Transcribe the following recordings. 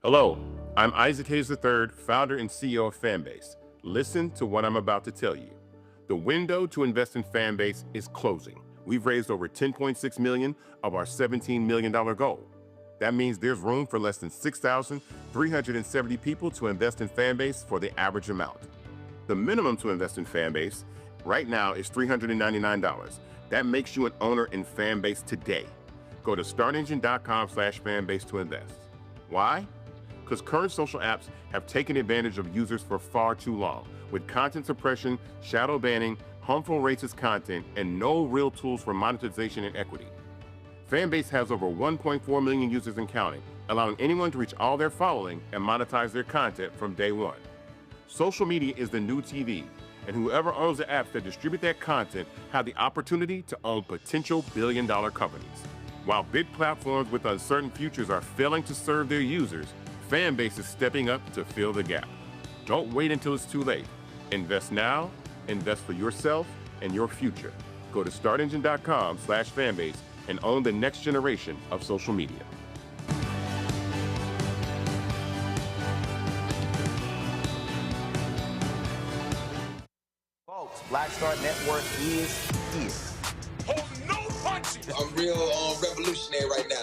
Hello, I'm Isaac Hayes III, founder and CEO of Fanbase. Listen to what I'm about to tell you. The window to invest in Fanbase is closing. We've raised over $10.6 million of our $17 million goal. That means there's room for less than 6,370 people to invest in Fanbase for the average amount. The minimum to invest in Fanbase right now is $399. That makes you an owner in Fanbase today. Go to startengine.com/fanbase to invest. Why? Because current social apps have taken advantage of users for far too long, with content suppression, shadow banning, harmful racist content, and no real tools for monetization and equity. Fanbase has over 1.4 million users and counting, allowing anyone to reach all their following and monetize their content from day one. Social media is the new TV, and whoever owns the apps that distribute that content have the opportunity to own potential billion-dollar companies. While big platforms with uncertain futures are failing to serve their users, Fanbase is stepping up to fill the gap. Don't wait until it's too late. Invest now, invest for yourself and your future. Go to startengine.com/fanbase and own the next generation of social media. Folks, Black Star Network is here. Hold no punches. I'm real revolutionary right now.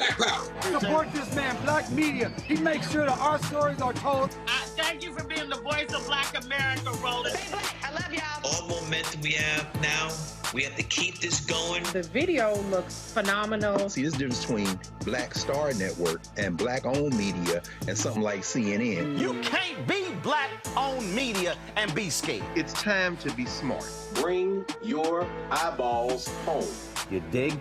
Support this man, Black Media. He makes sure that our stories are told. Thank you for being the voice of Black America, Roland. Stay black. I love y'all. All momentum we have now, we have to keep this going. The video looks phenomenal. See, there's a difference between Black Star Network and Black-owned media and something like CNN. You can't be Black-owned media and be scared. It's time to be smart. Bring your eyeballs home. You dig?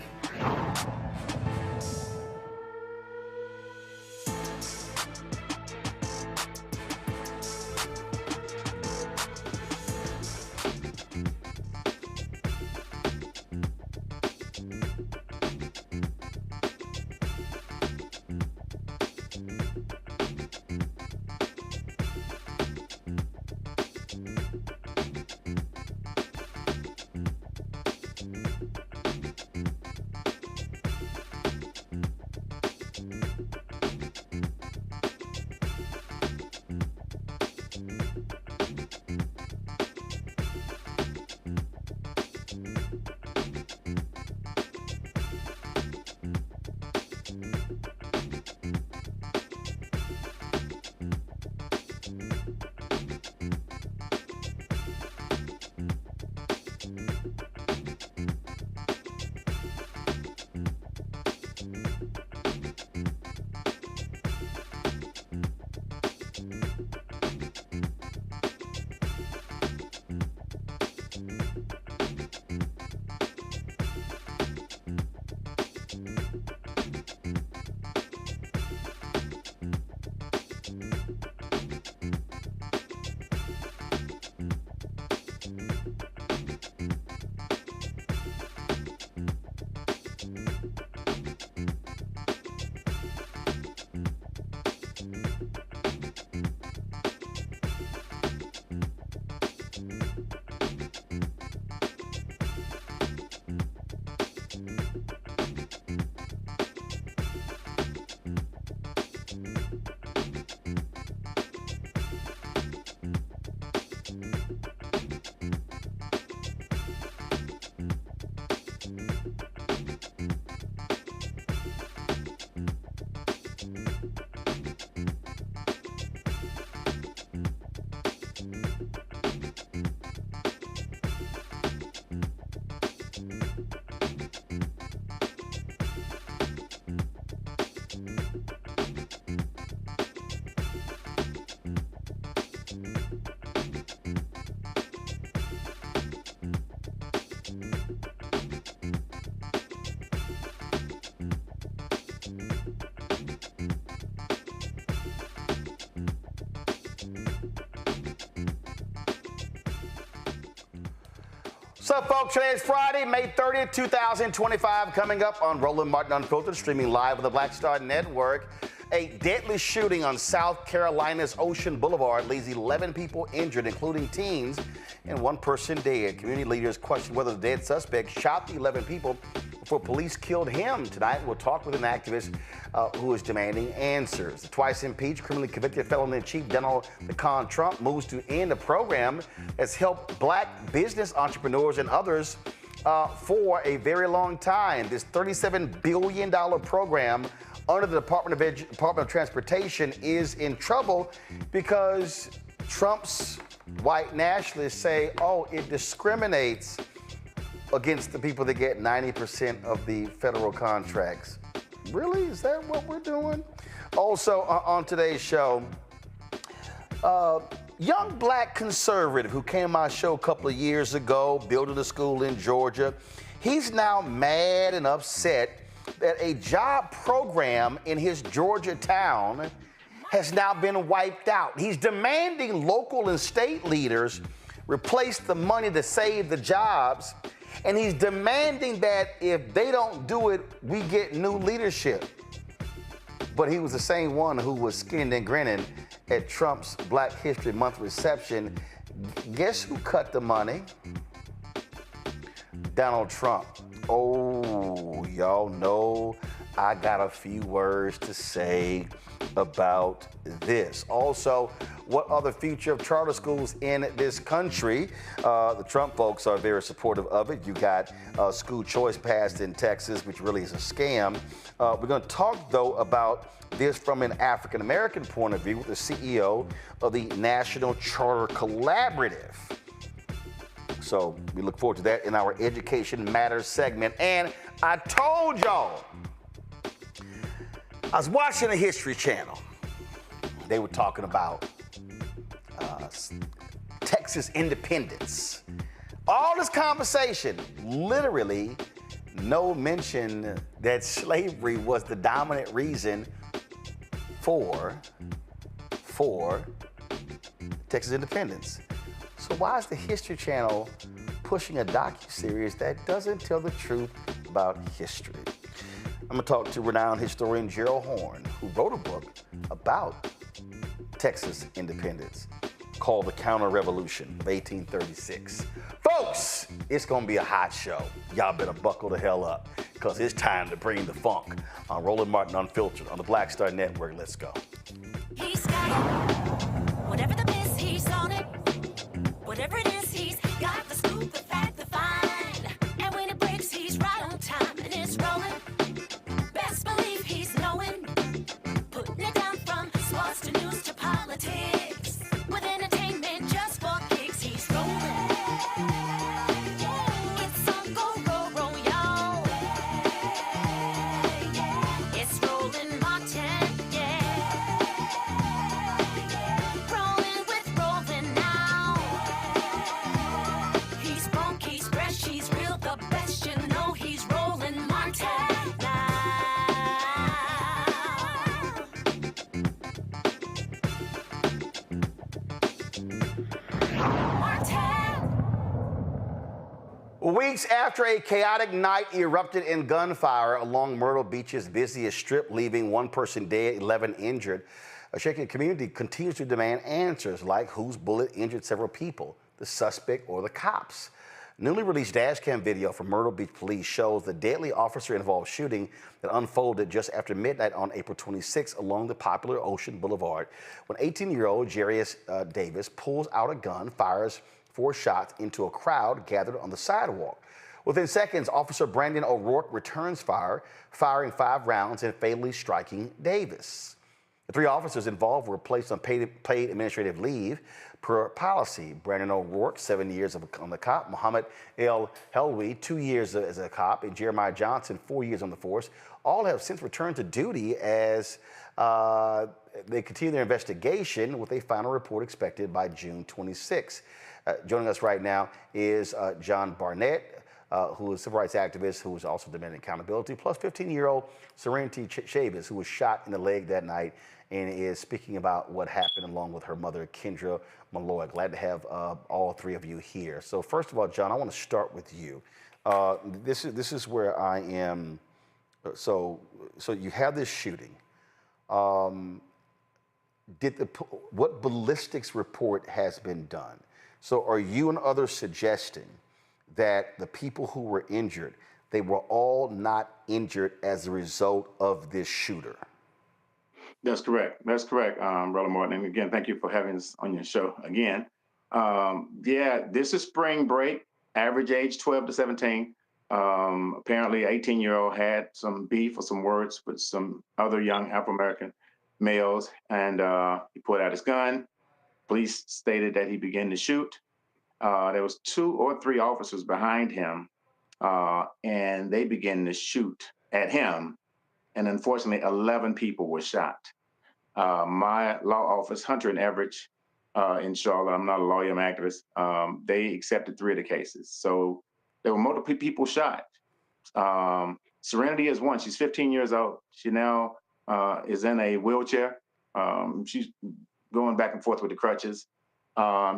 What's up, folks? Today is Friday, May 30th, 2025. Coming up on Roland Martin Unfiltered, streaming live with the Black Star Network. A deadly shooting on South Carolina's Ocean Boulevard leaves 11 people injured, including teens, and one person dead. Community leaders question whether the dead suspect shot the 11 people before police killed him. Tonight, we'll talk with an activist who is demanding answers. The twice-impeached, criminally convicted felon-in-chief Donald Trump moves to end a program that's helped black business entrepreneurs and others for a very long time. This $37 billion program under the Department of Transportation is in trouble because Trump's white nationalists say, oh, it discriminates against the people that get 90% of the federal contracts. Really? Is that what we're doing? Also, on today's show, young black conservative who came on my show a couple of years ago, building a school in Georgia, he's now mad and upset that a job program in his Georgia town has now been wiped out. He's demanding local and state leaders replace the money to save the jobs, and he's demanding that if they don't do it, we get new leadership. But he was the same one who was skinned and grinning at Trump's Black History Month reception. Guess who cut the money? Donald Trump. Oh, y'all know I got a few words to say about this. Also, what are the future of charter schools in this country? The Trump folks are very supportive of it. You got school choice passed in Texas, which really is a scam. We're going to talk, though, about this from an African-American point of view with the CEO of the National Charter Collaborative. So we look forward to that in our Education Matters segment. And I told y'all, I was watching the History Channel. They were talking about Texas independence. All this conversation, literally no mention that slavery was the dominant reason for Texas independence. So why is the History Channel pushing a docuseries that doesn't tell the truth about history? I'm gonna talk to renowned historian Gerald Horne, who wrote a book about Texas independence called The Counter-Revolution of 1836. Folks, it's gonna be a hot show. Y'all better buckle the hell up, because it's time to bring the funk on Roland Martin Unfiltered on the Black Star Network. Let's go. He's got it. Whatever the miss, he's on it. Whatever it is, he's got the scoop, the fact, the find. And when it breaks, he's right on time and it's rolling. Best believe he's knowing. Putting it down from sports to news to politics. With entertainment just for kicks, he's rolling. It's on go, y'all. It's Roland Martin, yeah. Rolling with Roland now. He's funk, he's fresh, he's real, the best, you know he's Roland Martin now. Weeks after a chaotic night erupted in gunfire along Myrtle Beach's busiest strip, leaving one person dead, 11 injured, a shaken community continues to demand answers like whose bullet injured several people, the suspect or the cops. Newly released dashcam video from Myrtle Beach Police shows the deadly officer-involved shooting that unfolded just after midnight on April 26 along the popular Ocean Boulevard, when 18-year-old Jarius Davis pulls out a gun, fires 4 shots into a crowd gathered on the sidewalk. Within seconds, Officer Brandon O'Rourke returns fire, firing 5 rounds and fatally striking Davis. The 3 officers involved were placed on paid administrative leave per policy. Brandon O'Rourke, 7 years on the cop, Muhammad El Helwi, 2 years as a cop, and Jeremiah Johnson, 4 years on the force. All have since returned to duty as they continue their investigation, with a final report expected by June 26. Joining us right now is John Barnett, who is a civil rights activist who is also demanding accountability, plus 15-year-old Serenity Chavis, who was shot in the leg that night and is speaking about what happened along with her mother, Kendra Malloy. Glad to have all 3 of you here. So first of all, John, I want to start with you. This is where I am. So you have this shooting. What ballistics report has been done? So are you and others suggesting that the people who were injured, they were all not injured as a result of this shooter. That's correct. That's correct, Brother Martin. And again, thank you for having us on your show again. Yeah, this is spring break, average age 12 to 17. Apparently, 18-year-old had some beef or some words with some other young Afro-American males, and he pulled out his gun. Police stated that he began to shoot. There was 2 or 3 officers behind him, and they began to shoot at him. And unfortunately, 11 people were shot. My law office, Hunter and Everett in Charlotte, I'm not a lawyer, I'm an activist, they accepted 3 of the cases. So there were multiple people shot. Serenity is one. She's 15 years old. She now is in a wheelchair. She's going back and forth with the crutches.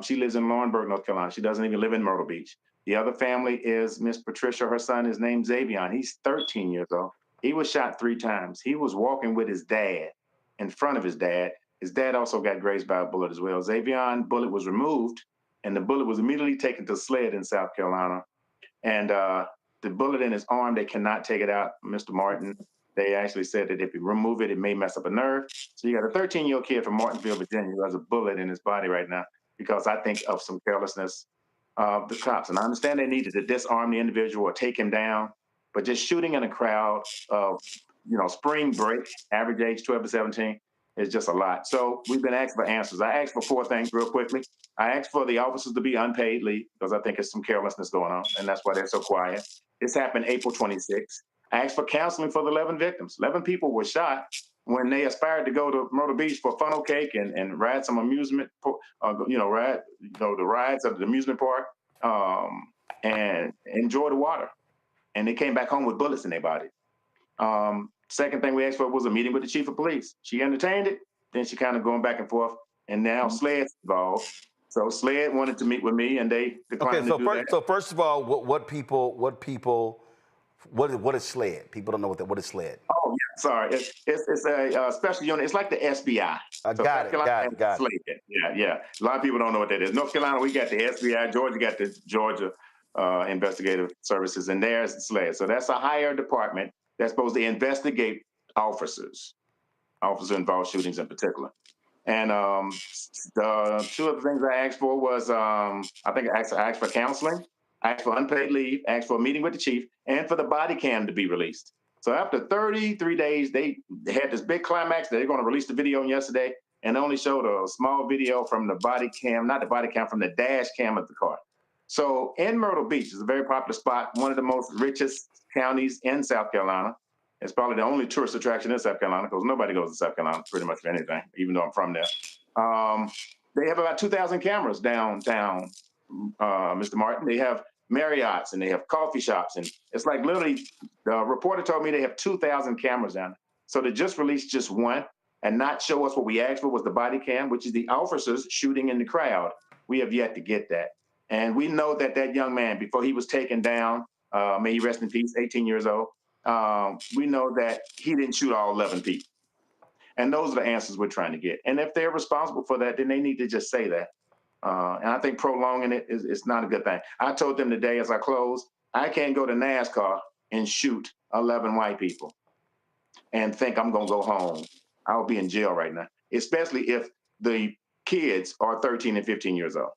She lives in Laurinburg, North Carolina. She doesn't even live in Myrtle Beach. The other family is Miss Patricia. Her son is named Xavion. He's 13 years old. He was shot 3 times. He was walking with his dad in front of his dad. His dad also got grazed by a bullet as well. Xavion bullet was removed, and the bullet was immediately taken to SLED in South Carolina. And the bullet in his arm, they cannot take it out, Mr. Martin. They actually said that if you remove it, it may mess up a nerve. So you got a 13-year-old kid from Martinsville, Virginia, who has a bullet in his body right now because I think of some carelessness of the cops. And I understand they needed to disarm the individual or take him down, but just shooting in a crowd of, spring break, average age 12 to 17, is just a lot. So we've been asked for answers. I asked for 4 things real quickly. I asked for the officers to be unpaid leave because I think it's some carelessness going on, and that's why they're so quiet. This happened April 26th. I asked for counseling for the 11 victims. 11 people were shot when they aspired to go to Myrtle Beach for funnel cake and ride some amusement, ride the rides of the amusement park and enjoy the water. And they came back home with bullets in their bodies. Second thing we asked for was a meeting with the chief of police. She entertained it. Then she kind of going back and forth. And now SLED's involved. So SLED wanted to meet with me, and they declined to do that. So first of all, what is SLED? People don't know what is SLED. Oh yeah, sorry. It's a special unit. It's like the SBI. Got it. SLED. Yeah. A lot of people don't know what that is. North Carolina, we got the SBI. Georgia got the Georgia Investigative Services, and there's SLED. So that's a higher department that's supposed to investigate officer-involved shootings in particular. And the 2 of the things I asked for was, I asked for counseling, I asked for unpaid leave, asked for a meeting with the chief, and for the body cam to be released. So after 33 days, they had this big climax. They're going to release the video yesterday, and only showed a small video from the body cam, not the body cam, from the dash cam of the car. So in Myrtle Beach is a very popular spot, one of the most richest counties in South Carolina. It's probably the only tourist attraction in South Carolina because nobody goes to South Carolina pretty much for anything, even though I'm from there. They have about 2,000 cameras downtown, Mr. Martin. They have Marriott's and they have coffee shops. And it's like literally, the reporter told me they have 2,000 cameras down there. So to just release just one and not show us what we asked for was the body cam, which is the officers shooting in the crowd. We have yet to get that. And we know that that young man, before he was taken down, may he rest in peace, 18 years old, we know that he didn't shoot all 11 people. And those are the answers we're trying to get. And if they're responsible for that, then they need to just say that. And I think prolonging it is not a good thing. I told them today as I close, I can't go to NASCAR and shoot 11 white people and think I'm going to go home. I'll be in jail right now, especially if the kids are 13 and 15 years old.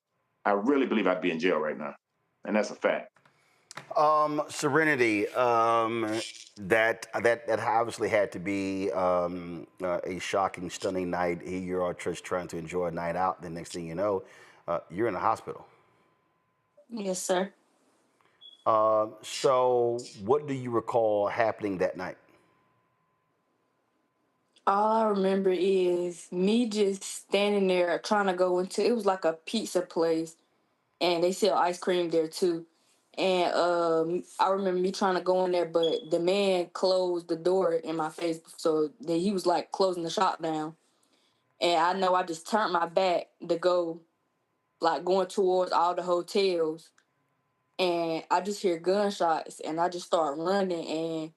I really believe I'd be in jail right now. And that's a fact. Serenity, that obviously had to be a shocking, stunning night. Here you are, just trying to enjoy a night out. The next thing you know, you're in the hospital. Yes, sir. So what do you recall happening that night? All I remember is me just standing there trying to go into, it was like a pizza place, and they sell ice cream there too. And I remember me trying to go in there, but the man closed the door in my face, so that he was like closing the shop down. And I know I just turned my back to go, like going towards all the hotels, and I just hear gunshots, and I just start running, and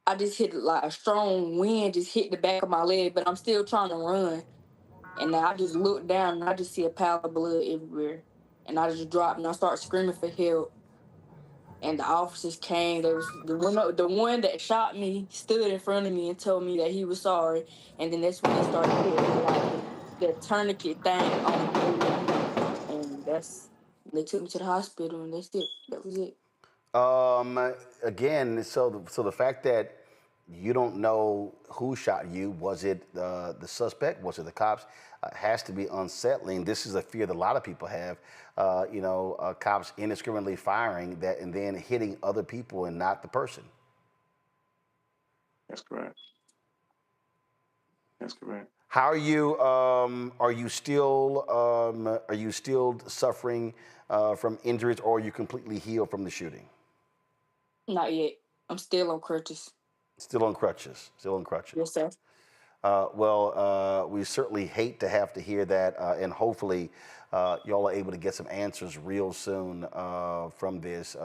I just hit like a strong wind, just hit the back of my leg, but I'm still trying to run. And then I just look down, and I just see a pile of blood everywhere, and I just drop, and I start screaming for help. and the officers came. There was the one that shot me stood in front of me and told me that he was sorry, and then that's when they started putting like the tourniquet thing on me, and they took me to the hospital, and that's it. That was it. Again, so the fact that you don't know who shot you, was it the suspect, was it the cops, has to be unsettling. This is a fear that a lot of people have, cops indiscriminately firing that and then hitting other people and not the person. That's correct. That's correct. How are you? Are you still suffering from injuries, or are you completely healed from the shooting? Not yet. I'm still on crutches. Still on crutches. Still on crutches. Yes, sir. We certainly hate to have to hear that, and hopefully y'all are able to get some answers real soon from this,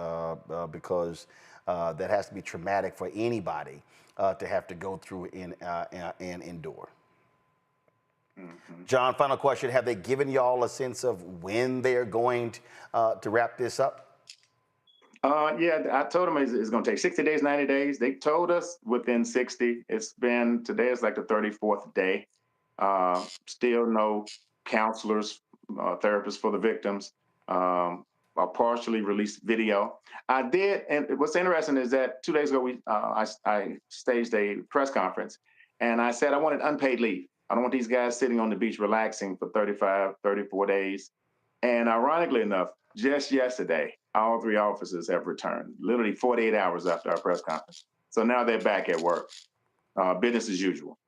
because that has to be traumatic for anybody to have to go through and endure. Mm-hmm. John, final question. Have they given y'all a sense of when they're going to wrap this up? Yeah, I told them it's going to take 60 days, 90 days. They told us within 60. Today is like the 34th day. Still no counselors, therapists for the victims. A partially released video. I did, and what's interesting is that 2 days ago, I staged a press conference, and I said I wanted unpaid leave. I don't want these guys sitting on the beach relaxing for 35, 34 days. And ironically enough, just yesterday, all 3 officers have returned, literally 48 hours after our press conference. So now they're back at work, business as usual.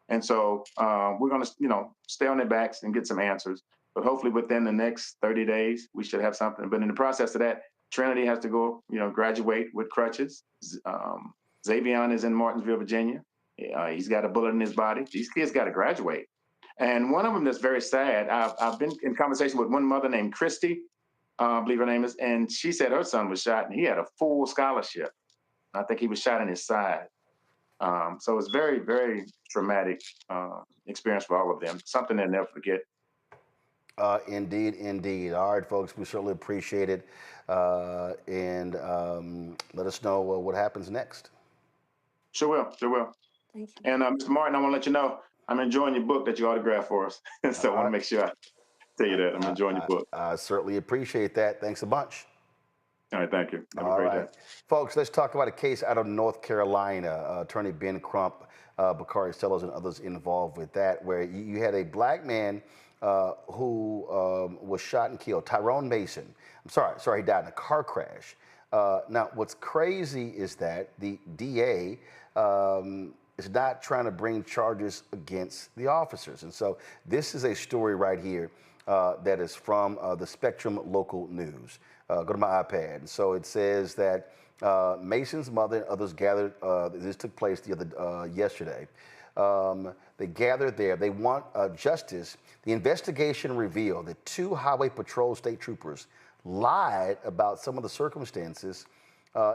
And so we're going to, stay on their backs and get some answers. But hopefully within the next 30 days, we should have something. But in the process of that, Trinity has to go, graduate with crutches. Xavion is in Martinsville, Virginia. He's got a bullet in his body. These kids got to graduate. And one of them that's very sad, I've been in conversation with one mother named Christy, I believe her name is, and she said her son was shot and he had a full scholarship. I think he was shot in his side. So it's very, very traumatic experience for all of them. Something they'll never forget. Indeed, indeed. All right, folks, we certainly appreciate it. And let us know what happens next. Sure will. Thank you. And Mr. Martin, I want to let you know, I'm enjoying your book that you autographed for us. So I want to make sure I tell you that. I'm enjoying your book. I certainly appreciate that. Thanks a bunch. All right, thank you. Have a great day. Folks, let's talk about a case out of North Carolina. Attorney Ben Crump, Bakari Sellers, and others involved with that, where you had a black man who was shot and killed, Tyrone Mason. He died in a car crash. Now, what's crazy is that the DA is not trying to bring charges against the officers. And so this is a story right here that is from the Spectrum Local News. Go to my iPad. And so it says that Mason's mother and others gathered, this took place yesterday. They gathered there. They want justice. The investigation revealed that 2 Highway Patrol state troopers lied about some of the circumstances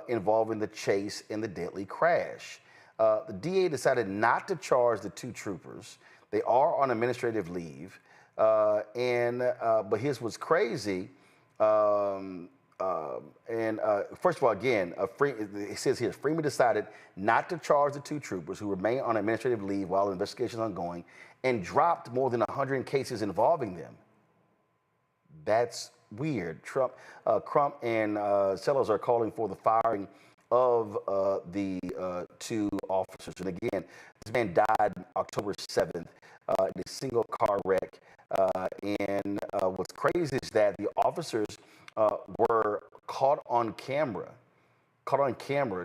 involving the chase and the deadly crash. The DA decided not to charge the 2 troopers. They are on administrative leave. But here's what's crazy. First of all, again, it says here, Freeman decided not to charge the 2 troopers who remain on administrative leave while the investigation is ongoing and dropped more than 100 cases involving them. That's weird. Crump and Sellers are calling for the firing of the 2 officers. And again, this man died October 7th in a single car wreck. What's crazy is that the officers were caught on camera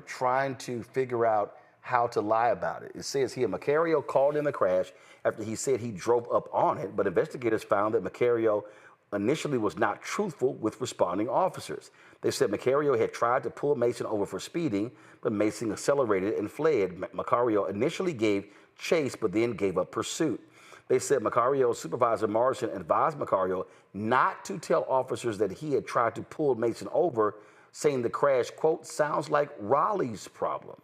trying to figure out how to lie about it. It says here, Macario called in the crash after he said he drove up on it, but investigators found that Macario initially was not truthful with responding officers. They said Macario had tried to pull Mason over for speeding, but Mason accelerated and fled. Macario initially gave chase, but then gave up pursuit. They said Macario's supervisor, Morrison, advised Macario not to tell officers that he had tried to pull Mason over, saying the crash, quote, sounds like Raleigh's problem.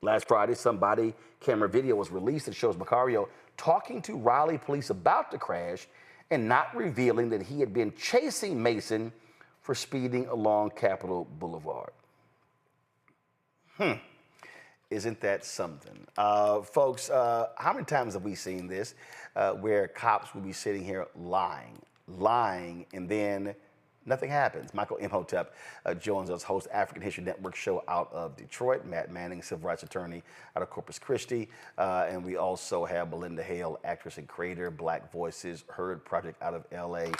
Last Friday, some body camera video was released that shows Macario talking to Raleigh police about the crash and not revealing that he had been chasing Mason for speeding along Capitol Boulevard. Isn't that something? Folks, how many times have we seen this where cops will be sitting here lying, and then nothing happens? Michael Imhotep joins us, host African History Network show out of Detroit. Matt Manning, civil rights attorney out of Corpus Christi. And we also have Belinda Hale, actress and creator, Black Voices Heard Project out of LA.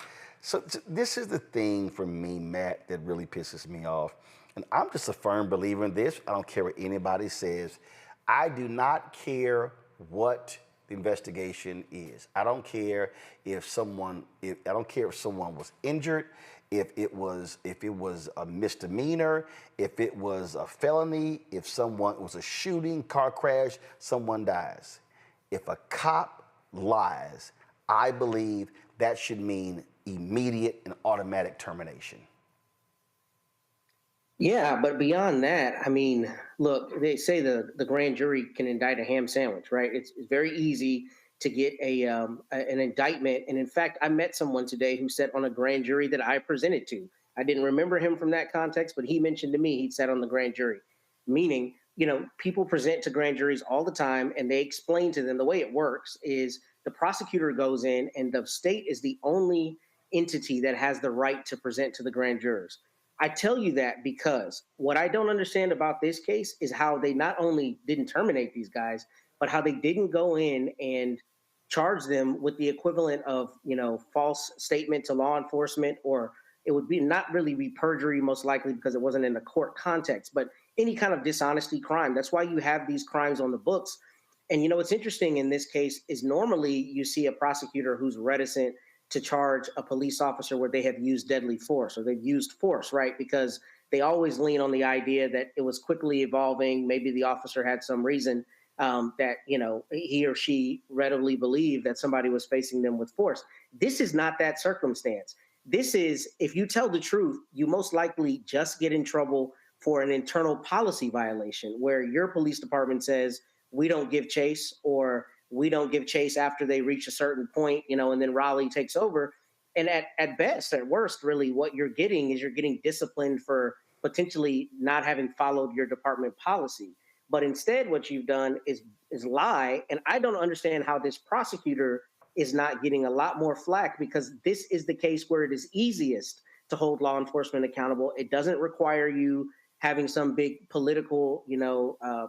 So this is the thing for me, Matt, that really pisses me off. And I'm just a firm believer in this. I don't care what anybody says. I do not care what the investigation is. I don't care if someone was injured, if it was a misdemeanor, if it was a felony, if someone was a shooting, car crash, someone dies. If a cop lies, I believe that should mean immediate and automatic termination. Yeah, but beyond that, I mean, look, they say the grand jury can indict a ham sandwich, right? It's very easy to get an indictment. And in fact, I met someone today who sat on a grand jury that I presented to. I didn't remember him from that context, but he mentioned to me he'd sat on the grand jury, meaning, people present to grand juries all the time, and they explain to them the way it works is the prosecutor goes in and the state is the only entity that has the right to present to the grand jurors. I tell you that because what I don't understand about this case is how they not only didn't terminate these guys, but how they didn't go in and charge them with the equivalent of, false statement to law enforcement, or it would be not really be perjury, most likely because it wasn't in the court context, but any kind of dishonesty crime. That's why you have these crimes on the books. And, what's interesting in this case is normally you see a prosecutor who's reticent to charge a police officer where they have used deadly force or they've used force, right? Because they always lean on the idea that it was quickly evolving. Maybe the officer had some reason that, he or she readily believed that somebody was facing them with force. This is not that circumstance. This is, if you tell the truth, you most likely just get in trouble for an internal policy violation where your police department says, we don't give chase, or we don't give chase after they reach a certain point, and then Raleigh takes over. And at best, at worst, really, what you're getting is you're getting disciplined for potentially not having followed your department policy. But instead, what you've done is lie. And I don't understand how this prosecutor is not getting a lot more flack, because this is the case where it is easiest to hold law enforcement accountable. It doesn't require you having some big political,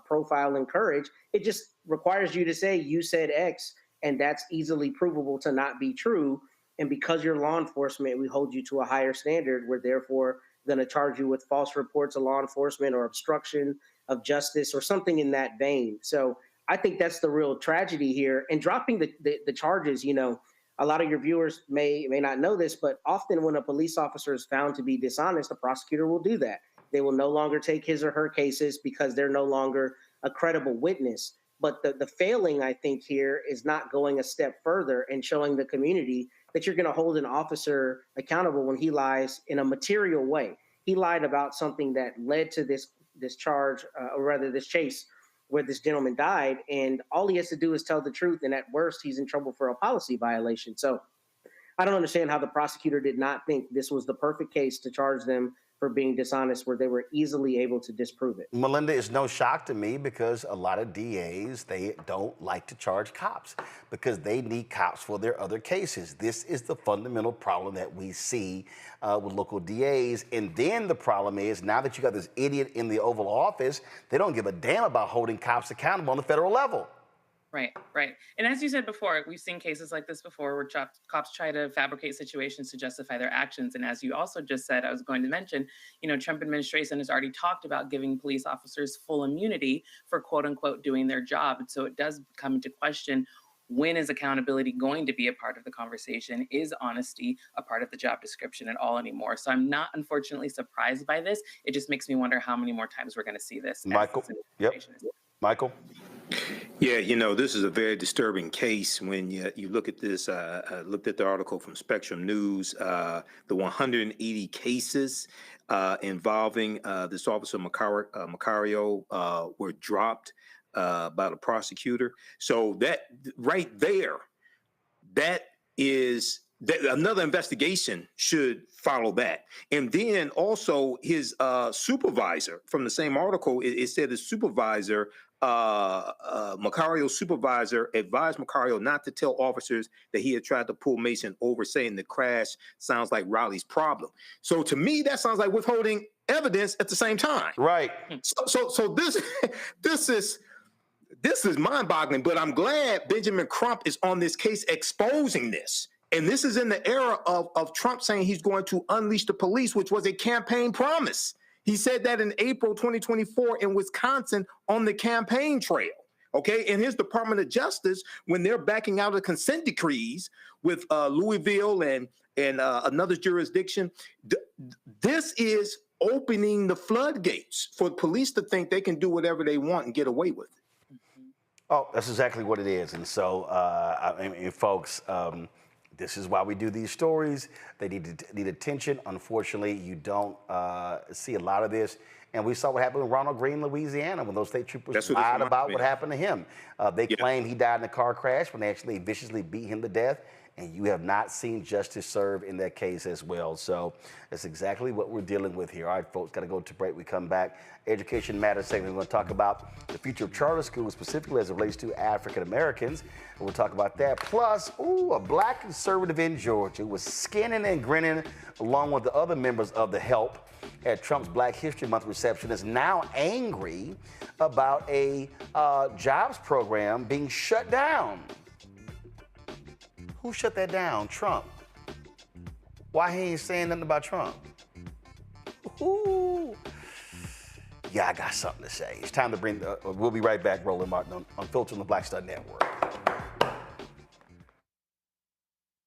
profile and courage. It just requires you to say, you said X, and that's easily provable to not be true. And because you're law enforcement, we hold you to a higher standard. We're therefore going to charge you with false reports of law enforcement or obstruction of justice or something in that vein. So I think that's the real tragedy here. And dropping the charges, a lot of your viewers may not know this, but often when a police officer is found to be dishonest, the prosecutor will do that. They will no longer take his or her cases because they're no longer a credible witness. But the failing, I think, here is not going a step further and showing the community that you're going to hold an officer accountable when he lies in a material way. He lied about something that led to this charge, or rather this chase where this gentleman died. And all he has to do is tell the truth. And at worst, he's in trouble for a policy violation. So I don't understand how the prosecutor did not think this was the perfect case to charge them for being dishonest, where they were easily able to disprove it. Melinda, it's no shock to me because a lot of DAs, they don't like to charge cops because they need cops for their other cases. This is the fundamental problem that we see with local DAs. And then the problem is, now that you got this idiot in the Oval Office, they don't give a damn about holding cops accountable on the federal level. Right. And as you said before, we've seen cases like this before where cops try to fabricate situations to justify their actions. And as you also just said, I was going to mention, Trump administration has already talked about giving police officers full immunity for quote unquote doing their job. And so it does come into question, when is accountability going to be a part of the conversation? Is honesty a part of the job description at all anymore? So I'm not, unfortunately, surprised by this. It just makes me wonder how many more times we're going to see this. Michael, Michael? Yeah, this is a very disturbing case when you look at this. I looked at the article from Spectrum News. The 180 cases involving this officer Macario were dropped by the prosecutor. So that right there, that is another investigation should follow that. And then also his supervisor, from the same article, it said the supervisor, Macario's supervisor, advised Macario not to tell officers that he had tried to pull Mason over, saying the crash sounds like Riley's problem. So to me, that sounds like withholding evidence at the same time. Right. So this is mind-boggling, but I'm glad Benjamin Crump is on this case exposing this. And this is in the era of Trump saying he's going to unleash the police, which was a campaign promise. He said that in April 2024 in Wisconsin on the campaign trail. Okay, and his Department of Justice, when they're backing out of consent decrees with Louisville and another jurisdiction, this is opening the floodgates for police to think they can do whatever they want and get away with it. Oh, that's exactly what it is. And so, I mean, folks, this is why we do these stories. They need attention. Unfortunately, you don't see a lot of this. And we saw what happened with Ronald Greene, Louisiana, when those state troopers lied about what happened to him. They claim he died in a car crash when they actually viciously beat him to death. And you have not seen justice served in that case as well. So that's exactly what we're dealing with here. All right, folks, got to go to break. We come back. Education Matters segment. We're going to talk about the future of charter schools, specifically as it relates to African Americans. And we'll talk about that. Plus, a black conservative in Georgia was skinning and grinning along with the other members of the Help at Trump's Black History Month reception, is now angry about a jobs program being shut down. Who shut that down? Trump. Why he ain't saying nothing about Trump? Ooh. Yeah, I got something to say. It's time to bring, we'll be right back, Roland Martin, on Filter on the Black Star Network.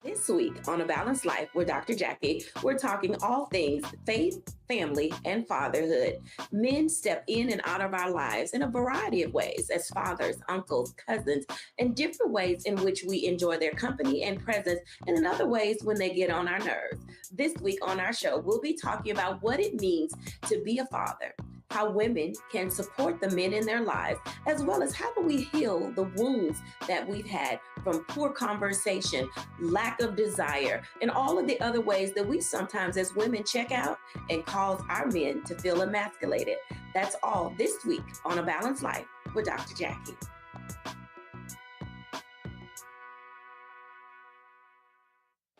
This week on A Balanced Life with Dr. Jackie, we're talking all things faith, family, and fatherhood. Men step in and out of our lives in a variety of ways as fathers, uncles, cousins, and different ways in which we enjoy their company and presence, and in other ways when they get on our nerves. This week on our show, we'll be talking about what it means to be a father, how women can support the men in their lives, as well as how do we heal the wounds that we've had from poor conversation, lack of desire, and all of the other ways that we sometimes as women check out and cause our men to feel emasculated. That's all this week on A Balanced Life with Dr. Jackie.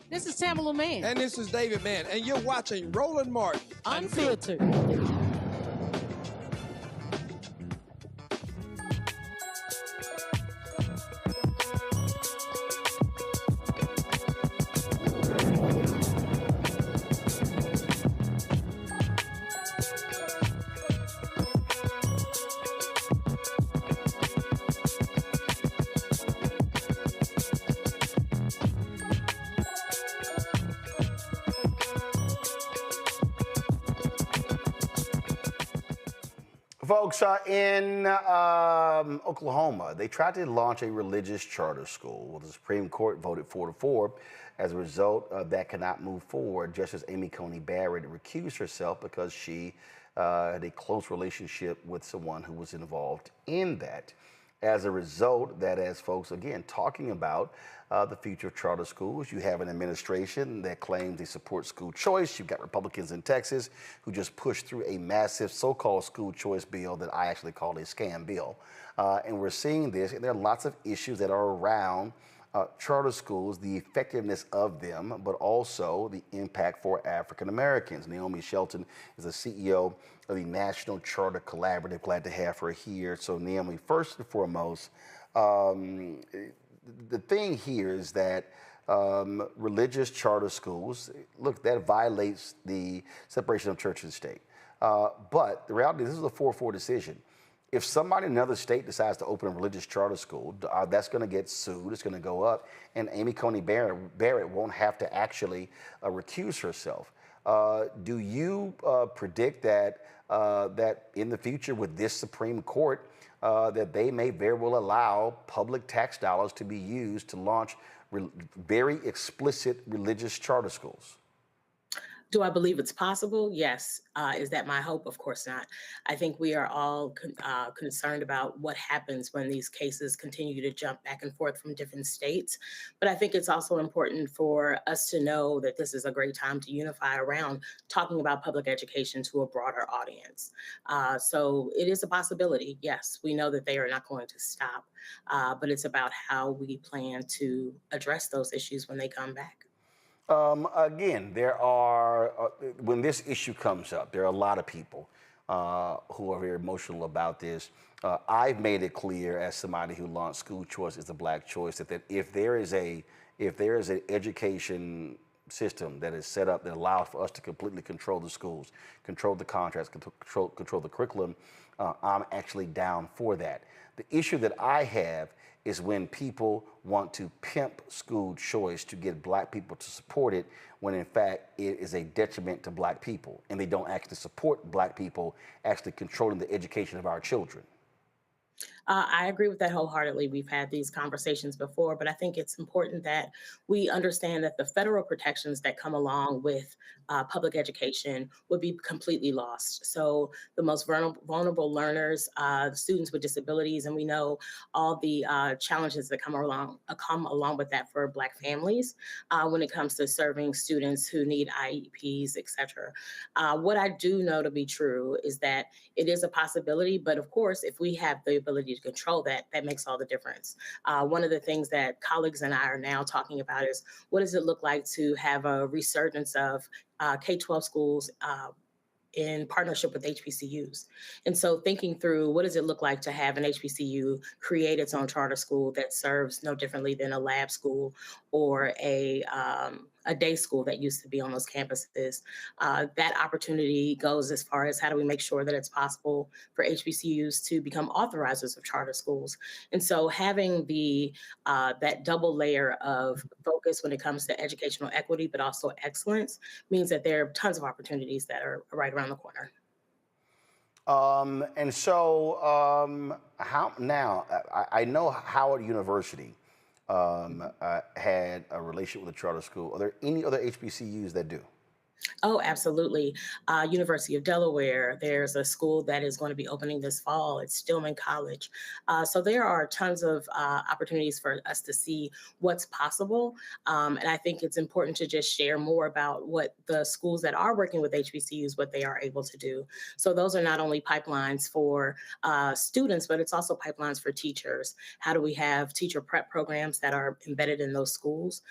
This is Tamala Mann. And this is David Mann. And you're watching Roland Martin Unfiltered. Folks, in Oklahoma, they tried to launch a religious charter school. Well, the Supreme Court voted 4-4. As a result, that cannot move forward. Justice Amy Coney Barrett recused herself because she had a close relationship with someone who was involved in that. As a result, that as folks, again, talking about the future of charter schools, you have an administration that claims they support school choice. You've got Republicans in Texas who just pushed through a massive so-called school choice bill that I actually call a scam bill. And we're seeing this, and there are lots of issues that are around charter schools, the effectiveness of them, but also the impact for African Americans. Naomi Shelton is the CEO of the National Charter Collaborative. Glad to have her here. So Naomi, first and foremost, the thing here is that religious charter schools, look, that violates the separation of church and state. But the reality, this is a 4-4 decision. If somebody in another state decides to open a religious charter school, that's going to get sued. It's going to go up. And Amy Coney Barrett won't have to actually recuse herself. Do you predict that that in the future with this Supreme Court, that they may very well allow public tax dollars to be used to launch very explicit religious charter schools? Do I believe it's possible? Yes. Is that my hope? Of course not. I think we are all concerned about what happens when these cases continue to jump back and forth from different states. But I think it's also important for us to know that this is a great time to unify around talking about public education to a broader audience. So it is a possibility. Yes, we know that they are not going to stop, but it's about how we plan to address those issues when they come back. Again, there are, when this issue comes up, there are a lot of people who are very emotional about this. I've made it clear as somebody who launched school choice is a black choice that if there is an education system that is set up that allows for us to completely control the schools, control the contracts, control the curriculum, I'm actually down for that. The issue that I have is when people want to pimp school choice to get black people to support it, when in fact it is a detriment to black people, and they don't actually support black people actually controlling the education of our children. I agree with that wholeheartedly. We've had these conversations before, but I think it's important that we understand that the federal protections that come along with public education would be completely lost. So the most vulnerable learners, students with disabilities, and we know all the challenges that come along with that for Black families when it comes to serving students who need IEPs, et cetera. What I do know to be true is that it is a possibility, but of course, if we have the ability to control that, that makes all the difference. One of the things that colleagues and I are now talking about is what does it look like to have a resurgence of K-12 schools in partnership with HBCUs. And so thinking through what does it look like to have an HBCU create its own charter school that serves no differently than a lab school or a day school that used to be on those campuses. That opportunity goes as far as how do we make sure that it's possible for HBCUs to become authorizers of charter schools. And so having that double layer of focus when it comes to educational equity, but also excellence means that there are tons of opportunities that are right around the corner. And so how now, I know Howard University had a relationship with a charter school. Are there any other HBCUs that do? Oh, absolutely. University of Delaware, there's a school that is going to be opening this fall. It's Stillman College. So there are tons of opportunities for us to see what's possible. And I think it's important to just share more about what the schools that are working with HBCUs, what they are able to do. So those are not only pipelines for students, but it's also pipelines for teachers. How do we have teacher prep programs that are embedded in those schools?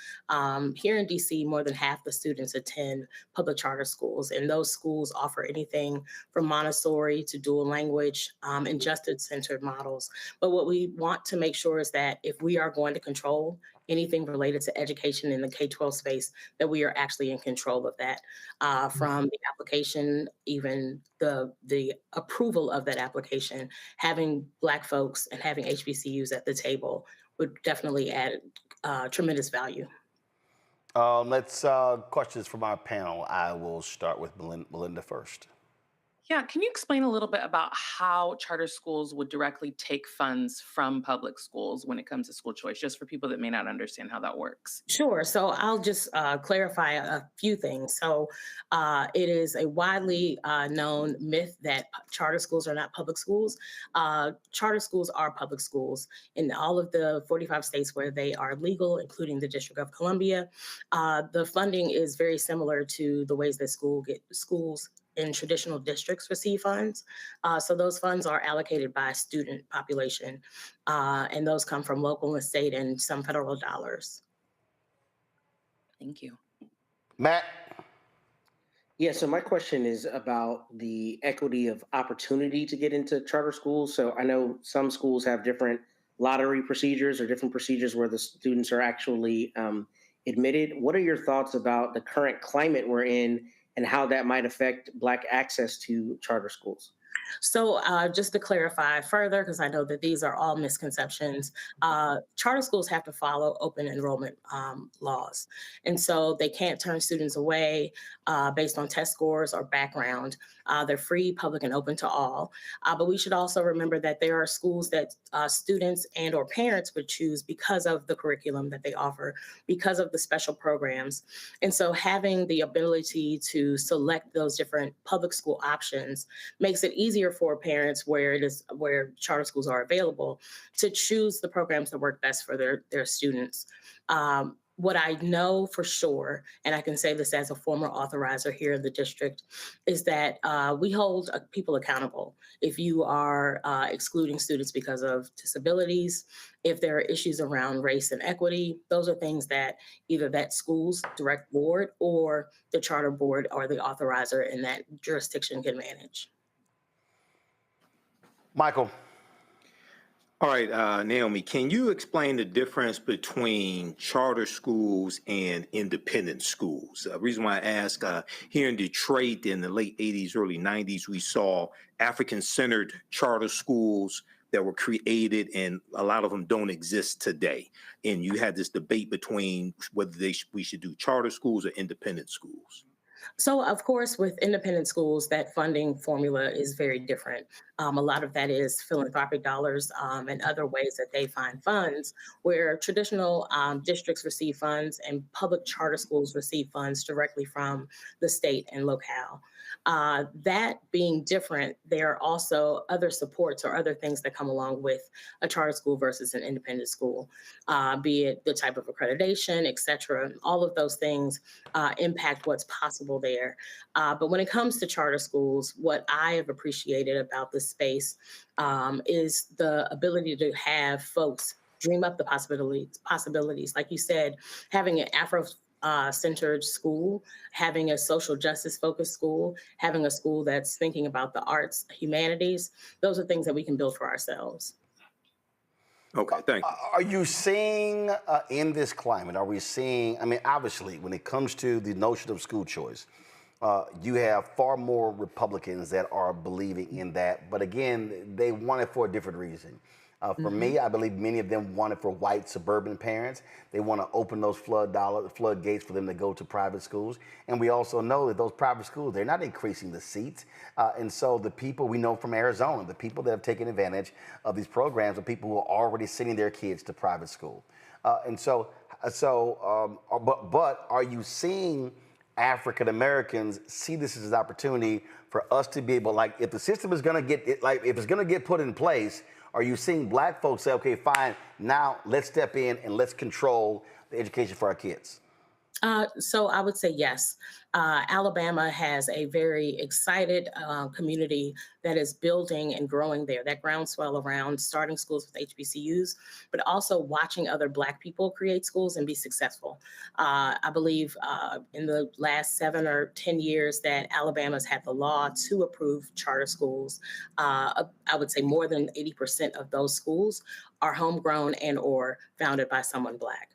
Here in DC, more than half the students attend public charter schools, and those schools offer anything from Montessori to dual language and justice-centered models. But what we want to make sure is that if we are going to control anything related to education in the K-12 space, that we are actually in control of that, from the application, even the approval of that application. Having Black folks and having HBCUs at the table would definitely add tremendous value. Let's questions from our panel. I will start with Melinda first. Yeah, can you explain a little bit about how charter schools would directly take funds from public schools when it comes to school choice, just for people that may not understand how that works? Sure. So I'll just clarify a few things. So it is a widely known myth that charter schools are not public schools. Charter schools are public schools in all of the 45 states where they are legal, including the District of Columbia. The funding is very similar to the ways that schools in traditional districts receive funds. So those funds are allocated by student population, and those come from local and state and some federal dollars. Thank you. Matt? Yeah, so my question is about the equity of opportunity to get into charter schools. So I know some schools have different lottery procedures or different procedures where the students are actually admitted. What are your thoughts about the current climate we're in and how that might affect Black access to charter schools? So just to clarify further, because I know that these are all misconceptions, charter schools have to follow open enrollment laws. And so they can't turn students away based on test scores or background. They're free, public, and open to all. But we should also remember that there are schools that students and or parents would choose because of the curriculum that they offer, because of the special programs. And so having the ability to select those different public school options makes it easier for parents where charter schools are available to choose the programs that work best for their students. What I know for sure, and I can say this as a former authorizer here in the district, is that we hold people accountable. If you are excluding students because of disabilities, if there are issues around race and equity, those are things that either that school's direct board or the charter board or the authorizer in that jurisdiction can manage. Michael. All right, Naomi, can you explain the difference between charter schools and independent schools? The reason why I ask, here in Detroit in the late 80s, early 90s, we saw African-centered charter schools that were created, and a lot of them don't exist today. And you had this debate between whether we should do charter schools or independent schools. So, of course, with independent schools, that funding formula is very different. A lot of that is philanthropic dollars and other ways that they find funds, where traditional districts receive funds and public charter schools receive funds directly from the state and locale. That being different, there are also other supports or other things that come along with a charter school versus an independent school, be it the type of accreditation, et cetera. All of those things impact what's possible there. But when it comes to charter schools, what I have appreciated about this space is the ability to have folks dream up the possibilities. Like you said, having an Afro-centered school, having a social justice focused school, having a school that's thinking about the arts, humanities, those are things that we can build for ourselves. Okay, thank you. Are you seeing in this climate, are we seeing, I mean, obviously, when it comes to the notion of school choice, you have far more Republicans that are believing in that. But again, they want it for a different reason. For me, I believe many of them want it for white suburban parents. They want to open those floodgates for them to go to private schools. And we also know that those private schools, they're not increasing the seats. And so the people we know from Arizona, the people that have taken advantage of these programs are people who are already sending their kids to private school. But are you seeing African Americans see this as an opportunity for us to be able, like, if the system is going to get, if it's going to get put in place, are you seeing black folks say, okay, fine, now let's step in and let's control the education for our kids? So I would say yes. Alabama has a very excited community that is building and growing there. That groundswell around starting schools with HBCUs, but also watching other Black people create schools and be successful. I believe in the last 7 or 10 years that Alabama's had the law to approve charter schools. I would say more than 80% of those schools are homegrown and or founded by someone Black.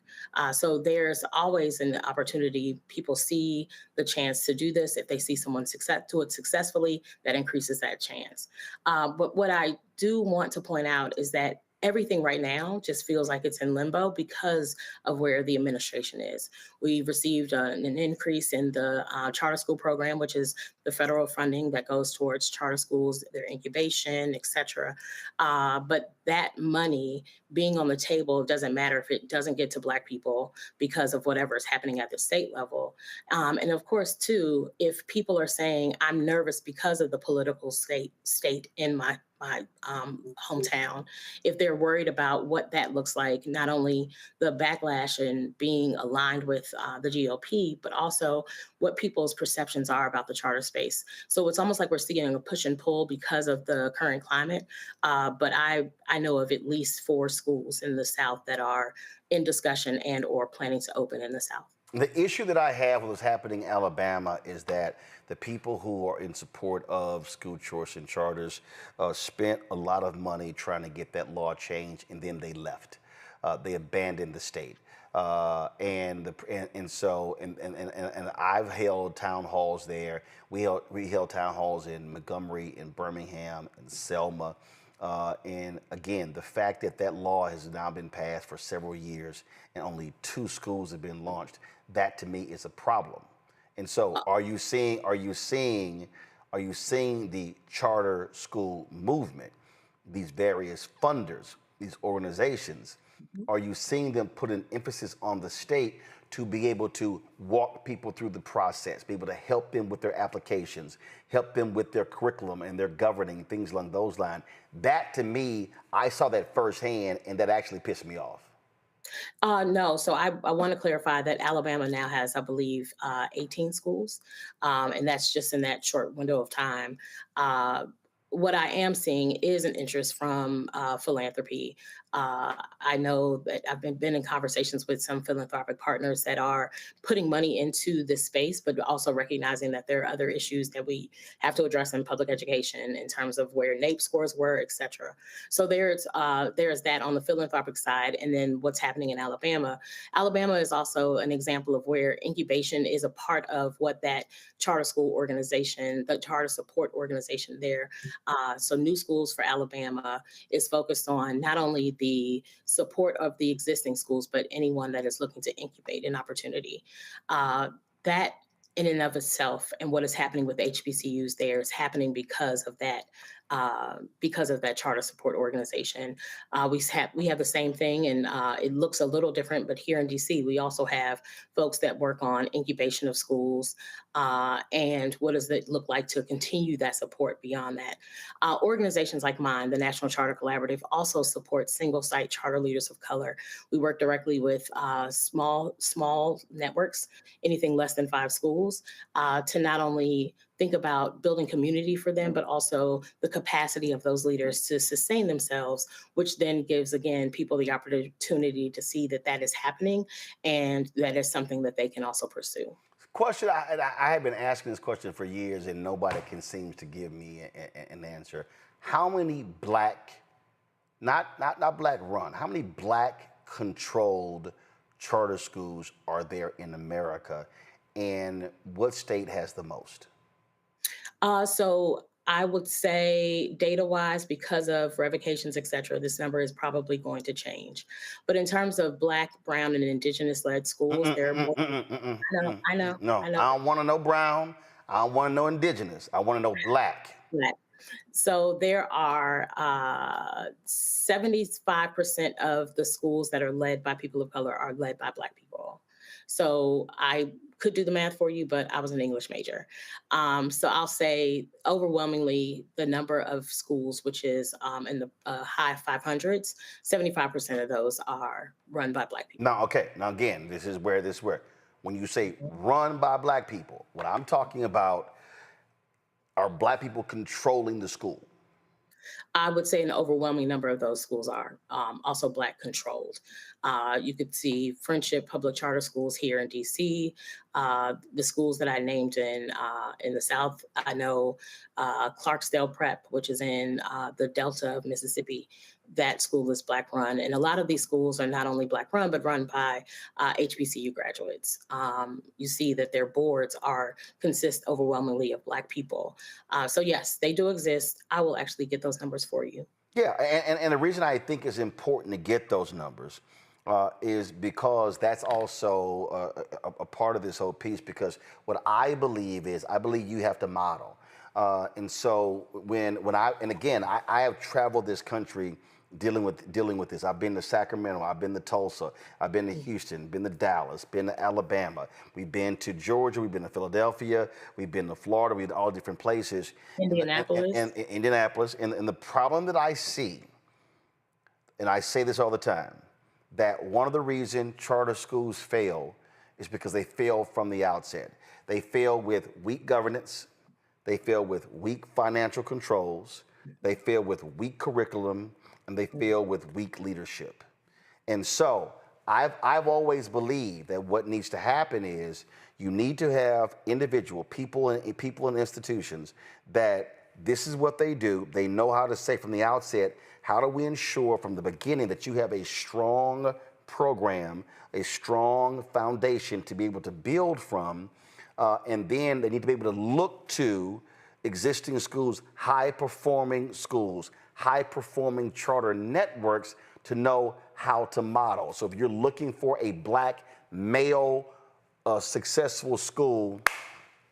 So there's always an opportunity. People see the chance to do this. If they see someone do it successfully, that increases that chance. But what I do want to point out is that everything right now just feels like it's in limbo because of where the administration is. We received an increase in the charter school program, which is the federal funding that goes towards charter schools, their incubation, et cetera. But that money being on the table doesn't matter if it doesn't get to Black people because of whatever is happening at the state level. And of course, too, if people are saying, I'm nervous because of the political state in my hometown, if they're worried about what that looks like, not only the backlash and being aligned with the GOP, but also what people's perceptions are about the charter space. So it's almost like we're seeing a push and pull because of the current climate. But I know of at least 4 schools in the South that are in discussion and or planning to open in the South. The issue that I have with what's happening in Alabama is that the people who are in support of school choice and charters spent a lot of money trying to get that law changed, and then they left. They abandoned the state. And I've held town halls there. We held town halls in Montgomery, in Birmingham, in Selma. And again, the fact that that law has now been passed for several years and only 2 schools have been launched, that to me is a problem. And so are you seeing the charter school movement, these various funders, these organizations, are you seeing them put an emphasis on the state to be able to walk people through the process, be able to help them with their applications, help them with their curriculum and their governing, things along those lines? That to me, I saw that firsthand, and that actually pissed me off. No, so I want to clarify that Alabama now has, I believe, 18 schools, and that's just in that short window of time. What I am seeing is an interest from philanthropy. I know that I've been in conversations with some philanthropic partners that are putting money into this space, but also recognizing that there are other issues that we have to address in public education in terms of where NAEP scores were, et cetera. So there's that on the philanthropic side, and then what's happening in Alabama. Alabama is also an example of where incubation is a part of what that charter school organization, the charter support organization there. So New Schools for Alabama is focused on not only the support of the existing schools, but anyone that is looking to incubate an opportunity. That in and of itself, and what is happening with HBCUs there is happening because of that charter support organization. We have the same thing, and it looks a little different, but here in DC, we also have folks that work on incubation of schools, and what does it look like to continue that support beyond that. Organizations like mine, the National Charter Collaborative, also support single site charter leaders of color. We work directly with small networks, anything less than 5 schools, to not only think about building community for them, but also the capacity of those leaders to sustain themselves, which then gives, again, people the opportunity to see that that is happening and that is something that they can also pursue. Question, I have been asking this question for years and nobody can seem to give me an answer. How many black, not black run, how many black controlled charter schools are there in America, and what state has the most? So I would say data-wise, because of revocations, et cetera, this number is probably going to change. But in terms of Black, Brown, and Indigenous-led schools, there are more. I know. No, I don't want to know Brown. I don't want to know Indigenous. I want to know Black. Black. So there are 75% of the schools that are led by people of color are led by Black people. So I could do the math for you, but I was an English major. So I'll say overwhelmingly the number of schools, which is in the high 500s, 75% of those are run by Black people. Now, okay. Now, again, this is where when you say run by Black people, what I'm talking about are Black people controlling the school. I would say an overwhelming number of those schools are also Black controlled. You could see Friendship Public Charter Schools here in DC, the schools that I named in the South. I know Clarksdale Prep, which is in the Delta of Mississippi. That school is Black run. And a lot of these schools are not only Black run, but run by HBCU graduates. You see that their boards consist overwhelmingly of Black people. So yes, they do exist. I will actually get those numbers for you. Yeah, and the reason I think it's important to get those numbers is because that's also a part of this whole piece, because what I believe you have to model. And so I have traveled this country dealing with this. I've been to Sacramento, I've been to Tulsa, I've been to Houston, been to Dallas, been to Alabama, we've been to Georgia, we've been to Philadelphia, we've been to Florida, we've been to all different places. Indianapolis. And Indianapolis. And the problem that I see, and I say this all the time, that one of the reasons charter schools fail is because they fail from the outset. They fail with weak governance, they fail with weak financial controls, they fail with weak curriculum, and they fail with weak leadership. And so I've always believed that what needs to happen is you need to have individual people and institutions that this is what they do. They know how to say from the outset, how do we ensure from the beginning that you have a strong program, a strong foundation to be able to build from, and then they need to be able to look to existing schools, high-performing schools, high-performing charter networks to know how to model. So if you're looking for a black male successful school,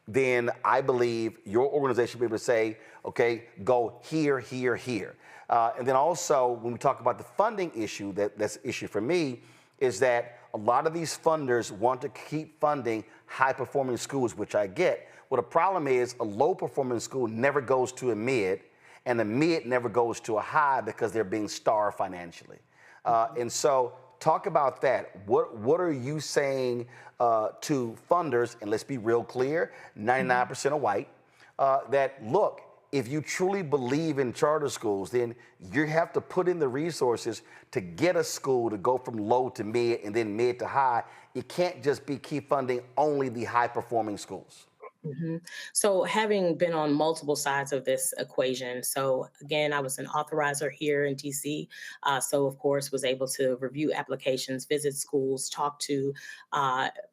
then I believe your organization will be able to say, okay, go here, here, here. And then also, when we talk about the funding issue, that's the issue for me, is that a lot of these funders want to keep funding high-performing schools, which I get. Well, the problem is a low-performing school never goes to a mid, and a mid never goes to a high because they're being starved financially. And so talk about that. What are you saying to funders, and let's be real clear, 99% are white, that look, if you truly believe in charter schools, then you have to put in the resources to get a school to go from low to mid and then mid to high. You can't just keep funding only the high-performing schools. So having been on multiple sides of this equation, so again, I was an authorizer here in DC. So of course was able to review applications, visit schools, talk to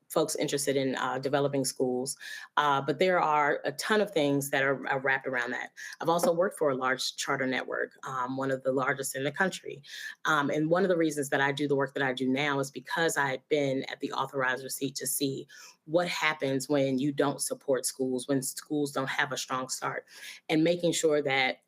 folks interested in developing schools. But there are a ton of things that are wrapped around that. I've also worked for a large charter network, one of the largest in the country. And one of the reasons that I do the work that I do now is because I had been at the authorizer seat to see what happens when you don't support schools, when schools don't have a strong start, and making sure that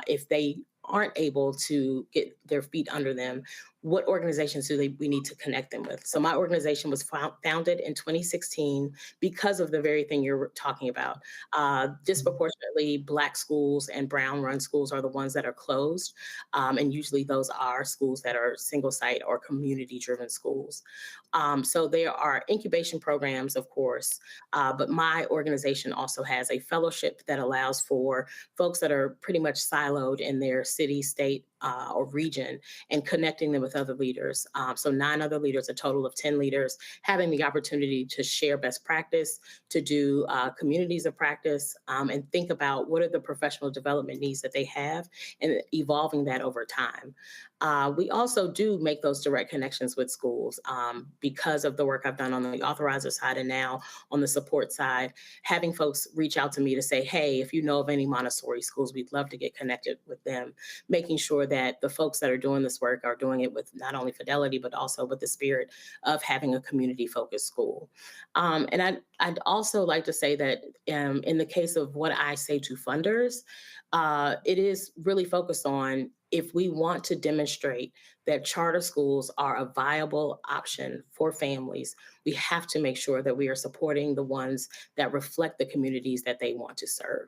if they aren't able to get their feet under them, what organizations we need to connect them with? So my organization was founded in 2016 because of the very thing you're talking about. Disproportionately, Black schools and Brown-run schools are the ones that are closed. And usually those are schools that are single site or community-driven schools. So there are incubation programs, of course, but my organization also has a fellowship that allows for folks that are pretty much siloed in their city, state, or region, and connecting them with other leaders. So 9 other leaders, a total of 10 leaders, having the opportunity to share best practice, to do communities of practice, and think about what are the professional development needs that they have, and evolving that over time. We also do make those direct connections with schools because of the work I've done on the authorizer side and now on the support side, having folks reach out to me to say, hey, if you know of any Montessori schools, we'd love to get connected with them, making sure that the folks that are doing this work are doing it with not only fidelity, but also with the spirit of having a community-focused school. And I'd also like to say that in the case of what I say to funders, it is really focused on if we want to demonstrate that charter schools are a viable option for families, we have to make sure that we are supporting the ones that reflect the communities that they want to serve.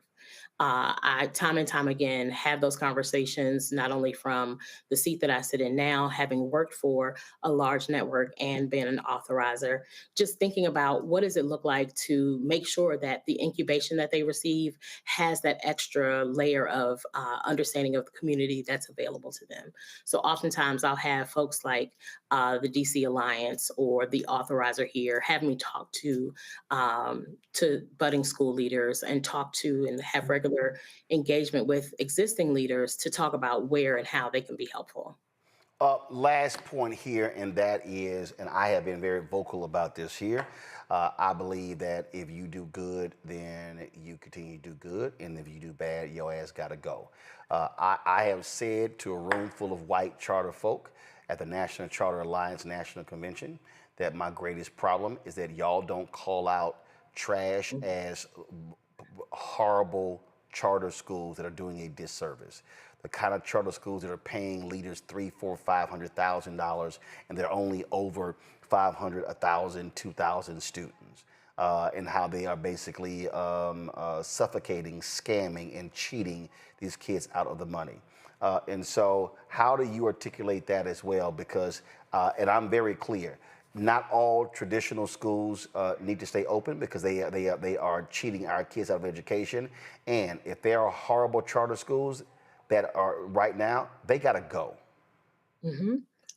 I, time and time again, have those conversations, not only from the seat that I sit in now, having worked for a large network and been an authorizer, just thinking about what does it look like to make sure that the incubation that they receive has that extra layer of understanding of the community that's available to them. So oftentimes I'll have folks like the DC Alliance or the authorizer here have me talk to budding school leaders and talk to and have regular engagement with existing leaders to talk about where and how they can be helpful. Last point here, and that is, and I have been very vocal about this here, I believe that if you do good, then you continue to do good, and if you do bad, your ass gotta go. I have said to a room full of white charter folk at the National Charter Alliance National Convention that my greatest problem is that y'all don't call out trash as horrible charter schools that are doing a disservice. The kind of charter schools that are paying leaders $300,000, $400,000, $500,000, and they're only over 500, 1,000, 2,000 students, and how they are basically suffocating, scamming, and cheating these kids out of the money. And so how do you articulate that as well? Because, and I'm very clear, not all traditional schools need to stay open because they are cheating our kids out of education. And if there are horrible charter schools that are right now, they got to go.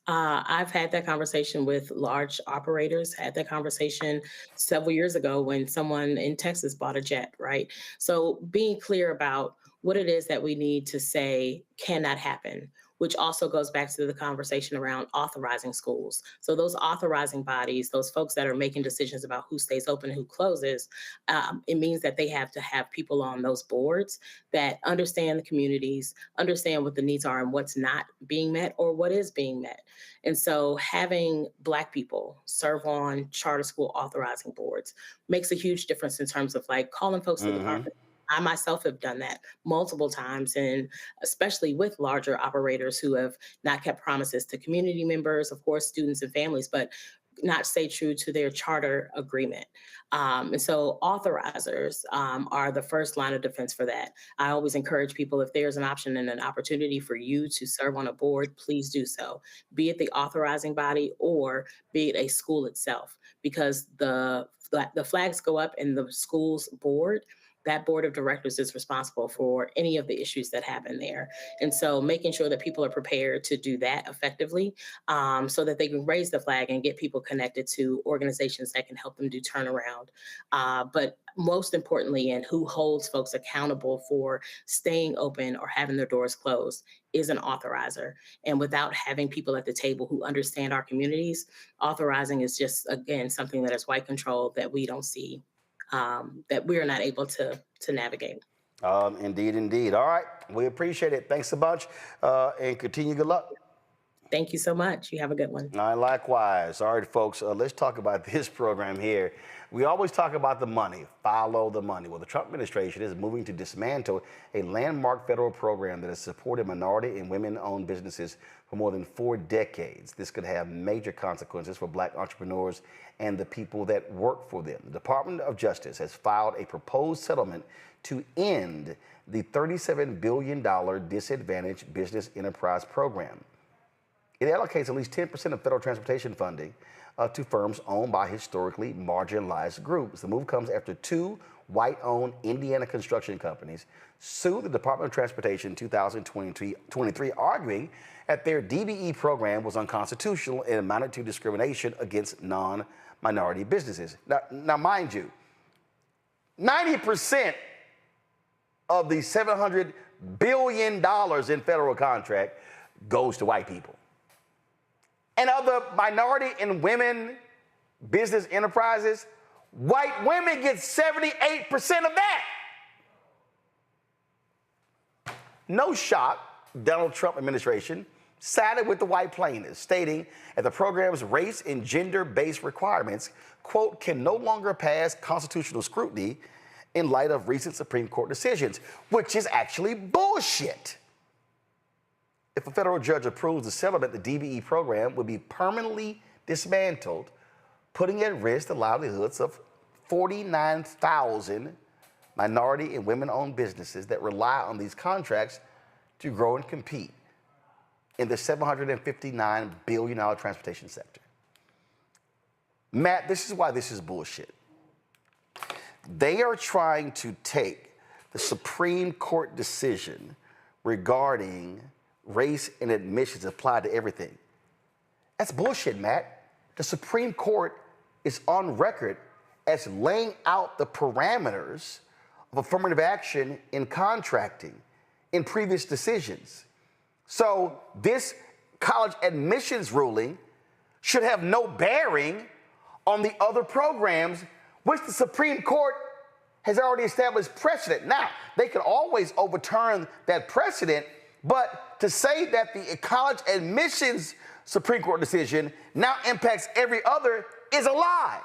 I've had that conversation with large operators, had that conversation several years ago when someone in Texas bought a jet, right? So being clear about what it is that we need to say cannot happen. which also goes back to the conversation around authorizing schools. So those authorizing bodies, those folks that are making decisions about who stays open and who closes, it means that they have to have people on those boards that understand the communities, understand what the needs are and what's not being met or what is being met. And so having Black people serve on charter school authorizing boards makes a huge difference in terms of like calling folks to the carpet. I myself have done that multiple times, and especially with larger operators who have not kept promises to community members, of course, students and families, but not stay true to their charter agreement. And so authorizers are the first line of defense for that. I always encourage people, if there's an option and an opportunity for you to serve on a board, please do so, be it the authorizing body or be it a school itself, because the flags go up in the school's board. That board of directors is responsible for any of the issues that happen there. And so making sure that people are prepared to do that effectively so that they can raise the flag and get people connected to organizations that can help them do turnaround. But most importantly, and who holds folks accountable for staying open or having their doors closed is an authorizer. And without having people at the table who understand our communities, authorizing is just, again, something that is white control that we don't see, that we are not able to navigate. Indeed, indeed. All right. We appreciate it. Thanks a bunch and continue good luck. Thank you so much. You have a good one. All right, likewise. All right, folks, let's talk about this program here. We always talk about the money, follow the money. Well, the Trump administration is moving to dismantle a landmark federal program that has supported minority and women-owned businesses for more than 4 decades. This could have major consequences for Black entrepreneurs and the people that work for them. The Department of Justice has filed a proposed settlement to end the $37 billion Disadvantaged Business Enterprise Program. It allocates at least 10% of federal transportation funding to firms owned by historically marginalized groups. The move comes after 2 white-owned Indiana construction companies sued the Department of Transportation in 2023, arguing that their DBE program was unconstitutional and amounted to discrimination against non-minority businesses. Now, mind you, 90% of the $700 billion in federal contract goes to white people. And of the minority and women business enterprises, white women get 78% of that. No shock, Donald Trump administration sided with the white plaintiffs, stating that the program's race and gender-based requirements, quote, can no longer pass constitutional scrutiny in light of recent Supreme Court decisions, which is actually bullshit. If a federal judge approves the settlement, the DBE program would be permanently dismantled, putting at risk the livelihoods of 49,000 minority and women-owned businesses that rely on these contracts to grow and compete in the $759 billion transportation sector. Matt, this is why this is bullshit. They are trying to take the Supreme Court decision regarding race and admissions applied to everything. That's bullshit, Matt. The Supreme Court is on record as laying out the parameters of affirmative action in contracting in previous decisions. So this college admissions ruling should have no bearing on the other programs, which the Supreme Court has already established precedent. Now, they can always overturn that precedent, but to say that the college admissions Supreme Court decision now impacts every other is a lie.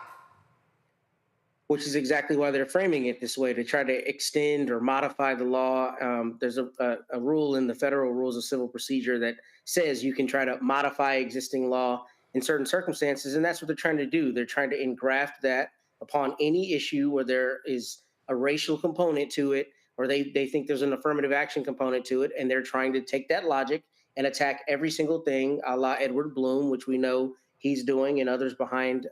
Which is exactly why they're framing it this way, to try to extend or modify the law. There's a rule in the federal rules of civil procedure that says you can try to modify existing law in certain circumstances, and that's what they're trying to do. They're trying to engraft that upon any issue where there is a racial component to it, or they think there's an affirmative action component to it, and they're trying to take that logic and attack every single thing, a la Edward Bloom, which we know he's doing and others behind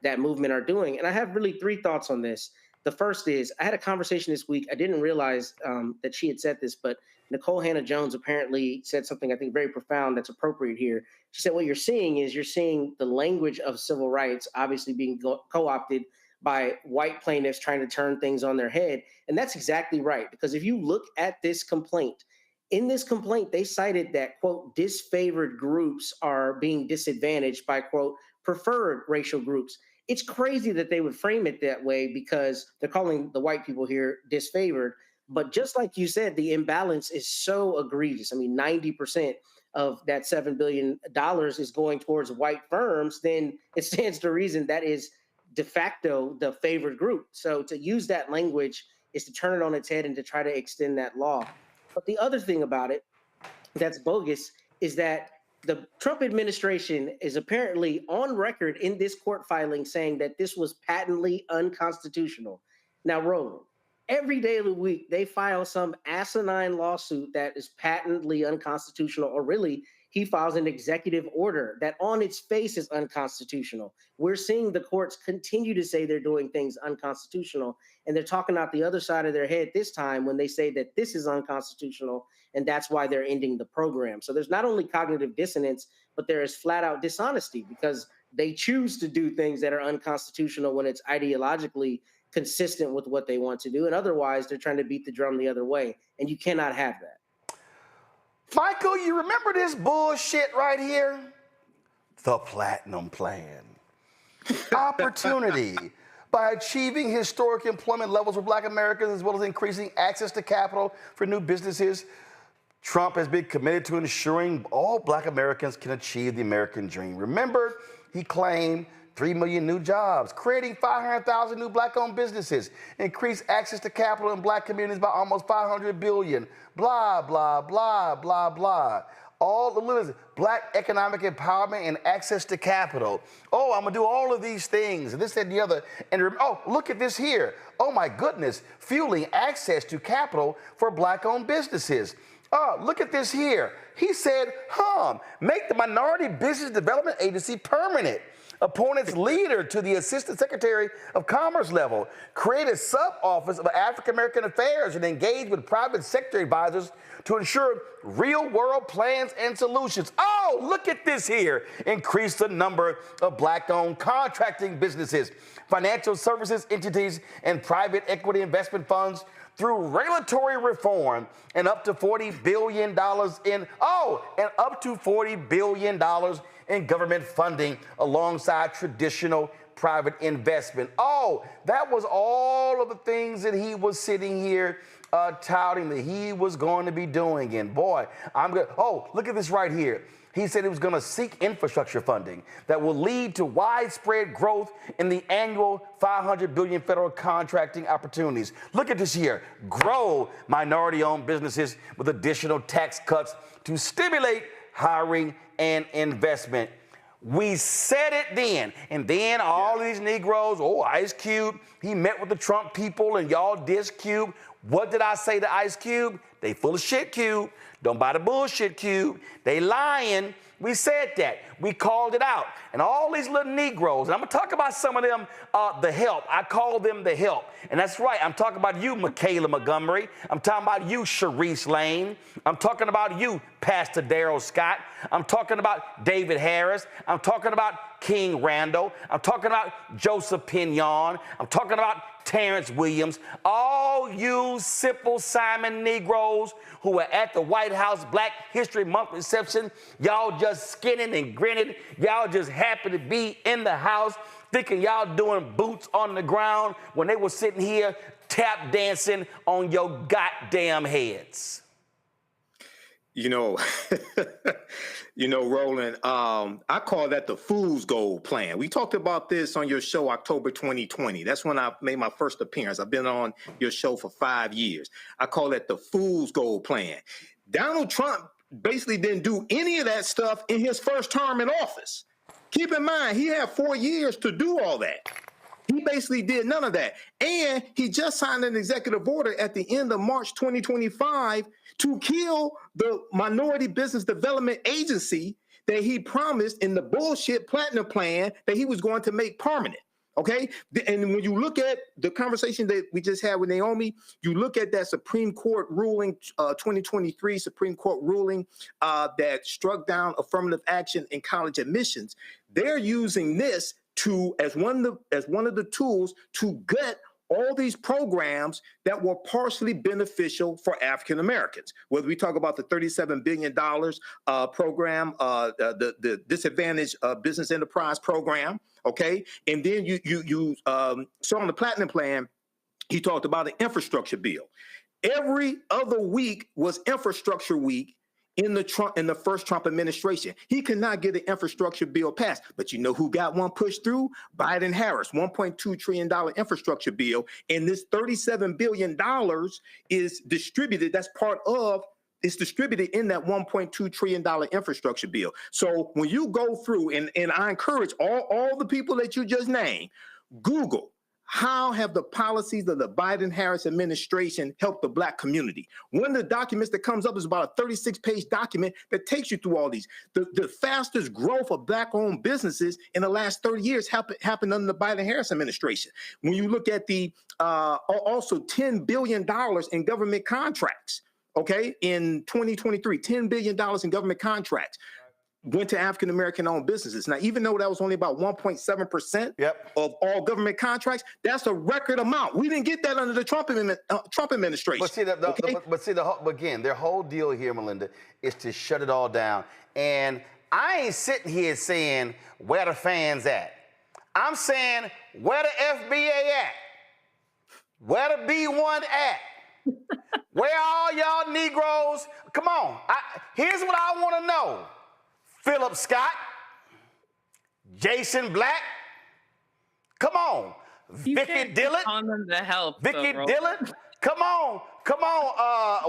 that movement are doing. And I have really 3 thoughts on this. The first is, I had a conversation this week. I didn't realize that she had said this, but Nicole Hannah-Jones apparently said something I think very profound that's appropriate here. She said, what you're seeing the language of civil rights obviously being co-opted by white plaintiffs trying to turn things on their head. And that's exactly right, because if you look at this complaint, in this complaint, they cited that, quote, disfavored groups are being disadvantaged by, quote, preferred racial groups. It's crazy that they would frame it that way because they're calling the white people here disfavored. But just like you said, the imbalance is so egregious. I mean, 90% of that $7 billion is going towards white firms, then it stands to reason that is de facto the favored group. So to use that language is to turn it on its head and to try to extend that law. But the other thing about it that's bogus is that the Trump administration is apparently on record in this court filing saying that this was patently unconstitutional. Now, Roland, every day of the week, they file some asinine lawsuit that is patently unconstitutional, or really, he files an executive order that on its face is unconstitutional. We're seeing the courts continue to say they're doing things unconstitutional, and they're talking out the other side of their head this time when they say that this is unconstitutional, and that's why they're ending the program. So there's not only cognitive dissonance, but there is flat out dishonesty because they choose to do things that are unconstitutional when it's ideologically consistent with what they want to do. And otherwise, they're trying to beat the drum the other way. And you cannot have that. Michael, you remember this bullshit right here? The Platinum Plan. Opportunity. By achieving historic employment levels for Black Americans as well as increasing access to capital for new businesses, Trump has been committed to ensuring all Black Americans can achieve the American dream. Remember, he claimed 3 million new jobs, creating 500,000 new Black-owned businesses, increased access to capital in Black communities by almost $500 billion, blah, blah, blah, blah, blah. All the Black economic empowerment and access to capital. Oh, I'm gonna do all of these things, and this and the other. And oh, look at this here. Oh my goodness, fueling access to capital for Black-owned businesses. Oh, look at this here. He said, make the Minority Business Development Agency permanent. Appoint its leader to the Assistant Secretary of Commerce level. Create a sub-office of African American Affairs and engage with private sector advisors to ensure real-world plans and solutions. Oh, look at this here. Increase the number of Black-owned contracting businesses, financial services entities, and private equity investment funds through regulatory reform and up to $40 billion in government funding alongside traditional private investment. Oh, that was all of the things that he was sitting here touting that he was going to be doing. And boy, look at this right here. He said he was going to seek infrastructure funding that will lead to widespread growth in the annual $500 billion federal contracting opportunities. Look at this here. Grow minority-owned businesses with additional tax cuts to stimulate hiring and investment. We said it then. And then all these Negroes, Ice Cube, he met with the Trump people and y'all dissed Cube. What did I say to Ice Cube? They full of shit, Cube. Don't buy the bullshit, Cube. They lying. We said that. We called it out. And all these little Negroes, and I'm going to talk about some of them, the help. I call them the help. And that's right. I'm talking about you, Michaela Montgomery. I'm talking about you, Sharice Lane. I'm talking about you, Pastor Darrell Scott. I'm talking about David Harris. I'm talking about King Randall. I'm talking about Joseph Pinion. I'm talking about Terrence Williams. All you Simple Simon Negroes who were at the White House Black History Month reception, y'all just skinning and grinning. Y'all just happy to be in the house, thinking y'all doing boots on the ground when they were sitting here tap dancing on your goddamn heads. Roland, I call that the Fool's Gold Plan. We talked about this on your show, October 2020. That's when I made my first appearance. I've been on your show for 5 years. I call that the Fool's Gold Plan. Donald Trump basically didn't do any of that stuff in his first term in office. Keep in mind, he had 4 years to do all that. He basically did none of that. And he just signed an executive order at the end of March 2025 to kill the Minority Business Development Agency that he promised in the bullshit Platinum Plan that he was going to make permanent. Okay? And when you look at the conversation that we just had with Naomi, you look at that Supreme Court ruling, 2023 Supreme Court ruling that struck down affirmative action in college admissions. They're using this as one of the tools to gut all these programs that were partially beneficial for African Americans. Whether we talk about the $37 billion program, the Disadvantaged Business Enterprise Program, okay? And then you saw on the Platinum Plan, he talked about an infrastructure bill. Every other week was infrastructure week in the first Trump administration. He could not get an infrastructure bill passed. But you know who got one pushed through? Biden-Harris, $1.2 trillion infrastructure bill. And this $37 billion is distributed. It's distributed in that $1.2 trillion infrastructure bill. So when you go through, and I encourage all the people that you just named, Google, how have the policies of the Biden-Harris administration helped the Black community? One of the documents that comes up is about a 36-page document that takes you through all these. The fastest growth of Black-owned businesses in the last 30 years happened under the Biden-Harris administration. When you look at the also $10 billion in government contracts, okay, in 2023, $10 billion in government contracts went to African-American owned businesses. Now, even though that was only about 1.7% of all government contracts, that's a record amount. We didn't get that under the Trump administration. But see, again, their whole deal here, Melinda, is to shut it all down. And I ain't sitting here saying where the fans at. I'm saying where the FBA at, where the B1 at, where all y'all Negroes. Come on, here's what I want to know. Philip Scott, Jason Black, come on. Vicky Dillon, Vicky Dillon, come on.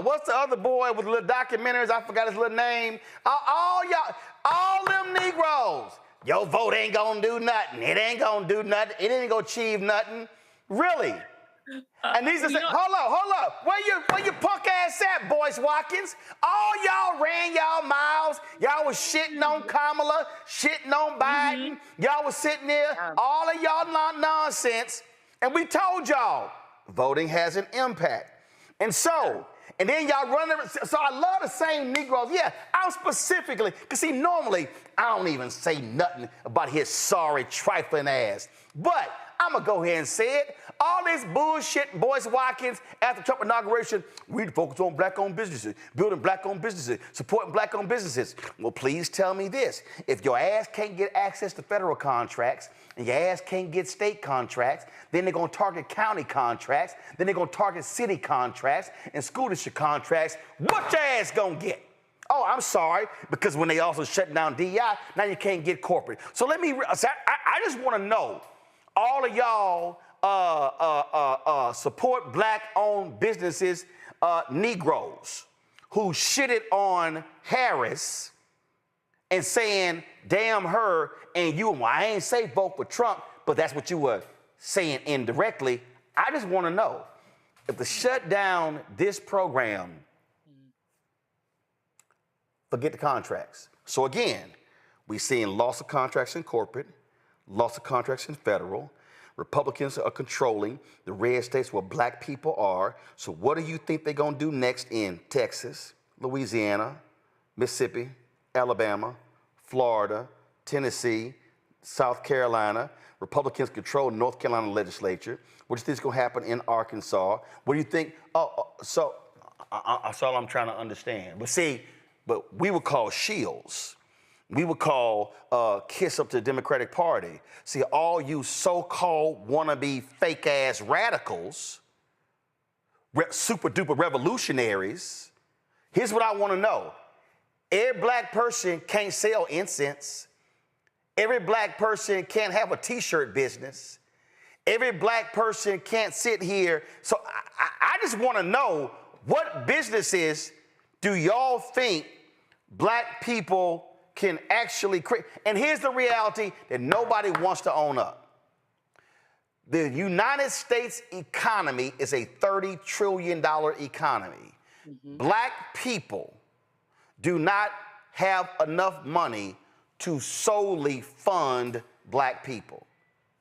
What's the other boy with the little documentaries? I forgot his little name. All y'all, all them Negroes. Your vote ain't gonna do nothing. It ain't gonna do nothing. It ain't gonna achieve nothing. Really? And these are saying, hold up. Where your punk ass at, Boyce Watkins? All y'all ran y'all mouths. Y'all was shitting on Kamala, shitting on Biden. Y'all was sitting there, all of y'all nonsense. And we told y'all, voting has an impact. And then y'all run it. So I love the same Negroes. Yeah, I'm specifically, because see, normally I don't even say nothing about his sorry, trifling ass. But I'm going to go ahead and say it. All this bullshit, Boyce Watkins, after Trump inauguration, we need to focus on Black-owned businesses, building Black-owned businesses, supporting Black-owned businesses. Well, please tell me this. If your ass can't get access to federal contracts and your ass can't get state contracts, then they're going to target county contracts, then they're going to target city contracts and school district contracts. What your ass going to get? Oh, I'm sorry, because when they also shut down DEI, now you can't get corporate. So I just want to know, all of y'all support Black-owned businesses, Negroes who shitted on Harris and saying, damn her, and you, well, I ain't say vote for Trump, but that's what you were saying indirectly. I just want to know, if to shut down this program, forget the contracts. So again, we're seeing loss of contracts in corporate, loss of contracts in federal. Republicans are controlling the red states where Black people are. So what do you think they're going to do next in Texas, Louisiana, Mississippi, Alabama, Florida, Tennessee, South Carolina? Republicans control North Carolina legislature. What do you think is going to happen in Arkansas? What do you think? That's all I'm trying to understand. But we would call shields. We would call kiss up to the Democratic Party. See, all you so-called wannabe fake-ass radicals, super-duper revolutionaries, here's what I want to know. Every Black person can't sell incense. Every Black person can't have a T-shirt business. Every Black person can't sit here. So I just want to know, what businesses do y'all think Black people can actually create? And here's the reality that nobody wants to own up. The United States economy is a $30 trillion economy. Black people do not have enough money to solely fund Black people.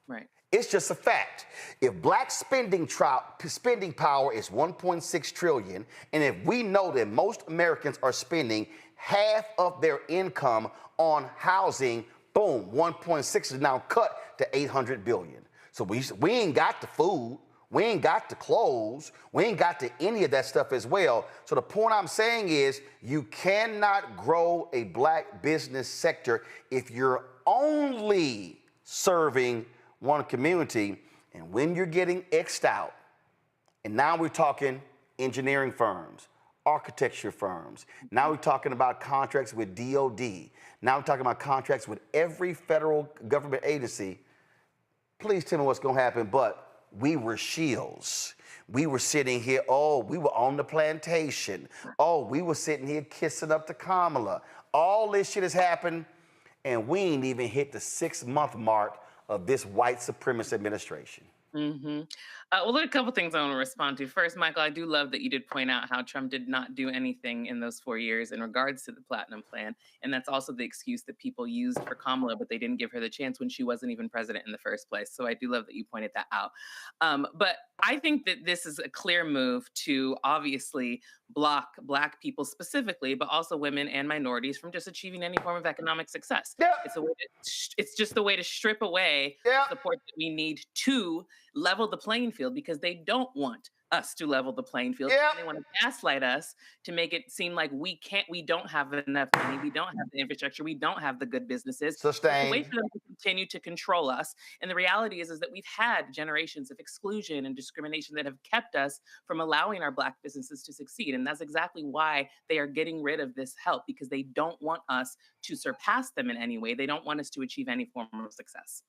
Right. It's just a fact. If Black spending power is $1.6 trillion, and if we know that most Americans are spending half of their income on housing, boom, 1.6 is now cut to $800 billion. So we ain't got the food, We ain't got the clothes. We ain't got to any of that stuff as well. So the point I'm saying is you cannot grow a black business sector if you're only serving one community. And when you're getting X'd out, and now we're talking engineering firms, architecture firms. Now we're talking about contracts with DOD. Now we're talking about contracts with every federal government agency. Please tell me what's going to happen, but we were shields. We were sitting here, oh, we were on the plantation. Oh, we were sitting here kissing up to Kamala. All this shit has happened, and we ain't even hit the 6-month mark of this white supremacist administration. Mm-hmm. Well, there are a couple things I want to respond to. First, Michael, I do love that you did point out how Trump did not do anything in those 4 years in regards to the Platinum Plan. And that's also the excuse that people used for Kamala, but they didn't give her the chance when she wasn't even president in the first place. So I do love that you pointed that out. But I think that this is a clear move to obviously block Black people specifically, but also women and minorities from just achieving any form of economic success. Yep. It's just a way to strip away the support that we need to level the playing field, because they don't want us to level the playing field. They want to gaslight us to make it seem like we don't have enough money, we don't have the infrastructure, we don't have the good businesses. Sustained. It's a way for them to continue to control us. And the reality is that we've had generations of exclusion and discrimination that have kept us from allowing our Black businesses to succeed. And that's exactly why they are getting rid of this help, because they don't want us to surpass them in any way. They don't want us to achieve any form of success.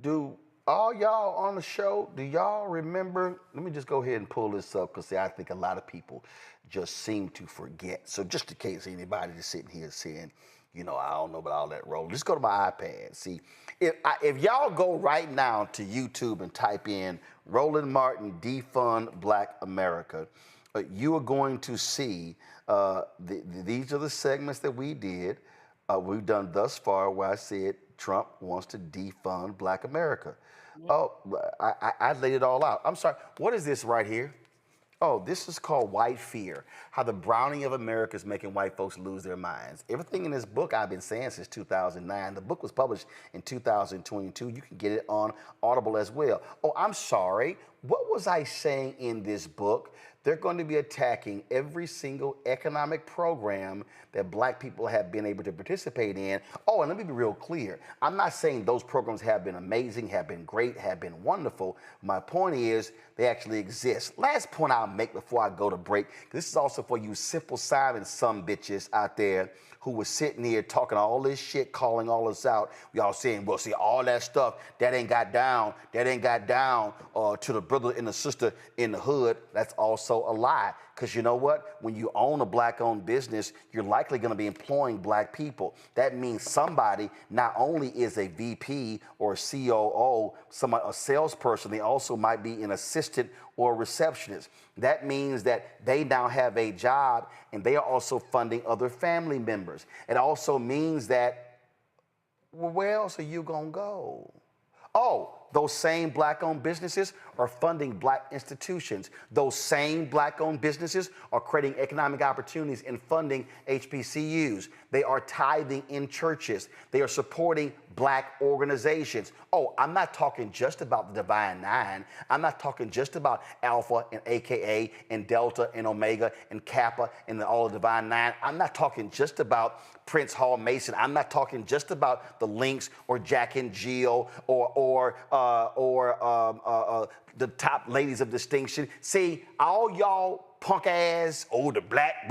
Do all y'all on the show, do y'all remember? Let me just go ahead and pull this up, because I think a lot of people just seem to forget. So just in case anybody is sitting here saying, you know, I don't know about all that roll, just go to my iPad. See, if y'all go right now to YouTube and type in Roland Martin defund Black America, you are going to see these are the segments that we did. We've done thus far where I said Trump wants to defund Black America. Oh, I laid it all out. I'm sorry, what is this right here? Oh, this is called White Fear, how the browning of America is making white folks lose their minds. Everything in this book I've been saying since 2009. The book was published in 2022. You can get it on Audible as well. Oh, I'm sorry. What was I saying in this book? They're going to be attacking every single economic program that Black people have been able to participate in. Oh, and let me be real clear. I'm not saying those programs have been amazing, have been great, have been wonderful. My point is they actually exist. Last point I'll make before I go to break, this is also for you Simple Simon some bitches out there who was sitting here talking all this shit, calling all this out. We all saying, well, see, all that stuff, that ain't got down to the brother and the sister in the hood. That's also a lie. Because you know what? When you own a Black-owned business, you're likely going to be employing Black people. That means somebody not only is a VP or a COO, a salesperson, they also might be an assistant or a receptionist. That means that they now have a job and they are also funding other family members. It also means that, well, where else are you going to go? Oh, those same Black-owned businesses are funding Black institutions. Those same Black-owned businesses are creating economic opportunities and funding HBCUs. They are tithing in churches. They are supporting Black organizations. Oh, I'm not talking just about the Divine Nine. I'm not talking just about Alpha and AKA and Delta and Omega and Kappa and all the Divine Nine. I'm not talking just about Prince Hall Mason. I'm not talking just about the Lynx or Jack and Jill or the top ladies of distinction. See, all y'all punk ass, the Black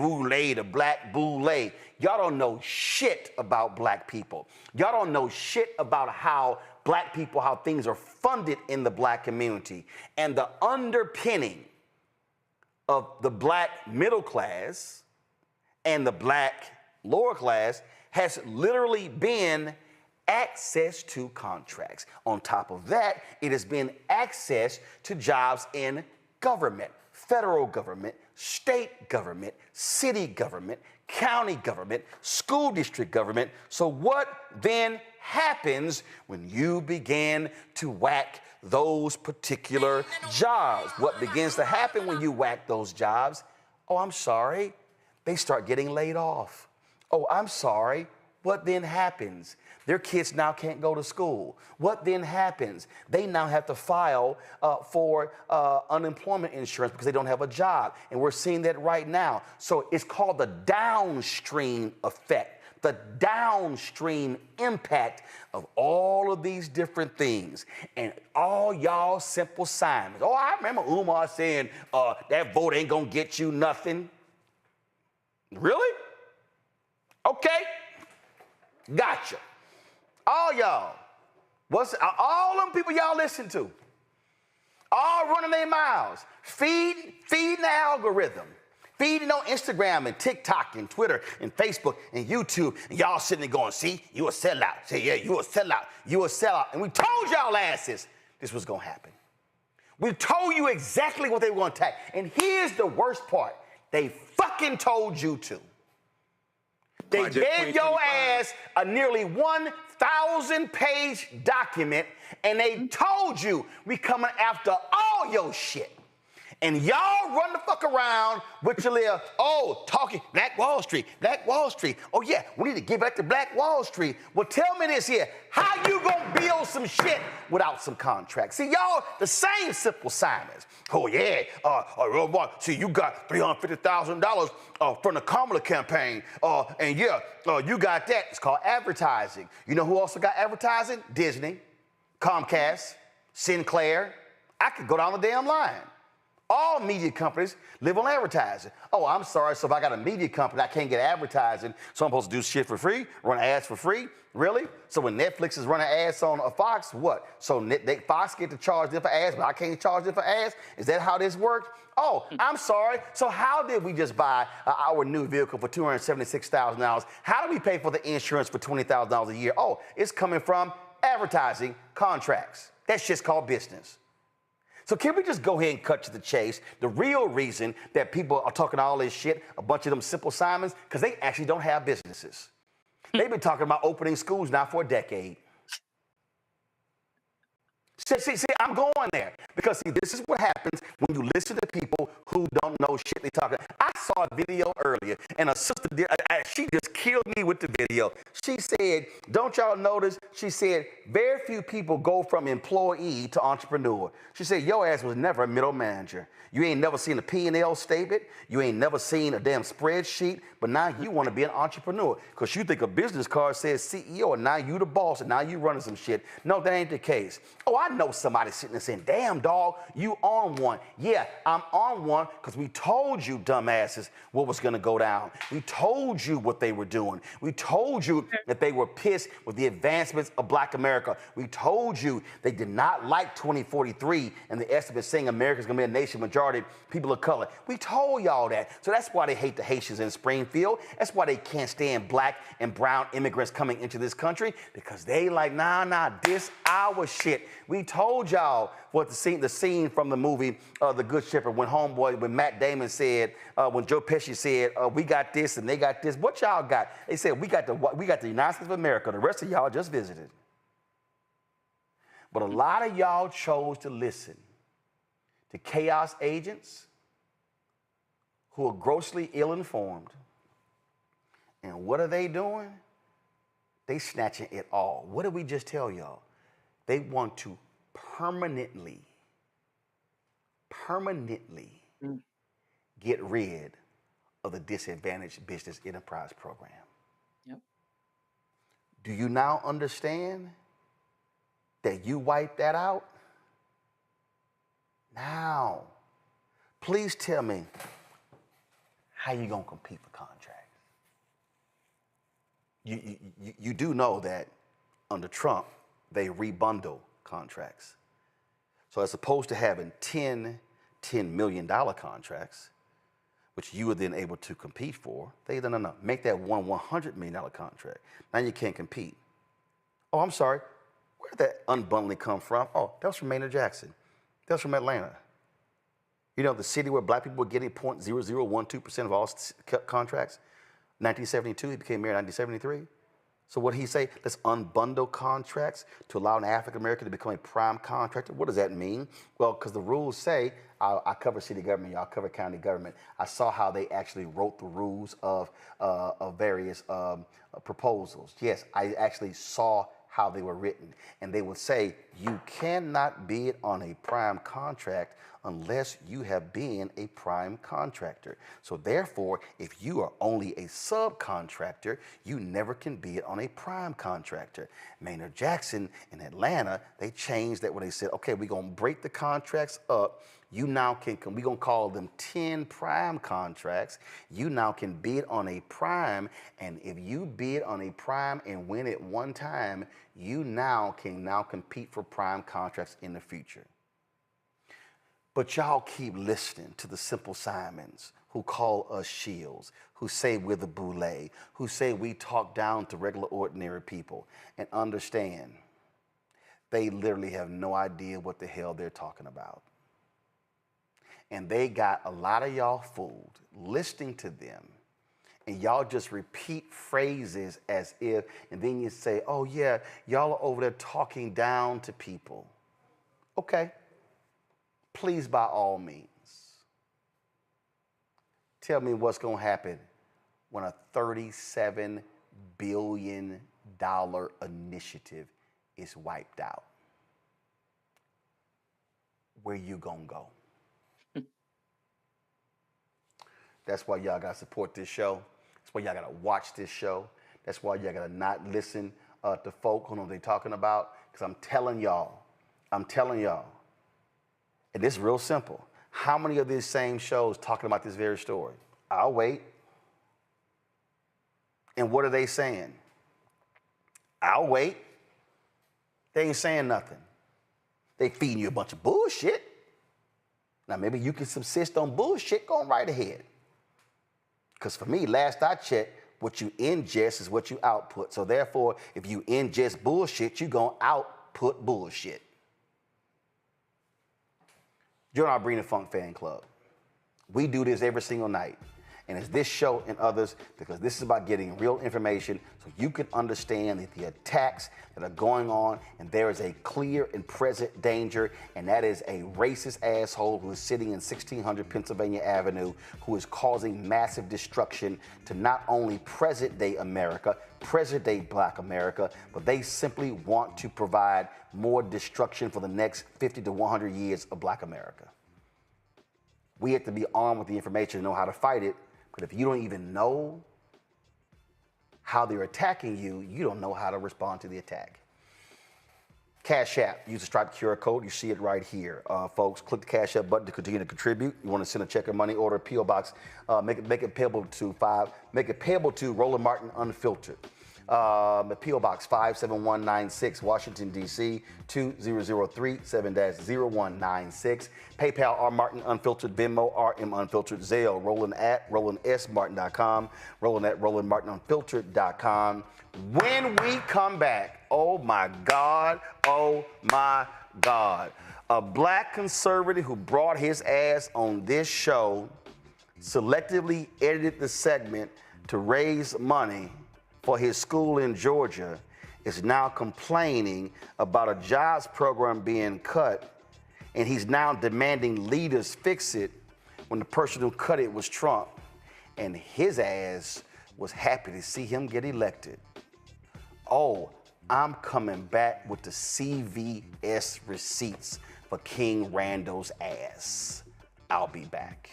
Boulevard. Y'all don't know shit about Black people. Y'all don't know shit about how Black people, how things are funded in the Black community. And the underpinning of the Black middle class and the Black lower class has literally been access to contracts. On top of that, it has been access to jobs in government, federal government, state government, city government, county government, school district government. So what then happens when you begin to whack those particular jobs? What begins to happen when you whack those jobs? Oh, I'm sorry, they start getting laid off. Oh, I'm sorry, What then happens? Their kids now can't go to school. What then happens? They now have to file for unemployment insurance because they don't have a job. And we're seeing that right now. So it's called the downstream effect, the downstream impact of all of these different things. And all y'all simple Simons. Oh, I remember Umar saying that vote ain't gonna get you nothing. Really? Okay. Gotcha. All y'all, all them people y'all listen to, all running their mouths, feeding the algorithm, feeding on Instagram and TikTok and Twitter and Facebook and YouTube, and y'all sitting there going, see, you a sellout. Say, yeah, you a sellout. You a sellout. And we told y'all asses this was going to happen. We told you exactly what they were going to attack. And here's the worst part. They fucking told you to. They gave your ass a nearly 1,000-page document, and they told you we coming after all your shit. And y'all run the fuck around with your little, talking Black Wall Street, Black Wall Street. Oh, yeah, we need to give back to Black Wall Street. Well, tell me this here. How you gonna build some shit without some contracts? See, y'all, the same simple Simons. Oh, yeah, see, you got $350,000 from the Kamala campaign. And yeah, you got that. It's called advertising. You know who also got advertising? Disney, Comcast, Sinclair. I could go down the damn line. All media companies live on advertising. Oh, I'm sorry, so if I got a media company, I can't get advertising, so I'm supposed to do shit for free, run ads for free? Really? So when Netflix is running ads on a Fox, what? So Fox get to charge them for ads, but I can't charge them for ads? Is that how this works? Oh, I'm sorry. So how did we just buy our new vehicle for $276,000? How do we pay for the insurance for $20,000 a year? Oh, it's coming from advertising contracts. That shit's called business. So can we just go ahead and cut to the chase? The real reason that people are talking all this shit, a bunch of them simple Simons, because they actually don't have businesses. They've been talking about opening schools now for a decade. See, I'm going there because, see, this is what happens when you listen to people who don't know shit they talking. I saw a video earlier, and a sister did, she just killed me with the video. She said, don't y'all notice? She said, very few people go from employee to entrepreneur. She said, your ass was never a middle manager. You ain't never seen a P&L statement. You ain't never seen a damn spreadsheet, but now you want to be an entrepreneur because you think a business card says CEO, and now you the boss, and now you running some shit. No, that ain't the case. Oh, I know somebody sitting there saying, damn, dog, you on one. Yeah, I'm on one because we told you, dumbasses, what was going to go down. We told you what they were doing. We told you that they were pissed with the advancements of Black America. We told you they did not like 2043 and the estimate saying America's going to be a nation majority people of color. We told y'all that. So that's why they hate the Haitians in Springfield. That's why they can't stand Black and brown immigrants coming into this country, because they like, nah, this our shit. We told y'all what the scene from the movie The Good Shepherd, when Matt Damon said, when Joe Pesci said, we got this and they got this. What y'all got? They said, we got the United States of America. The rest of y'all just visited. But a lot of y'all chose to listen to chaos agents who are grossly ill-informed. And what are they doing? They snatching it all. What did we just tell y'all? They want to permanently get rid of the Disadvantaged Business Enterprise Program. Yep. Do you now understand that you wiped that out? Now, please tell me how you gonna compete for contracts. You do know that under Trump, they rebundle contracts. So as opposed to having $10 million contracts, which you were then able to compete for, they said, no, make that $100 million contract. Now you can't compete. Oh, I'm sorry, where did that unbundling come from? Oh, that was from Maynard Jackson. That's from Atlanta. You know, the city where Black people were getting 0.0012% of all contracts. 1972, he became mayor in 1973. So what did he say? Let's unbundle contracts to allow an African American to become a prime contractor. What does that mean? Well, because the rules say, I cover city government, y'all cover county government. I saw how they actually wrote the rules of various proposals. Yes, I actually saw how they were written. And they would say, you cannot bid on a prime contract unless you have been a prime contractor. So therefore, if you are only a subcontractor, you never can bid on a prime contractor. Maynard Jackson in Atlanta, they changed that when they said, okay, we're gonna break the contracts up. You now can, we're gonna call them 10 prime contracts. You now can bid on a prime, and if you bid on a prime and win it one time, you now can compete for prime contracts in the future. But y'all keep listening to the Simple Simons who call us shields, who say we're the Boulevard, who say we talk down to regular ordinary people, and understand they literally have no idea what the hell they're talking about. And they got a lot of y'all fooled listening to them. And y'all just repeat phrases as if, and then you say, oh yeah, y'all are over there talking down to people. Okay, please by all means, tell me what's gonna happen when a $37 billion initiative is wiped out. Where you gonna go? That's why y'all gotta support this show. That's why y'all gotta watch this show. That's why y'all gotta not listen to folk who know what they're talking about. Because I'm telling y'all, and this is real simple. How many of these same shows talking about this very story? I'll wait. And what are they saying? I'll wait. They ain't saying nothing. They feeding you a bunch of bullshit. Now maybe you can subsist on bullshit, go right ahead. Because for me, last I checked, what you ingest is what you output. So therefore, if you ingest bullshit, you're going to output bullshit. Join our Breen and Funk fan club. We do this every single night. And it's this show and others, because this is about getting real information so you can understand that the attacks that are going on, and there is a clear and present danger, and that is a racist asshole who is sitting in 1600 Pennsylvania Avenue, who is causing massive destruction to not only present-day America, present-day Black America, but they simply want to provide more destruction for the next 50 to 100 years of Black America. We have to be armed with the information to know how to fight it. But if you don't even know how they're attacking you, you don't know how to respond to the attack. Cash App, use the Stripe QR code. You see it right here. Folks, click the Cash App button to continue to contribute. You want to send a check or money order, P.O. Box, make it payable to Roland Martin Unfiltered. P.O. Box 57196, Washington, D.C., 2003 7-0196. PayPal, R. Martin Unfiltered, Venmo, RM Unfiltered, Zelle, Roland at RolandSMartin.com, Roland at RolandMartinUnfiltered.com. When we come back, oh my God, a Black conservative who brought his ass on this show selectively edited the segment to raise money for his school in Georgia is now complaining about a jobs program being cut, and he's now demanding leaders fix it when the person who cut it was Trump, and his ass was happy to see him get elected. Oh, I'm coming back with the CVS receipts for King Randall's ass. I'll be back.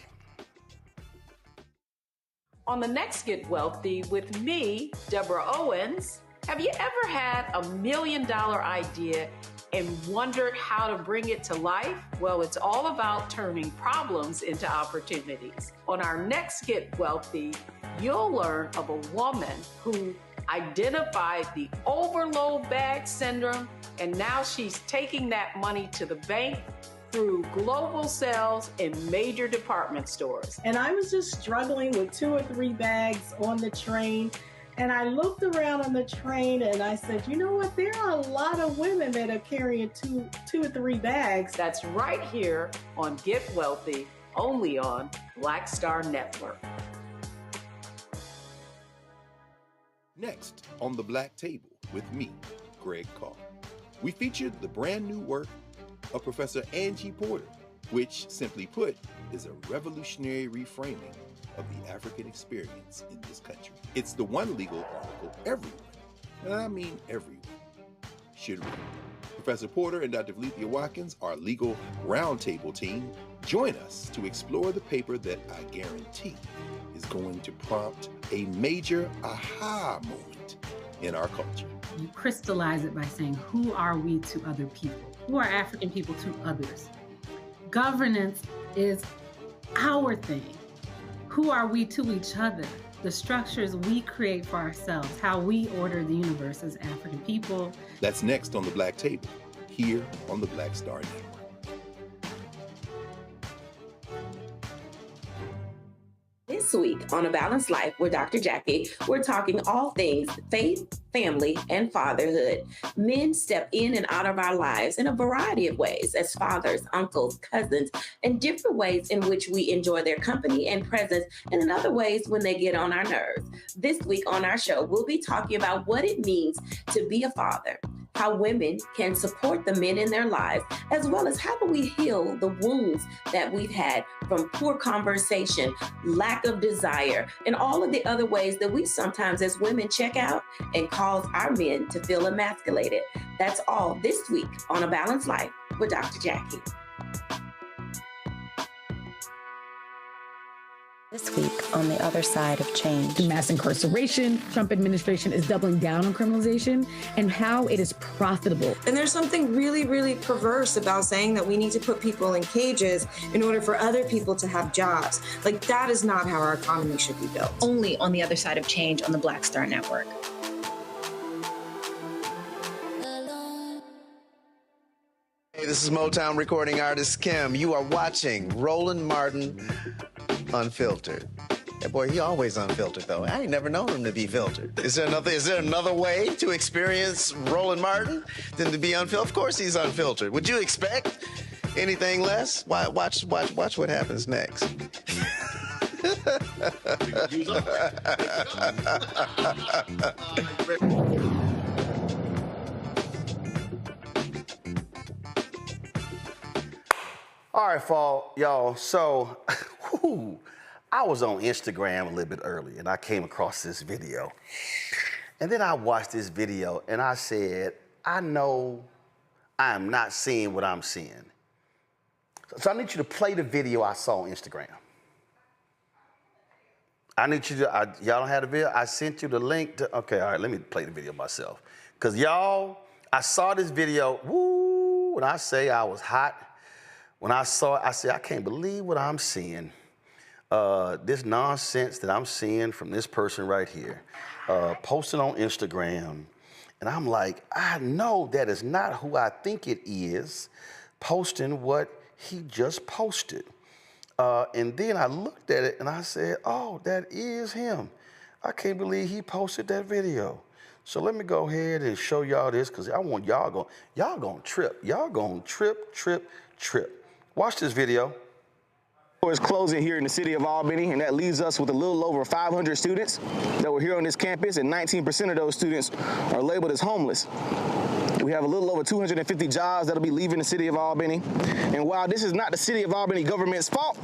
On the next Get Wealthy with me, Deborah Owens, have you ever had $1 million idea and wondered how to bring it to life? Well, it's all about turning problems into opportunities. On our next Get Wealthy, you'll learn of a woman who identified the overload bag syndrome, and now she's taking that money to the bank through global sales in major department stores. And I was just struggling with 2 or 3 bags on the train. And I looked around on the train and I said, you know what? There are a lot of women that are carrying two or 3 bags. That's right here on Get Wealthy, only on Black Star Network. Next on The Black Table with me, Greg Carr. We featured the brand new work of Professor Angie Porter, which, simply put, is a revolutionary reframing of the African experience in this country. It's the one legal article everyone, and I mean everyone, should read. Professor Porter and Dr. Blvd Watkins, our legal roundtable team, join us to explore the paper that I guarantee is going to prompt a major aha moment in our culture. You crystallize it by saying, who are we to other people? Who are African people to others? Governance is our thing. Who are we to each other? The structures we create for ourselves, how we order the universe as African people. That's next on The Black Table, here on the Black Star Network. This week on A Balanced Life with Dr. Jackie, we're talking all things faith, family, and fatherhood. Men step in and out of our lives in a variety of ways as fathers, uncles, cousins, and different ways in which we enjoy their company and presence, and in other ways when they get on our nerves. This week on our show, we'll be talking about what it means to be a father, how women can support the men in their lives, as well as how do we heal the wounds that we've had from poor conversation, lack of desire, and all of the other ways that we sometimes as women check out and cause our men to feel emasculated. That's all this week on A Balanced Life with Dr. Jackie. This week on The Other Side of Change. Mass incarceration, Trump administration is doubling down on criminalization, and how it is profitable. And there's something really, really perverse about saying that we need to put people in cages in order for other people to have jobs. Like, that is not how our economy should be built. Only on The Other Side of Change on the Black Star Network. Hey, this is Motown recording artist Kim. You are watching Roland Martin Unfiltered. That boy, he always unfiltered though. I ain't never known him to be filtered. Is there another way to experience Roland Martin than to be unfiltered? Of course he's unfiltered. Would you expect anything less? Watch what happens next. All right, y'all. So, I was on Instagram a little bit early, and I came across this video. And then I watched this video, and I said, I know I am not seeing what I'm seeing. So I need you to play the video I saw on Instagram. I need you to, y'all don't have the video? I sent you the link to, okay, all right, let me play the video myself. Because y'all, I saw this video, when I say I was hot, when I saw it, I said, I can't believe what I'm seeing. This nonsense that I'm seeing from this person right here, posted on Instagram. And I'm like, I know that is not who I think it is, posting what he just posted. And then I looked at it and I said, oh, that is him. I can't believe he posted that video. So let me go ahead and show y'all this, because I want y'all gonna trip. Y'all gonna trip. Watch this video. Is closing here in the city of Albany, and that leaves us with a little over 500 students that were here on this campus, and 19% of those students are labeled as homeless. We have a little over 250 jobs that'll be leaving the city of Albany. And while this is not the city of Albany government's fault,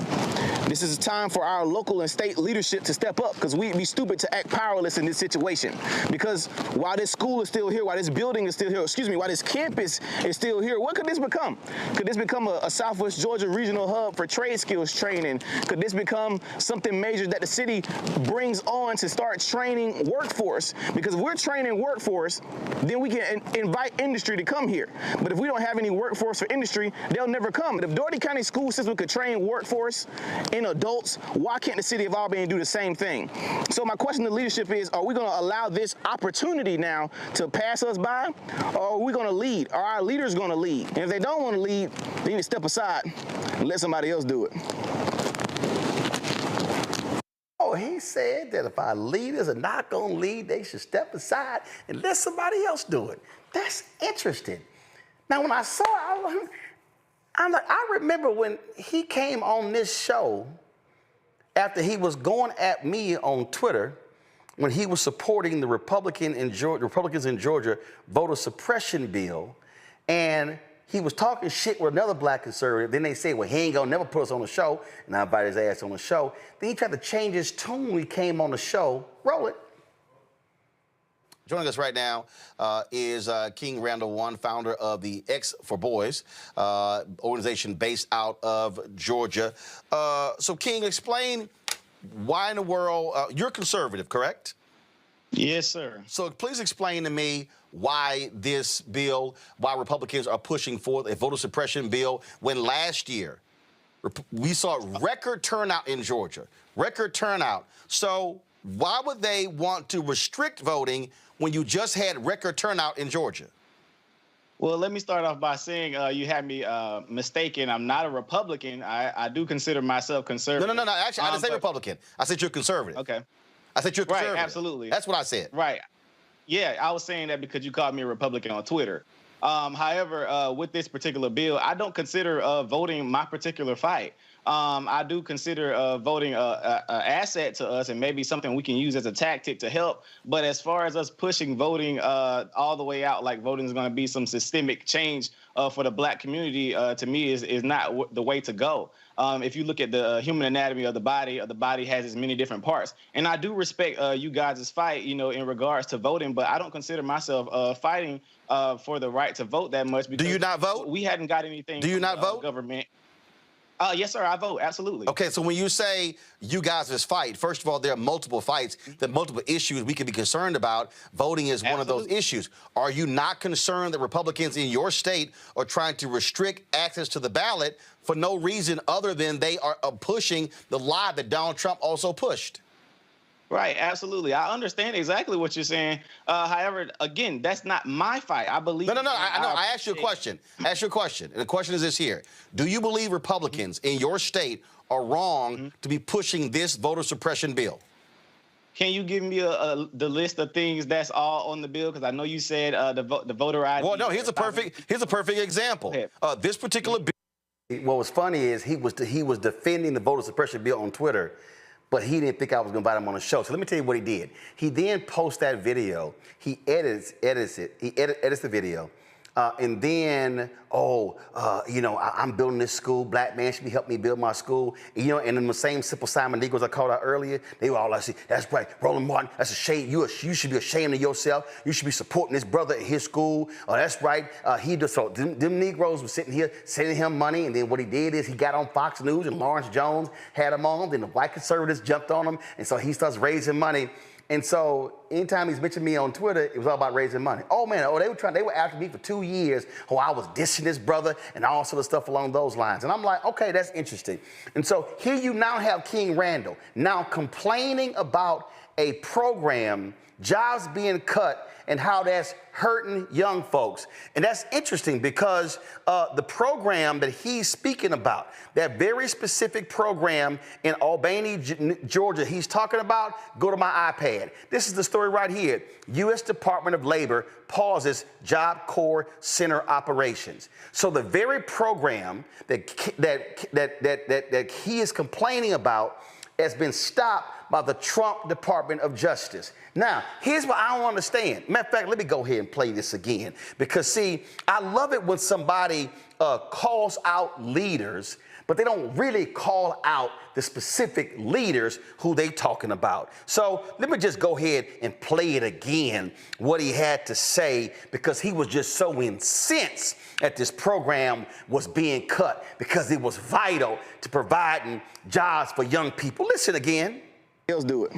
this is a time for our local and state leadership to step up, because we'd be stupid to act powerless in this situation. Because while this school is still here, while this building is still here, while this campus is still here, what could this become? Could this become a Southwest Georgia regional hub for trade skills training? Could this become something major that the city brings on to start training workforce? Because if we're training workforce, then we can invite industry to come here. But if we don't have any workforce for industry, they'll never come. But if Doherty County school system could train workforce in adults, why can't the city of Albany do the same thing? So my question to leadership is, are we going to allow this opportunity now to pass us by, or are we going to lead? Are our leaders going to lead? And if they don't want to lead, they need to step aside and let somebody else do it. Oh, he said that if our leaders are not going to lead, they should step aside and let somebody else do it. That's interesting. Now, when I saw it, I remember when he came on this show after he was going at me on Twitter, when he was supporting the Republicans in Georgia voter suppression bill, and he was talking shit with another black conservative. Then they say, well, he ain't gonna never put us on the show, and I invited his ass on the show. Then he tried to change his tune when he came on the show. Roll it. Joining us right now is King Randall One, founder of the X for Boys organization based out of Georgia. So, King, explain why in the world you're conservative, correct? Yes, sir. So please explain to me why this bill, why Republicans are pushing for a voter suppression bill when last year we saw record turnout in Georgia, record turnout. So why would they want to restrict voting when you just had record turnout in Georgia? Well, let me start off by saying you had me mistaken. I'm not a Republican. I do consider myself conservative. No. Actually, I didn't say Republican. I said you're conservative. Okay. I said you're conservative. Right, absolutely. That's what I said. Right. Yeah, I was saying that because you called me a Republican on Twitter. However, with this particular bill, I don't consider voting my particular fight. I do consider voting an asset to us and maybe something we can use as a tactic to help. But as far as us pushing voting all the way out, like voting is going to be some systemic change for the black community, to me is not the way to go. If you look at the human anatomy of the body has as many different parts. And I do respect you guys' fight, in regards to voting, but I don't consider myself fighting for the right to vote that much. Because do you not vote? We hadn't got anything. Do you not vote? Government. Yes, sir, I vote, absolutely. Okay, so when you say you guys' fight, first of all, there are multiple fights, there are multiple issues we can be concerned about. Voting is one of those issues. Are you not concerned that Republicans in your state are trying to restrict access to the ballot for no reason other than they are pushing the lie that Donald Trump also pushed? Right, absolutely. I understand exactly what you're saying. However, again, that's not my fight. I believe. No. I asked you a question. And the question is this here. Do you believe Republicans in your state are wrong to be pushing this voter suppression bill? Can you give me the list of things that's all on the bill? Because I know you said the voter ID. Well, no. Here's a perfect example. This particular bill. What was funny is he was defending the voter suppression bill on Twitter, but he didn't think I was going to invite him on the show. So let me tell you what he did. He then posts that video. He edits it. He edits the video. And then, I'm building this school. Black man should be helping me build my school. And in the same Simple Simon Negroes I called out earlier, they were all like, that's right, Roland Martin, that's a shame. You should be ashamed of yourself. You should be supporting this brother at his school. Oh, that's right. Them Negroes were sitting here sending him money. And then what he did is he got on Fox News and Lawrence Jones had him on. Then the white conservatives jumped on him. And so he starts raising money. And so anytime he's mentioned me on Twitter, it was all about raising money. They were after me for 2 years. I was dissing this brother and all sort of stuff along those lines. And I'm like, okay, that's interesting. And so here you now have King Randall now complaining about a program, jobs being cut, and how that's hurting young folks. And that's interesting because the program that he's speaking about, that very specific program in Albany, Georgia, he's talking about, go to my iPad. This is the story right here. U.S. Department of Labor pauses Job Corps Center operations. So the very program that he is complaining about has been stopped by the Trump Department of Justice. Now, here's what I don't understand. Matter of fact, let me go ahead and play this again. Because, see, I love it when somebody calls out leaders, but they don't really call out the specific leaders who they talking about. So let me just go ahead and play it again, what he had to say, because he was just so incensed that this program was being cut because it was vital to providing jobs for young people. Listen again. Let's do it.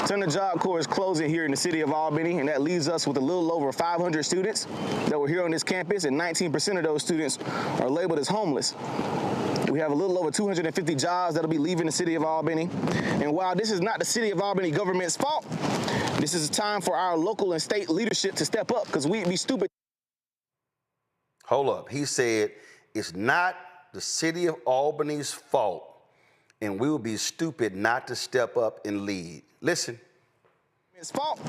Center Job Corps is closing here in the city of Albany, and that leaves us with a little over 500 students that were here on this campus, and 19% of those students are labeled as homeless. We have a little over 250 jobs that'll be leaving the city of Albany. And while this is not the city of Albany government's fault, this is a time for our local and state leadership to step up, because we'd be stupid. Hold up. He said it's not the city of Albany's fault, and we will be stupid not to step up and lead. Listen. It's fault.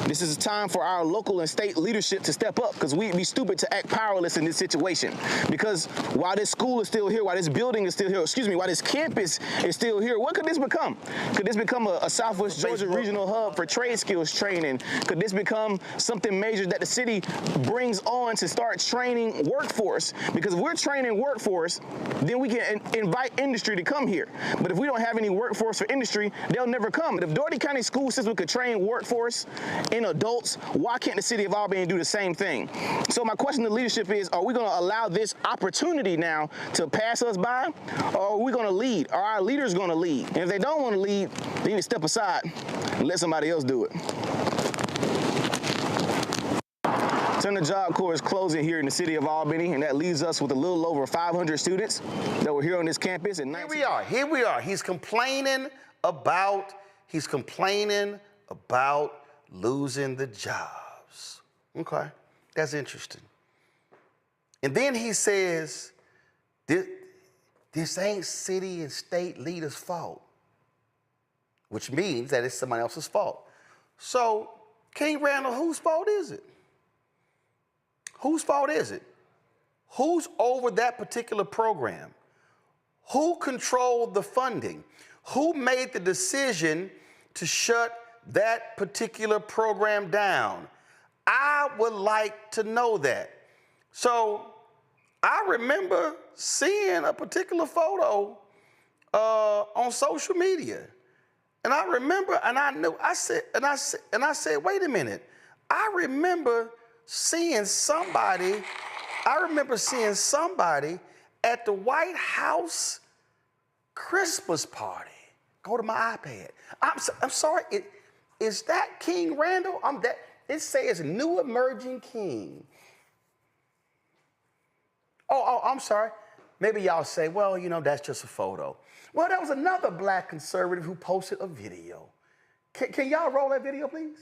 This is a time for our local and state leadership to step up, because we'd be stupid to act powerless in this situation. Because while this school is still here, while this building is still here, while this campus is still here, what could this become? Could this become a Southwest Georgia regional hub for trade skills training? Could this become something major that the city brings on to start training workforce? Because if we're training workforce, then we can invite industry to come here. But if we don't have any workforce for industry, they'll never come. But if Doherty County School System could train workforce in adults, why can't the city of Albany do the same thing? So my question to leadership is, are we going to allow this opportunity now to pass us by, or are we going to lead? Are our leaders going to lead? And if they don't want to lead, they need to step aside and let somebody else do it. The Job Corps is closing here in the city of Albany, and that leaves us with a little over 500 students that were here on this campus. And Here we are. He's complaining about losing the jobs. Okay, that's interesting. And then he says, this ain't city and state leaders' fault, which means that it's somebody else's fault. So, King Randall, whose fault is it? Whose fault is it? Who's over that particular program? Who controlled the funding? Who made the decision to shut that particular program down? I would like to know that. So I remember seeing a particular photo on social media. And I remember, and I knew, I said, wait a minute. I remember seeing somebody at the White House Christmas party. Go to my iPad. I'm sorry, is that King Randall? It says new emerging king. Oh, I'm sorry. Maybe y'all say, well, that's just a photo. Well, there was another black conservative who posted a video. Can y'all roll that video, please?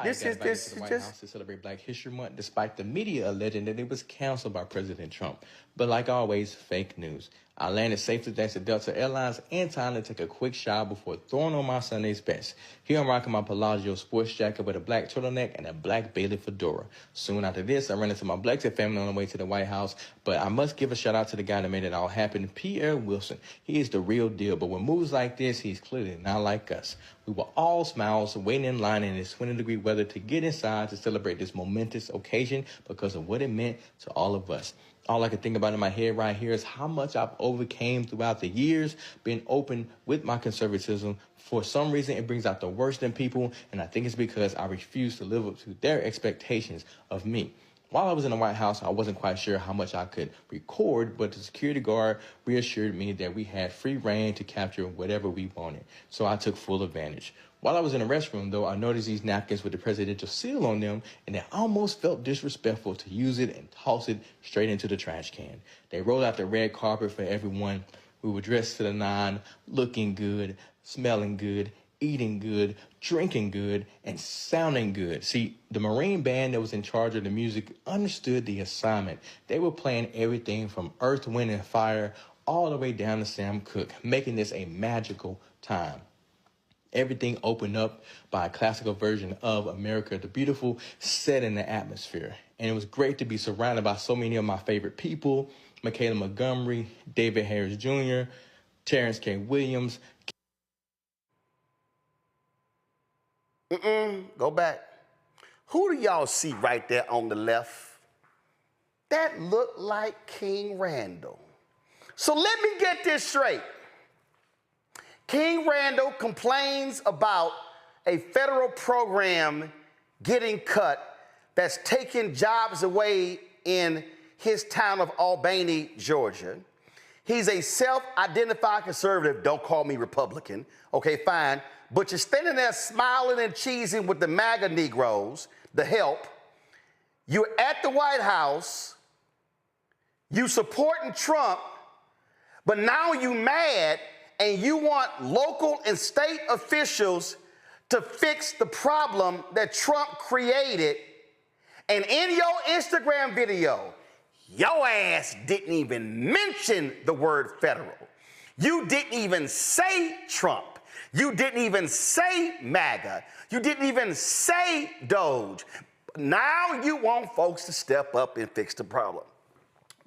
This is the White House to celebrate Black History Month, despite the media alleging that it was canceled by President Trump. But like always, fake news. I landed safely thanks to Delta Airlines and time to take a quick shower before throwing on my Sunday's best. Here I'm rocking my Palazzo sports jacket with a black turtleneck and a black Bailey fedora. Soon after this, I ran into my Blexit family on the way to the White House, but I must give a shout out to the guy that made it all happen, Pierre Wilson. He is the real deal, but with moves like this, he's clearly not like us. We were all smiles, waiting in line in this 20-degree weather to get inside to celebrate this momentous occasion because of what it meant to all of us. All I can think about in my head right here is how much I've overcame throughout the years, being open with my conservatism. For some reason, it brings out the worst in people, and I think it's because I refuse to live up to their expectations of me. While I was in the White House, I wasn't quite sure how much I could record, but the security guard reassured me that we had free reign to capture whatever we wanted, so I took full advantage. While I was in the restroom, though, I noticed these napkins with the presidential seal on them, and it almost felt disrespectful to use it and toss it straight into the trash can. They rolled out the red carpet for everyone. We were dressed to the nine, looking good, smelling good, eating good, drinking good, and sounding good. See, the Marine band that was in charge of the music understood the assignment. They were playing everything from Earth, Wind, and Fire all the way down to Sam Cooke, making this a magical time. Everything opened up by a classical version of America the Beautiful, set in the atmosphere. And it was great to be surrounded by so many of my favorite people: Michaela Montgomery, David Harris Jr., Terrence K. Williams. Go back. Who do y'all see right there on the left? That looked like King Randall. So let me get this straight. King Randall complains about a federal program getting cut that's taking jobs away in his town of Albany, Georgia. He's a self-identified conservative. Don't call me Republican. Okay, fine. But you're standing there smiling and cheesing with the MAGA Negroes, the help. You're at the White House. You supporting Trump, but now you mad and you want local and state officials to fix the problem that Trump created. And in your Instagram video, your ass didn't even mention the word federal. You didn't even say Trump. You didn't even say MAGA. You didn't even say Doge. Now you want folks to step up and fix the problem.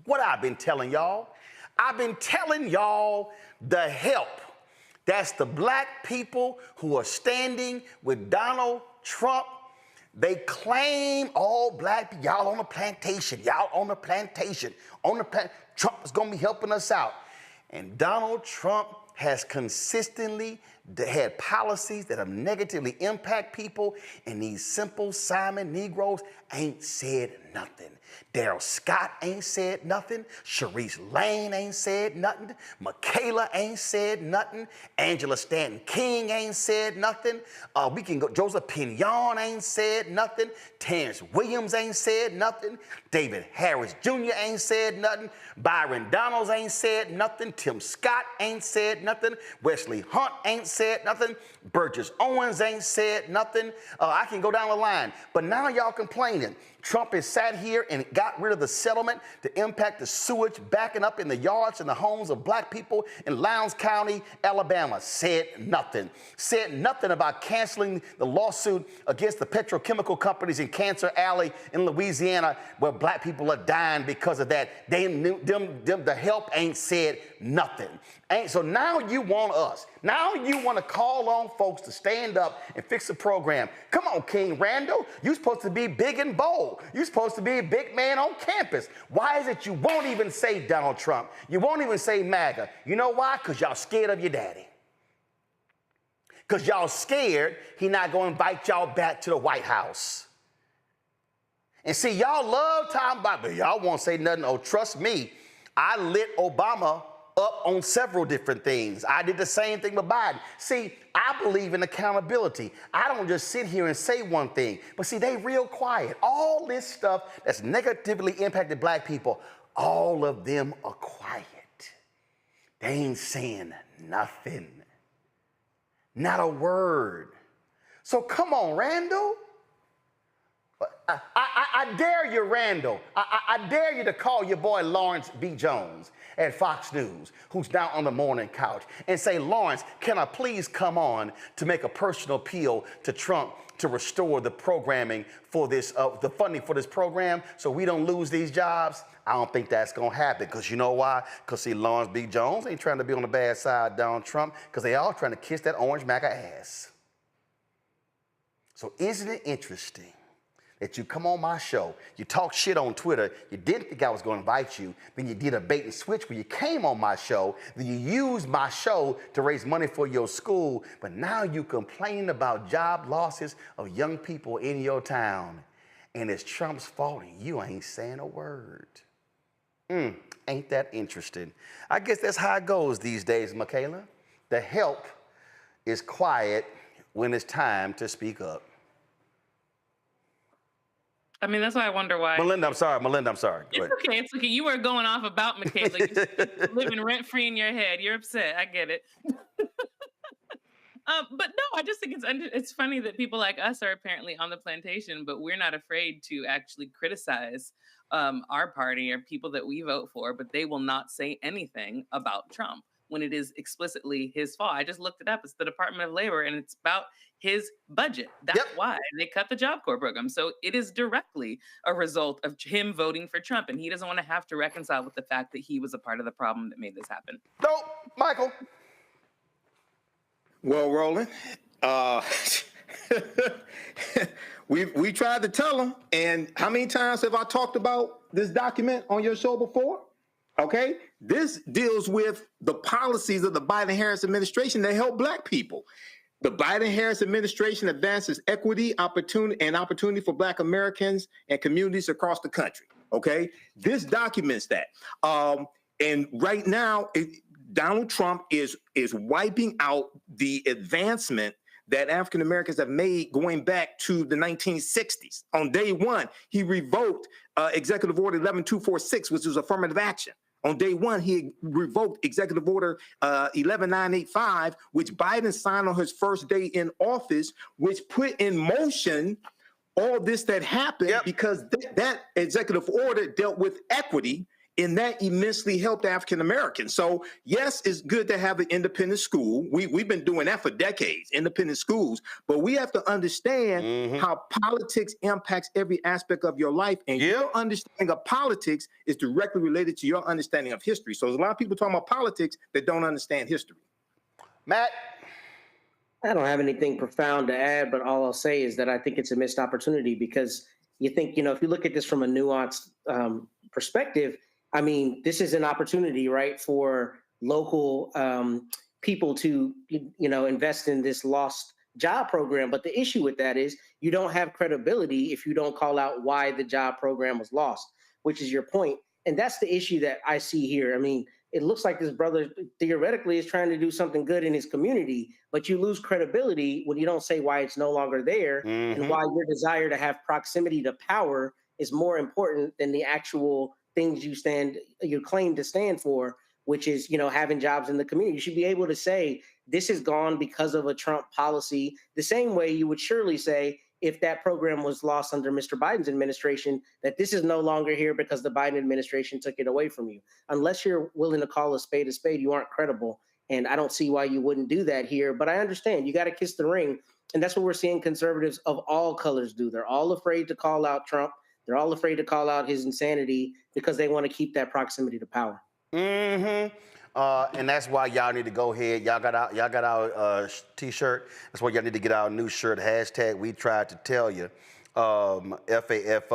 What I've been telling y'all? I've been telling y'all the help. That's the black people who are standing with Donald Trump. They claim all black people, y'all on the plantation, y'all on the plantation, Trump is gonna be helping us out. And Donald Trump has consistently had policies that have negatively impact people, and these simple Simon Negroes ain't said nothing. Daryl Scott ain't said nothing. Sharice Lane ain't said nothing. Michaela ain't said nothing. Angela Stanton King ain't said nothing. We can go. Joseph Pinion ain't said nothing. Terrence Williams ain't said nothing. David Harris Jr. ain't said nothing. Byron Donalds ain't said nothing. Tim Scott ain't said nothing. Wesley Hunt ain't said nothing. Burgess Owens ain't said nothing. I can go down the line. But now y'all complaining. Trump has sat here and got rid of the settlement to impact the sewage backing up in the yards and the homes of black people in Lowndes County, Alabama. Said nothing. Said nothing about canceling the lawsuit against the petrochemical companies in Cancer Alley in Louisiana, where black people are dying because of that. The help ain't said nothing. So now you want us. Now you want to call on folks to stand up and fix the program. Come on, King Randall. You're supposed to be big and bold. You're supposed to be a big man on campus. Why is it you won't even say Donald Trump? You won't even say MAGA. You know why? Because y'all scared of your daddy. Because y'all scared he not going to invite y'all back to the White House. And see, y'all love talking about, but y'all won't say nothing. Oh, trust me, I lit Obama up on several different things. I did the same thing with Biden. See, I believe in accountability. I don't just sit here and say one thing, but see, they real quiet. All this stuff that's negatively impacted black people, all of them are quiet. They ain't saying nothing. Not a word. So come on, Randall. I dare you, Randall. I dare you to call your boy Lawrence B. Jones at Fox News, who's now on the morning couch, and say, Lawrence, can I please come on to make a personal appeal to Trump to restore the programming for this, the funding for this program so we don't lose these jobs? I don't think that's going to happen, because you know why? Because, see, Lawrence B. Jones ain't trying to be on the bad side of Donald Trump, because they all trying to kiss that orange MAGA ass. So isn't it interesting that you come on my show, you talk shit on Twitter, you didn't think I was going to invite you, then you did a bait and switch where you came on my show, then you used my show to raise money for your school, but now you complaining about job losses of young people in your town, and it's Trump's fault and you ain't saying a word. Ain't that interesting? I guess that's how it goes these days, Michaela. The help is quiet when it's time to speak up. I mean, that's why I wonder why. Melinda, I'm sorry. Go ahead. It's okay. It's okay. You were going off about Michaela. You're living rent-free in your head. You're upset. I get it. But no, I just think it's funny that people like us are apparently on the plantation, but we're not afraid to actually criticize our party or people that we vote for, but they will not say anything about Trump when it is explicitly his fault. I just looked it up. It's the Department of Labor, and it's about his budget. That's why they cut the Job Corps program. So it is directly a result of him voting for Trump, and he doesn't want to have to reconcile with the fact that he was a part of the problem that made this happen. No, Michael. Well, Roland, we tried to tell him, and how many times have I talked about this document on your show before? Okay, this deals with the policies of the Biden-Harris administration that help black people. The Biden-Harris administration advances equity, opportunity for black Americans and communities across the country. Okay, this documents that. And right now, Donald Trump is wiping out the advancement that African Americans have made going back to the 1960s. On day one, he revoked Executive Order 11246, which was affirmative action. On day one, he revoked Executive Order 11985, which Biden signed on his first day in office, which put in motion all this that happened because that executive order dealt with equity and that immensely helped African Americans. So yes, it's good to have an independent school. We've been doing that for decades, independent schools, but we have to understand how politics impacts every aspect of your life, and your understanding of politics is directly related to your understanding of history. So there's a lot of people talking about politics that don't understand history. Matt? I don't have anything profound to add, but all I'll say is that I think it's a missed opportunity because you think, if you look at this from a nuanced perspective, I mean, this is an opportunity, right, for local people to, invest in this lost job program. But the issue with that is you don't have credibility if you don't call out why the job program was lost, which is your point. And that's the issue that I see here. I mean, it looks like this brother theoretically is trying to do something good in his community, but you lose credibility when you don't say why it's no longer there and why your desire to have proximity to power is more important than the actual things you claim to stand for, which is, having jobs in the community. You should be able to say this is gone because of a Trump policy, the same way you would surely say if that program was lost under Mr. Biden's administration, that this is no longer here because the Biden administration took it away from you. Unless you're willing to call a spade, you aren't credible. And I don't see why you wouldn't do that here. But I understand you got to kiss the ring. And that's what we're seeing conservatives of all colors do. They're all afraid to call out Trump. They're all afraid to call out his insanity because they want to keep that proximity to power. And that's why y'all need to go ahead. Y'all got our T-shirt. That's why y'all need to get our new shirt. Hashtag We Tried to Tell You. FAFO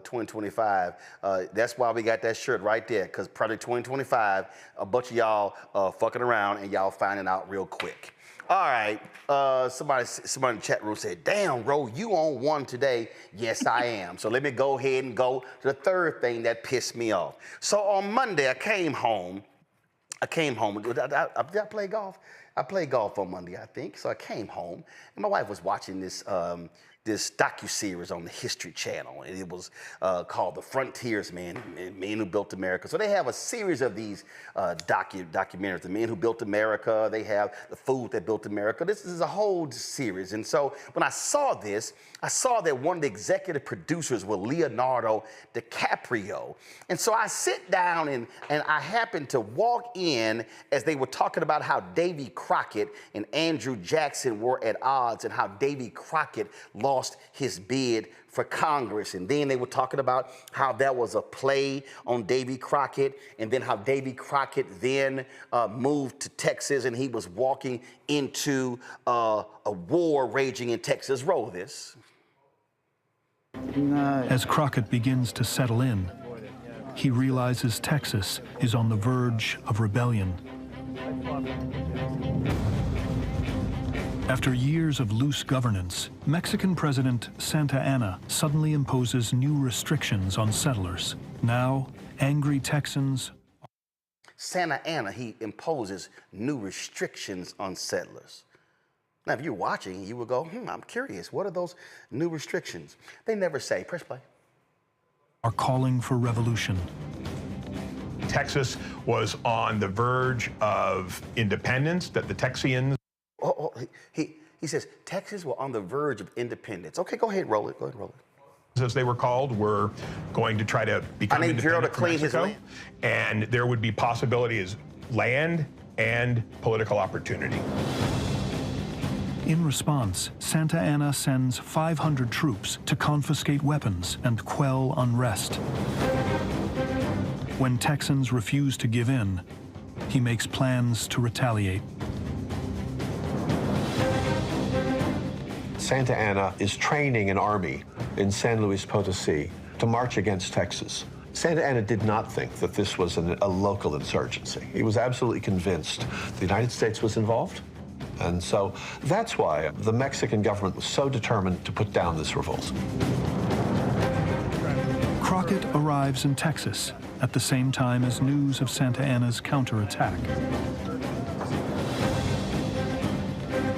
2025. That's why we got that shirt right there, because probably 2025, a bunch of y'all fucking around and y'all finding out real quick. All right. Somebody in the chat room said, damn, Ro, you on one today. Yes, I am. So let me go ahead and go to the third thing that pissed me off. So on Monday, I came home. Did I play golf? I played golf on Monday, I think. So I came home, and my wife was watching this this docuseries on the History Channel, and it was called The Frontiers Men Who Built America. So they have a series of these documentaries, The Men Who Built America. They have The Food That Built America. This is a whole series. And so when I saw this, I saw that one of the executive producers was Leonardo DiCaprio. And so I sit down and I happened to walk in as they were talking about how Davy Crockett and Andrew Jackson were at odds and how Davy Crockett lost his bid for Congress. And then they were talking about how that was a play on Davy Crockett, and then how Davy Crockett then moved to Texas and he was walking into a war raging in Texas. Roll this. As Crockett begins to settle in, he realizes Texas is on the verge of rebellion. After years of loose governance, Mexican President Santa Anna suddenly imposes new restrictions on settlers. Now, angry Texans... Santa Anna, he imposes new restrictions on settlers. Now, if you're watching, you will go, I'm curious, what are those new restrictions? They never say. Press play. ...are calling for revolution. Texas was on the verge of independence, that the Texians... He says Texas were on the verge of independence. Okay, go ahead, roll it. Go ahead, roll it. As they were called, were going to try to become independent from Mexico, and there would be possibilities, land and political opportunity. In response, Santa Anna sends 500 troops to confiscate weapons and quell unrest. When Texans refuse to give in, he makes plans to retaliate. Santa Anna is training an army in San Luis Potosí to march against Texas. Santa Anna did not think that this was a local insurgency. He was absolutely convinced the United States was involved. And so that's why the Mexican government was so determined to put down this revolt. Crockett arrives in Texas at the same time as news of Santa Anna's counterattack.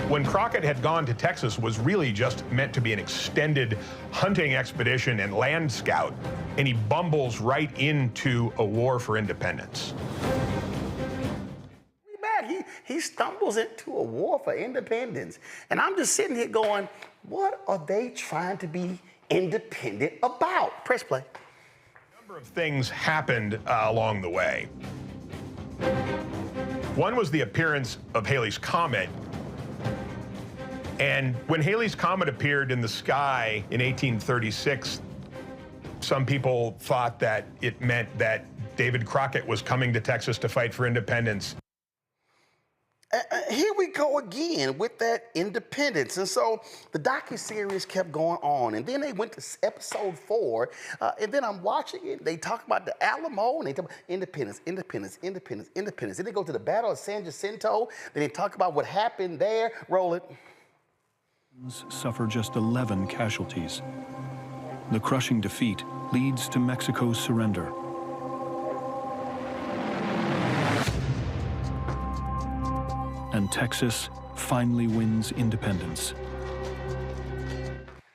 When Crockett had gone to Texas was really just meant to be an extended hunting expedition and land scout, and he bumbles right into a war for independence. He stumbles into a war for independence. And I'm just sitting here going, what are they trying to be independent about? Press play. A number of things happened along the way. One was the appearance of Halley's Comet. And when Halley's Comet appeared in the sky in 1836, some people thought that it meant that David Crockett was coming to Texas to fight for independence. Here we go again with that independence. And so the docuseries kept going on. And then they went to episode 4. And then I'm watching it. They talk about the Alamo. And they talk about independence, independence, independence, independence. Then they go to the Battle of San Jacinto. Then they talk about what happened there. Roll it. Suffer just 11 casualties. The crushing defeat leads to Mexico's surrender. And Texas finally wins independence.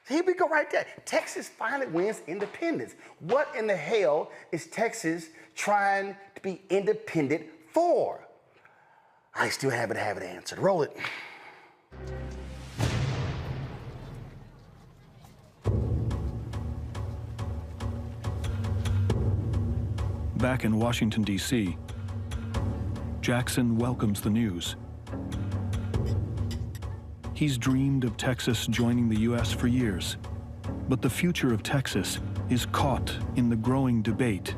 Here we go right there. Texas finally wins independence. What in the hell is Texas trying to be independent for? I still haven't answered. Roll it. Back in Washington, D.C., Jackson welcomes the news. He's dreamed of Texas joining the U.S. for years, but the future of Texas is caught in the growing debate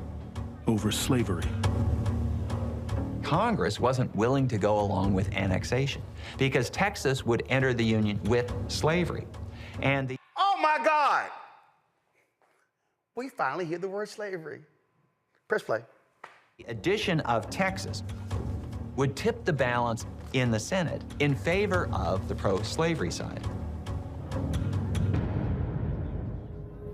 over slavery. Congress wasn't willing to go along with annexation because Texas would enter the Union with slavery. And the Oh my God! We finally hear the word slavery. Press play. The addition of Texas would tip the balance in the Senate in favor of the pro-slavery side.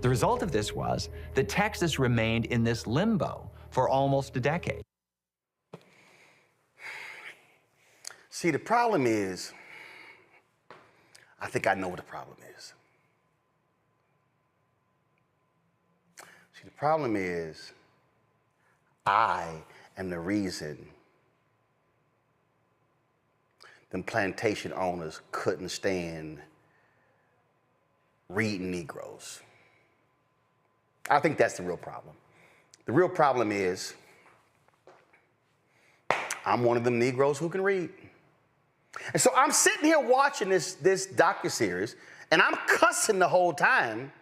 The result of this was that Texas remained in this limbo for almost a decade. See, the problem is, I think I know what the problem is. See, the problem is, I am the reason them plantation owners couldn't stand reading Negroes. I think that's the real problem. The real problem is I'm one of them Negroes who can read. And so I'm sitting here watching this docuseries, and I'm cussing the whole time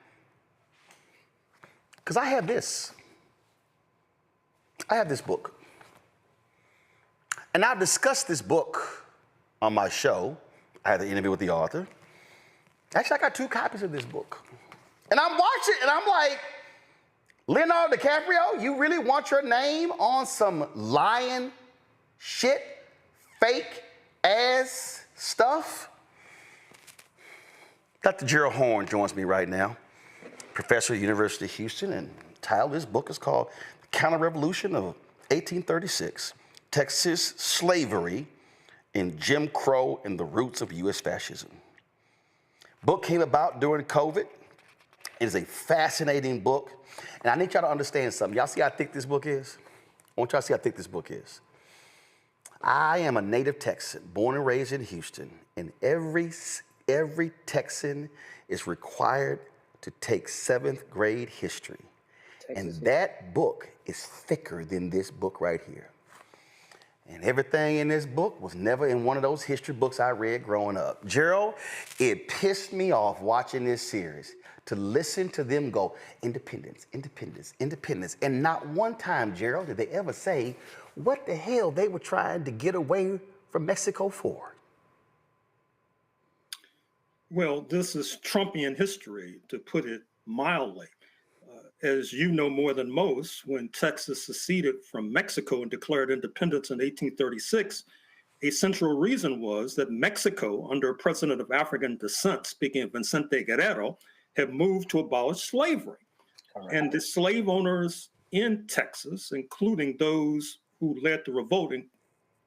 because I have this. I have this book. And I've discussed this book on my show. I had an interview with the author. Actually, I got 2 copies of this book. And I'm watching, and I'm like, Leonardo DiCaprio, you really want your name on some lying shit, fake ass stuff? Dr. Gerald Horn joins me right now, professor at the University of Houston, and the title of this book is called The Counter-Revolution of 1836, Texas Slavery in Jim Crow and the Roots of U.S. Fascism. Book came about during COVID. It is a fascinating book. And I need y'all to understand something. Y'all see how thick this book is? I want y'all to see how thick this book is. I am a native Texan, born and raised in Houston, and every Texan is required to take 7th grade history. And that book is thicker than this book right here. And everything in this book was never in one of those history books I read growing up. Gerald, it pissed me off watching this series to listen to them go, independence, independence, independence. And not one time, Gerald, did they ever say what the hell they were trying to get away from Mexico for. Well, this is Trumpian history, to put it mildly. As you know more than most, when Texas seceded from Mexico and declared independence in 1836, a central reason was that Mexico, under a president of African descent, speaking of Vicente Guerrero, had moved to abolish slavery. Right. And the slave owners in Texas, including those who led the revolt, and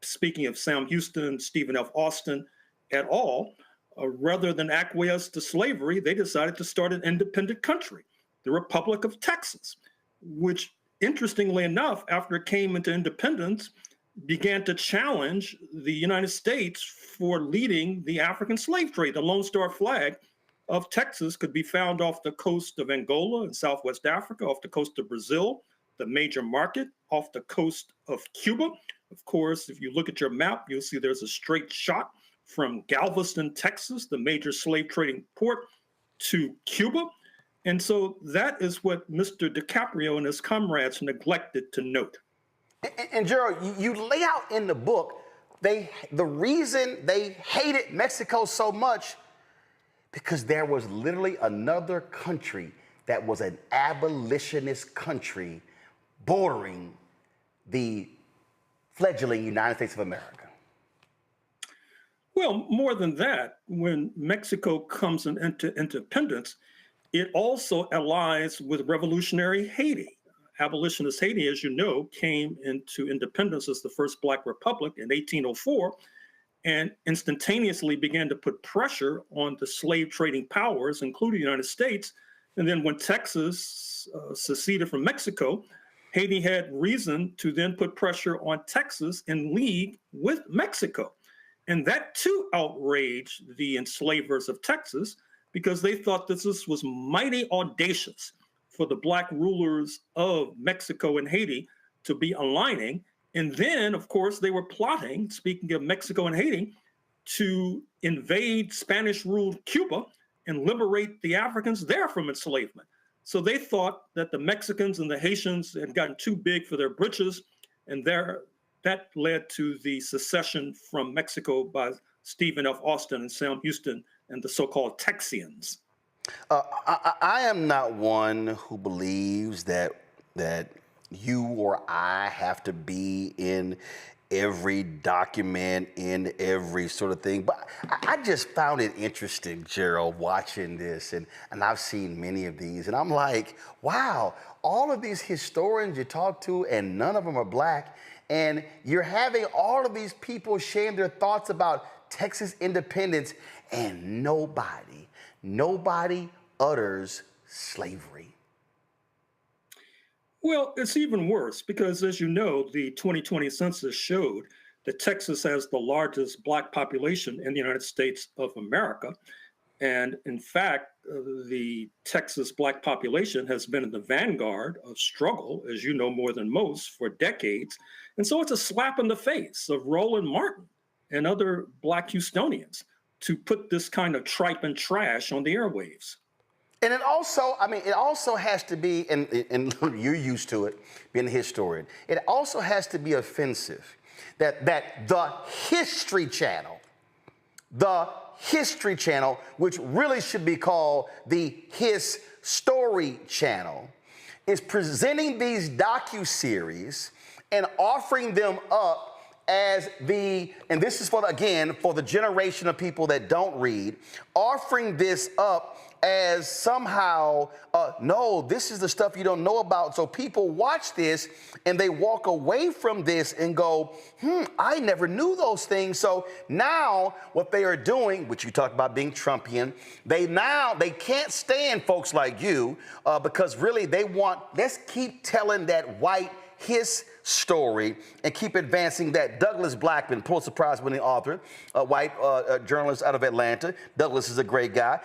speaking of Sam Houston, Stephen F. Austin et al., rather than acquiesce to slavery, they decided to start an independent country, the Republic of Texas, which, interestingly enough, after it came into independence, began to challenge the United States for leading the African slave trade. The Lone Star flag of Texas could be found off the coast of Angola in Southwest Africa, off the coast of Brazil, the major market off the coast of Cuba. Of course, if you look at your map, you'll see there's a straight shot from Galveston, Texas, the major slave trading port, to Cuba. And so that is what Mr. DiCaprio and his comrades neglected to note. And Gerald, you lay out in the book, the reason they hated Mexico so much, because there was literally another country that was an abolitionist country bordering the fledgling United States of America. Well, more than that, when Mexico comes into independence, it also allies with revolutionary Haiti. Abolitionist Haiti, as you know, came into independence as the first Black republic in 1804 and instantaneously began to put pressure on the slave trading powers, including the United States. And then when Texas seceded from Mexico, Haiti had reason to then put pressure on Texas in league with Mexico. And that too outraged the enslavers of Texas because they thought this was mighty audacious for the Black rulers of Mexico and Haiti to be aligning. And then, of course, they were plotting, speaking of Mexico and Haiti, to invade Spanish-ruled Cuba and liberate the Africans there from enslavement. So they thought that the Mexicans and the Haitians had gotten too big for their britches, and that led to the secession from Mexico by Stephen F. Austin and Sam Houston and the so-called Texians. I am not one who believes that you or I have to be in every document, in every sort of thing. But I just found it interesting, Gerald, watching this, and I've seen many of these, and I'm like, wow, all of these historians you talk to, and none of them are Black, and you're having all of these people sharing their thoughts about Texas independence, and nobody utters slavery. Well, it's even worse because, as you know, the 2020 census showed that Texas has the largest Black population in the United States of America. And in fact, the Texas Black population has been in the vanguard of struggle, as you know more than most, for decades. And so it's a slap in the face of Roland Martin and other Black Houstonians to put this kind of tripe and trash on the airwaves. And it also has to be, and you're used to it, being a historian, it also has to be offensive that the History Channel, which really should be called the His Story Channel, is presenting these docuseries and offering them up as and this is for the generation of people that don't read, offering this up as somehow, no, this is the stuff you don't know about. So people watch this and they walk away from this and go, I never knew those things. So now what they are doing, which you talked about being Trumpian, they can't stand folks like you because really let's keep telling that white his story and keep advancing that. Douglas Blackman, Pulitzer Prize-winning author, a white journalist out of Atlanta. Douglas is a great guy.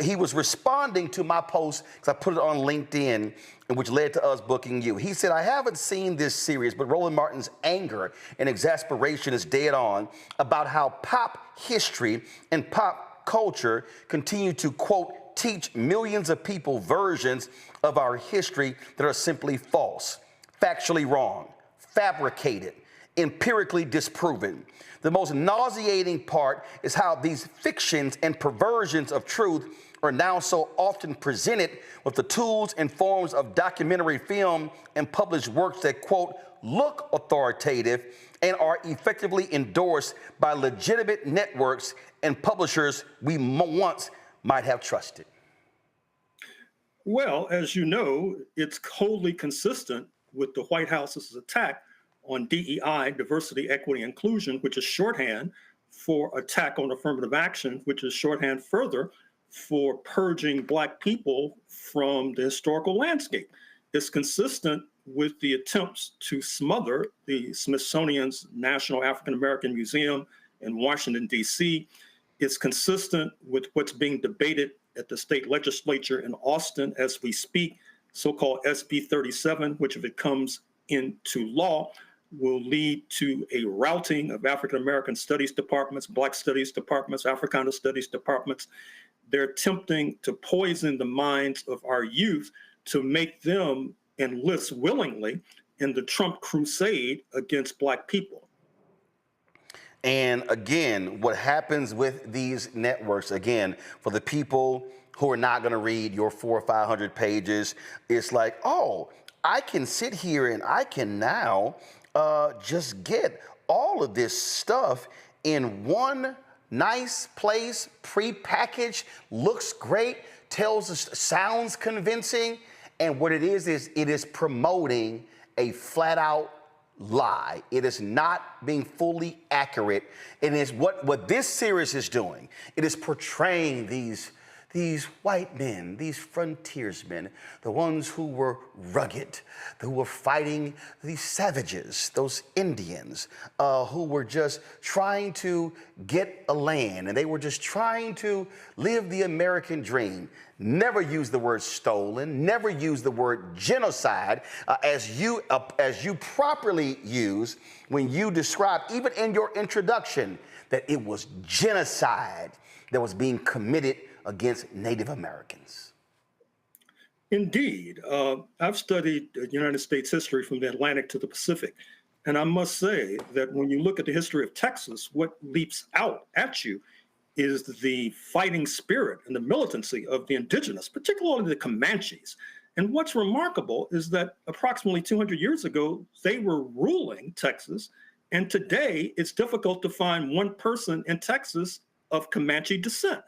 He was responding to my post because I put it on LinkedIn, which led to us booking you. He said, I haven't seen this series, but Roland Martin's anger and exasperation is dead on about how pop history and pop culture continue to, quote, teach millions of people versions of our history that are simply false, factually wrong, fabricated, empirically disproven. The most nauseating part is how these fictions and perversions of truth are now so often presented with the tools and forms of documentary film and published works that, quote, look authoritative and are effectively endorsed by legitimate networks and publishers we once might have trusted. Well, as you know, it's wholly consistent with the White House's attack on DEI, diversity, equity, inclusion, which is shorthand for attack on affirmative action, which is shorthand further for purging Black people from the historical landscape. It's consistent with the attempts to smother the Smithsonian's National African American Museum in Washington, D.C. It's consistent with what's being debated at the state legislature in Austin as we speak, so-called SB 37, which if it comes into law, will lead to a routing of African American studies departments, Black studies departments, Africana studies departments. They're attempting to poison the minds of our youth to make them enlist willingly in the Trump crusade against Black people. And again, what happens with these networks, again, for the people who are not going to read your 400 or 500 pages, it's like, oh, I can sit here and I can now just get all of this stuff in one nice place, prepackaged, looks great, tells us, sounds convincing. And what it is it is promoting a flat out lie. It is not being fully accurate. It is what this series is doing. It is portraying these white men, these frontiersmen, the ones who were rugged, who were fighting these savages, those Indians, who were just trying to get a land, and they were just trying to live the American dream. Never use the word stolen, never use the word genocide as you properly use when you describe, even in your introduction, that it was genocide that was being committed against Native Americans. Indeed. I've studied United States history from the Atlantic to the Pacific. And I must say that when you look at the history of Texas, what leaps out at you is the fighting spirit and the militancy of the indigenous, particularly the Comanches. And what's remarkable is that approximately 200 years ago, they were ruling Texas. And today, it's difficult to find one person in Texas of Comanche descent.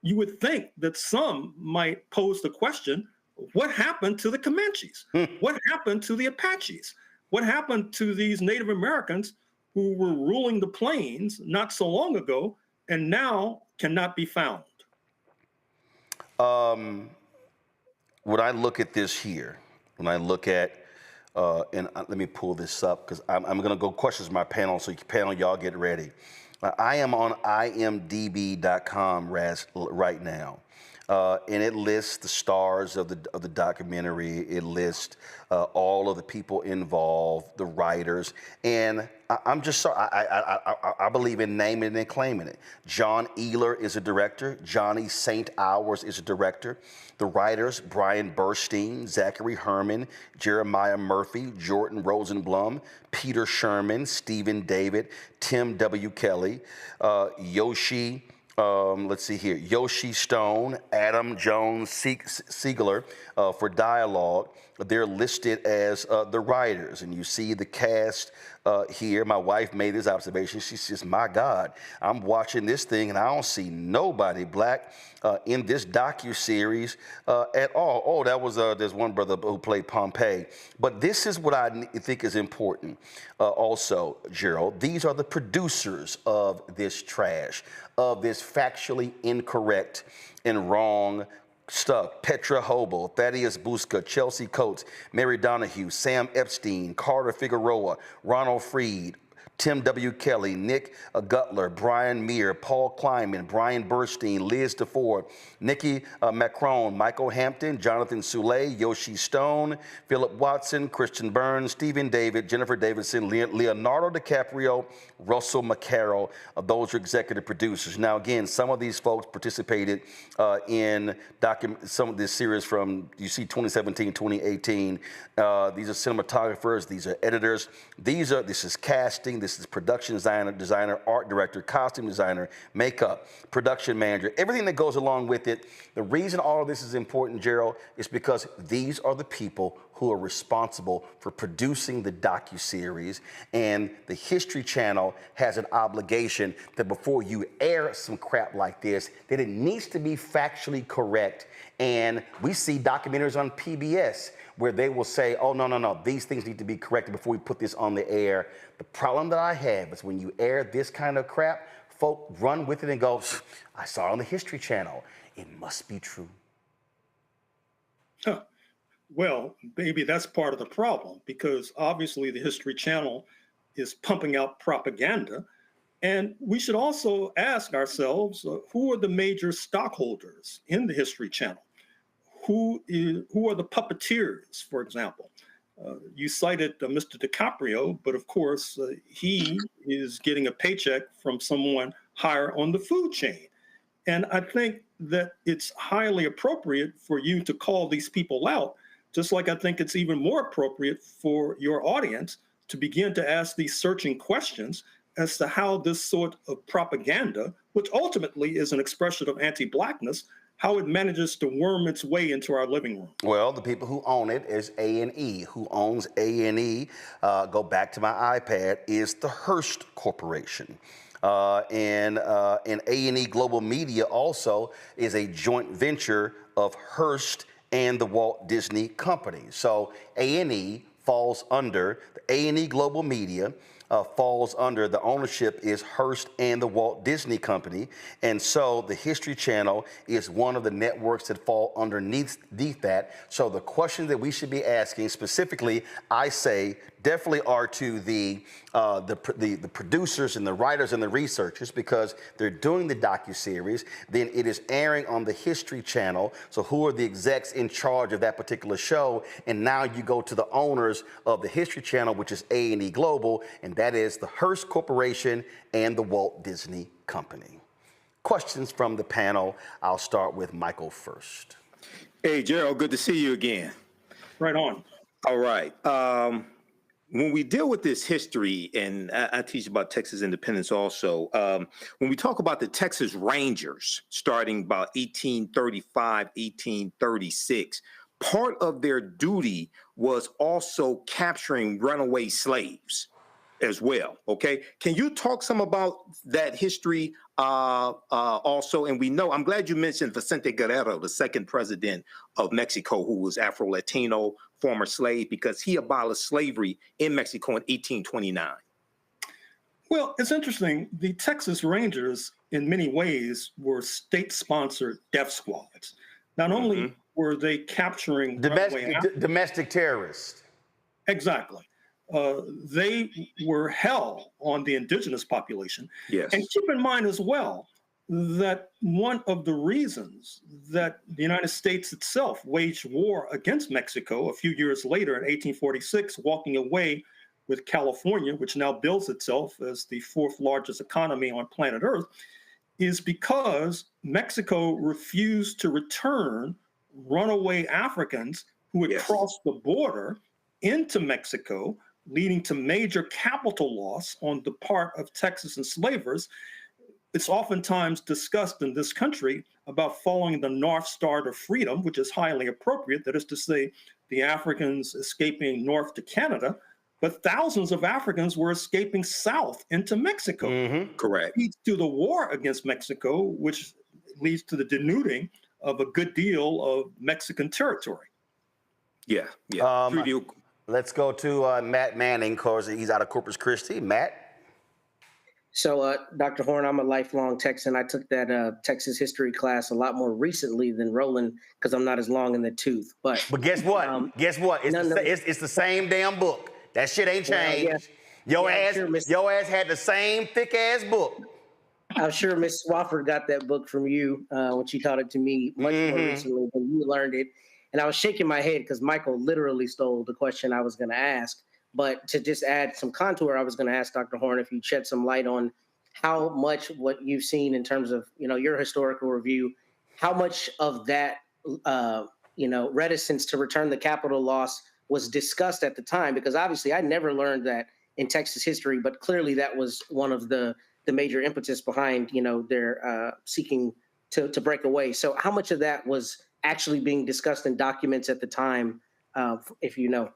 You would think that some might pose the question, what happened to the Comanches? What happened to the Apaches? What happened to these Native Americans who were ruling the plains not so long ago and now cannot be found? When I look at this here, when I look at, and let me pull this up because I'm going to go questions with my panel, so panel, y'all get ready. I am on imdb.com right now, and it lists the stars of the documentary. It lists all of the people involved, the writers, and I'm just sorry. I believe in naming and claiming it. John Ealer is a director. Johnny St. Hours is a director. The writers, Brian Burstein, Zachary Herman, Jeremiah Murphy, Jordan Rosenblum, Peter Sherman, Stephen David, Tim W. Kelly, Yoshi Stone, Adam Jones Siegler for dialogue. They're listed as the writers, and you see the cast here. My wife made this observation. She says, my God, I'm watching this thing and I don't see nobody Black in this docuseries at all. Oh, that was, there's one brother who played Pompey. But this is what I think is important also, Gerald. These are the producers of this trash, of this factually incorrect and wrong stuff. Petra Hobel, Thaddeus Busca, Chelsea Coates, Mary Donahue, Sam Epstein, Carter Figueroa, Ronald Freed, Tim W. Kelly, Nick Gutler, Brian Meir, Paul Kleinman, Brian Burstein, Liz DeFore, Nikki Macron, Michael Hampton, Jonathan Soule, Yoshi Stone, Philip Watson, Christian Burns, Stephen David, Jennifer Davidson, Leonardo DiCaprio, Russell McCarroll. Those are executive producers. Now, again, some of these folks participated in some of this series from, you see, 2017, 2018. These are cinematographers. These are editors. This is casting. This is production designer, art director, costume designer, makeup, production manager, everything that goes along with it. The reason all of this is important, Gerald, is because these are the people who are responsible for producing the docuseries, and the History Channel has an obligation that before you air some crap like this, that it needs to be factually correct. And we see documentaries on PBS where they will say, oh, no, these things need to be corrected before we put this on the air. The problem that I have is when you air this kind of crap, folk run with it and go, I saw it on the History Channel. It must be true. Huh. Well, maybe that's part of the problem, because obviously the History Channel is pumping out propaganda. And we should also ask ourselves, who are the major stockholders in the History Channel? who are the puppeteers, for example? You cited Mr. DiCaprio, but of course, he is getting a paycheck from someone higher on the food chain. And I think that it's highly appropriate for you to call these people out, just like I think it's even more appropriate for your audience to begin to ask these searching questions as to how this sort of propaganda, which ultimately is an expression of anti-Blackness, how it manages to worm its way into our living room. Well, the people who own it is A&E. Who owns A&E, go back to my iPad, is the Hearst Corporation. And A&E Global Media also is a joint venture of Hearst and the Walt Disney Company. So A&E falls under, the A&E Global Media falls under, the ownership is Hearst and the Walt Disney Company. And so the History Channel is one of the networks that fall underneath that. So the questions that we should be asking specifically, I say, definitely are to the producers and the writers and the researchers, because they're doing the docuseries. Then it is airing on the History Channel. So who are the execs in charge of that particular show? And now you go to the owners of the History Channel, which is A&E Global, and that is the Hearst Corporation and the Walt Disney Company. Questions from the panel. I'll start with Michael first. Hey, Gerald, good to see you again. Right on. All right. When we deal with this history, and I teach about Texas independence also, when we talk about the Texas Rangers starting about 1835, 1836, part of their duty was also capturing runaway slaves as well, okay? Can you talk some about that history also? And we know, I'm glad you mentioned Vicente Guerrero, the second president of Mexico, who was Afro-Latino, former slave, because he abolished slavery in Mexico in 1829. Well, it's interesting. The Texas Rangers, in many ways, were state-sponsored death squads. Not only were they capturing domestic terrorists. Exactly. They were hell on the indigenous population. Yes. And keep in mind as well that one of the reasons that the United States itself waged war against Mexico a few years later in 1846, walking away with California, which now bills itself as the fourth largest economy on planet Earth, is because Mexico refused to return runaway Africans who had crossed the border into Mexico, leading to major capital loss on the part of Texas enslavers. It's oftentimes discussed in this country about following the North Star to freedom, which is highly appropriate. That is to say, the Africans escaping north to Canada, but thousands of Africans were escaping south into Mexico. Correct. It leads to the war against Mexico, which leads to the denuding of a good deal of Mexican territory. Yeah. Let's go to Matt Manning, because he's out of Corpus Christi. Matt? So, Dr. Horn, I'm a lifelong Texan. I took that Texas history class a lot more recently than Roland, because I'm not as long in the tooth. But guess what? It's the same damn book. That shit ain't changed. Your ass had the same thick ass book. I'm sure Miss Swafford got that book from you when she taught it to me much more recently than you learned it. And I was shaking my head because Michael literally stole the question I was going to ask. But to just add some contour, I was going to ask Dr. Horn if you'd shed some light on how much what you've seen in terms of, your historical review, how much of that, reticence to return the capital loss was discussed at the time, because obviously I never learned that in Texas history, but clearly that was one of the major impetus behind, their seeking to break away. So how much of that was actually being discussed in documents at the time, if you know?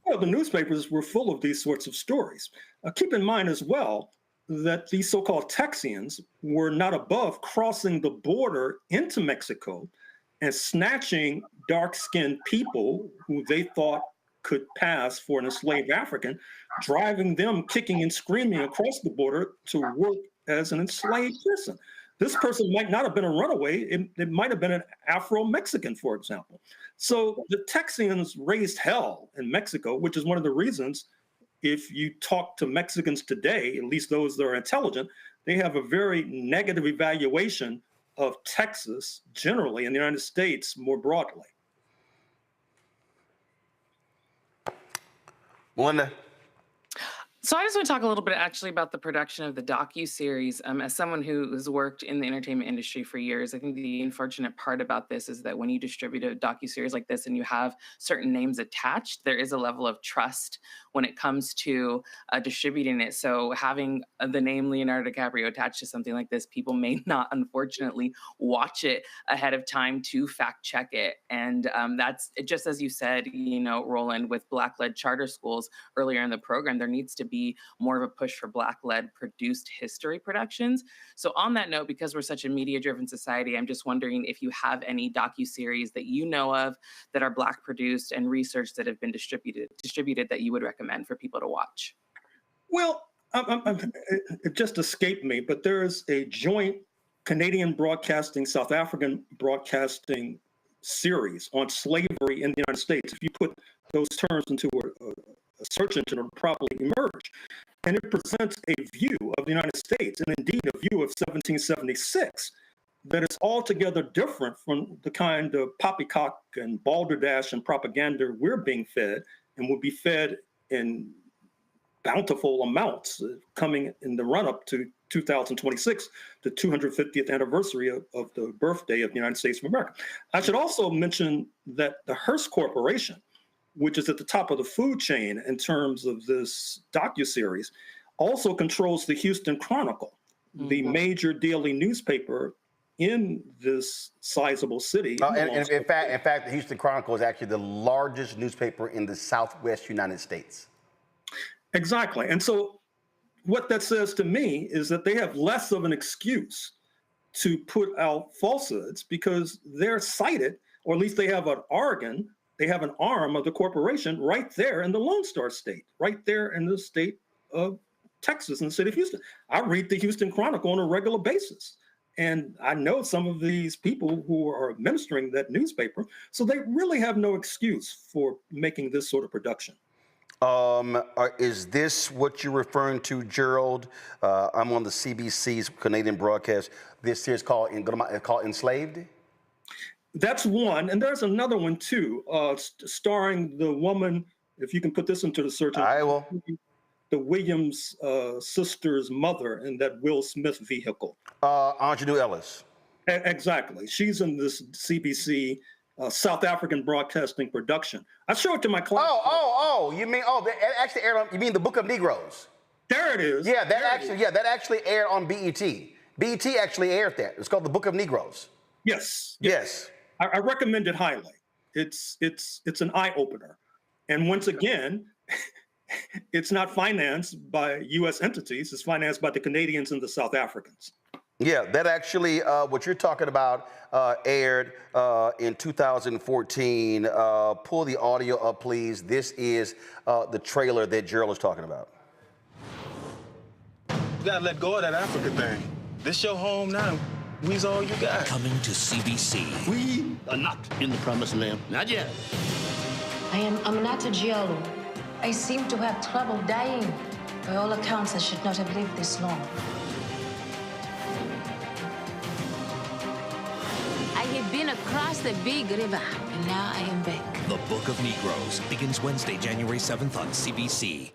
Well, the newspapers were full of these sorts of stories. Keep in mind as well that these so-called Texians were not above crossing the border into Mexico and snatching dark-skinned people who they thought could pass for an enslaved African, driving them kicking and screaming across the border to work as an enslaved person. This person might not have been a runaway. It might have been an Afro-Mexican, for example. So the Texians raised hell in Mexico, which is one of the reasons, if you talk to Mexicans today, at least those that are intelligent, they have a very negative evaluation of Texas generally and the United States more broadly. Melinda. So I just want to talk a little bit actually about the production of the docuseries. As someone who has worked in the entertainment industry for years, I think the unfortunate part about this is that when you distribute a docuseries like this and you have certain names attached, there is a level of trust when it comes to distributing it. So having the name Leonardo DiCaprio attached to something like this, people may not unfortunately watch it ahead of time to fact check it. And that's just as you said, you know, Roland, with Black-led charter schools earlier in the program, there needs to be more of a push for Black-led produced history productions. So on that note, because we're such a media-driven society, I'm just wondering if you have any docuseries that you know of that are Black produced and researched that have been distributed that you would recommend for people to watch. Well, it just escaped me, but there is a joint Canadian broadcasting, South African broadcasting series on slavery in the United States. If you put those terms into a search engine, will probably emerge. And it presents a view of the United States, and indeed a view of 1776, that is altogether different from the kind of poppycock and balderdash and propaganda we're being fed and will be fed in bountiful amounts coming in the run-up to 2026, the 250th anniversary of the birthday of the United States of America. I should also mention that the Hearst Corporation, which is at the top of the food chain in terms of this docuseries, also controls the Houston Chronicle, the major daily newspaper in this sizable city. And in fact, the Houston Chronicle is actually the largest newspaper in the Southwest United States. Exactly. And so what that says to me is that they have less of an excuse to put out falsehoods because they're cited, or at least they have an organ, they have an arm of the corporation right there in the Lone Star State, right there in the state of Texas, in the city of Houston. I read the Houston Chronicle on a regular basis. And I know some of these people who are administering that newspaper, so they really have no excuse for making this sort of production. Is this what you're referring to, Gerald? I'm on the CBC's Canadian broadcast. This series called Enslaved? That's one, and there's another one too, starring the woman, if you can put this into the search. I will. The Williams sister's mother in that Will Smith vehicle. Angelou Ellis. Exactly. She's in this CBC South African broadcasting production. I show it to my class. You mean, that actually aired on, you mean the Book of Negroes? There it is. Yeah, that actually aired on BET. BET actually aired that. It's called the Book of Negroes. Yes. I recommend it highly. It's an eye-opener. And once again, it's not financed by U.S. entities. It's financed by the Canadians and the South Africans. Yeah, that actually, what you're talking about aired in 2014. Pull the audio up, please. This is the trailer that Gerald is talking about. You gotta let go of that Africa thing. This your home now. We's all you got. Coming to CBC. We are not in the promised land. Not yet. I am Aminata Diallo. I seem to have trouble dying. By all accounts, I should not have lived this long. I have been across the big river, and now I am back. The Book of Negroes begins Wednesday, January 7th on CBC.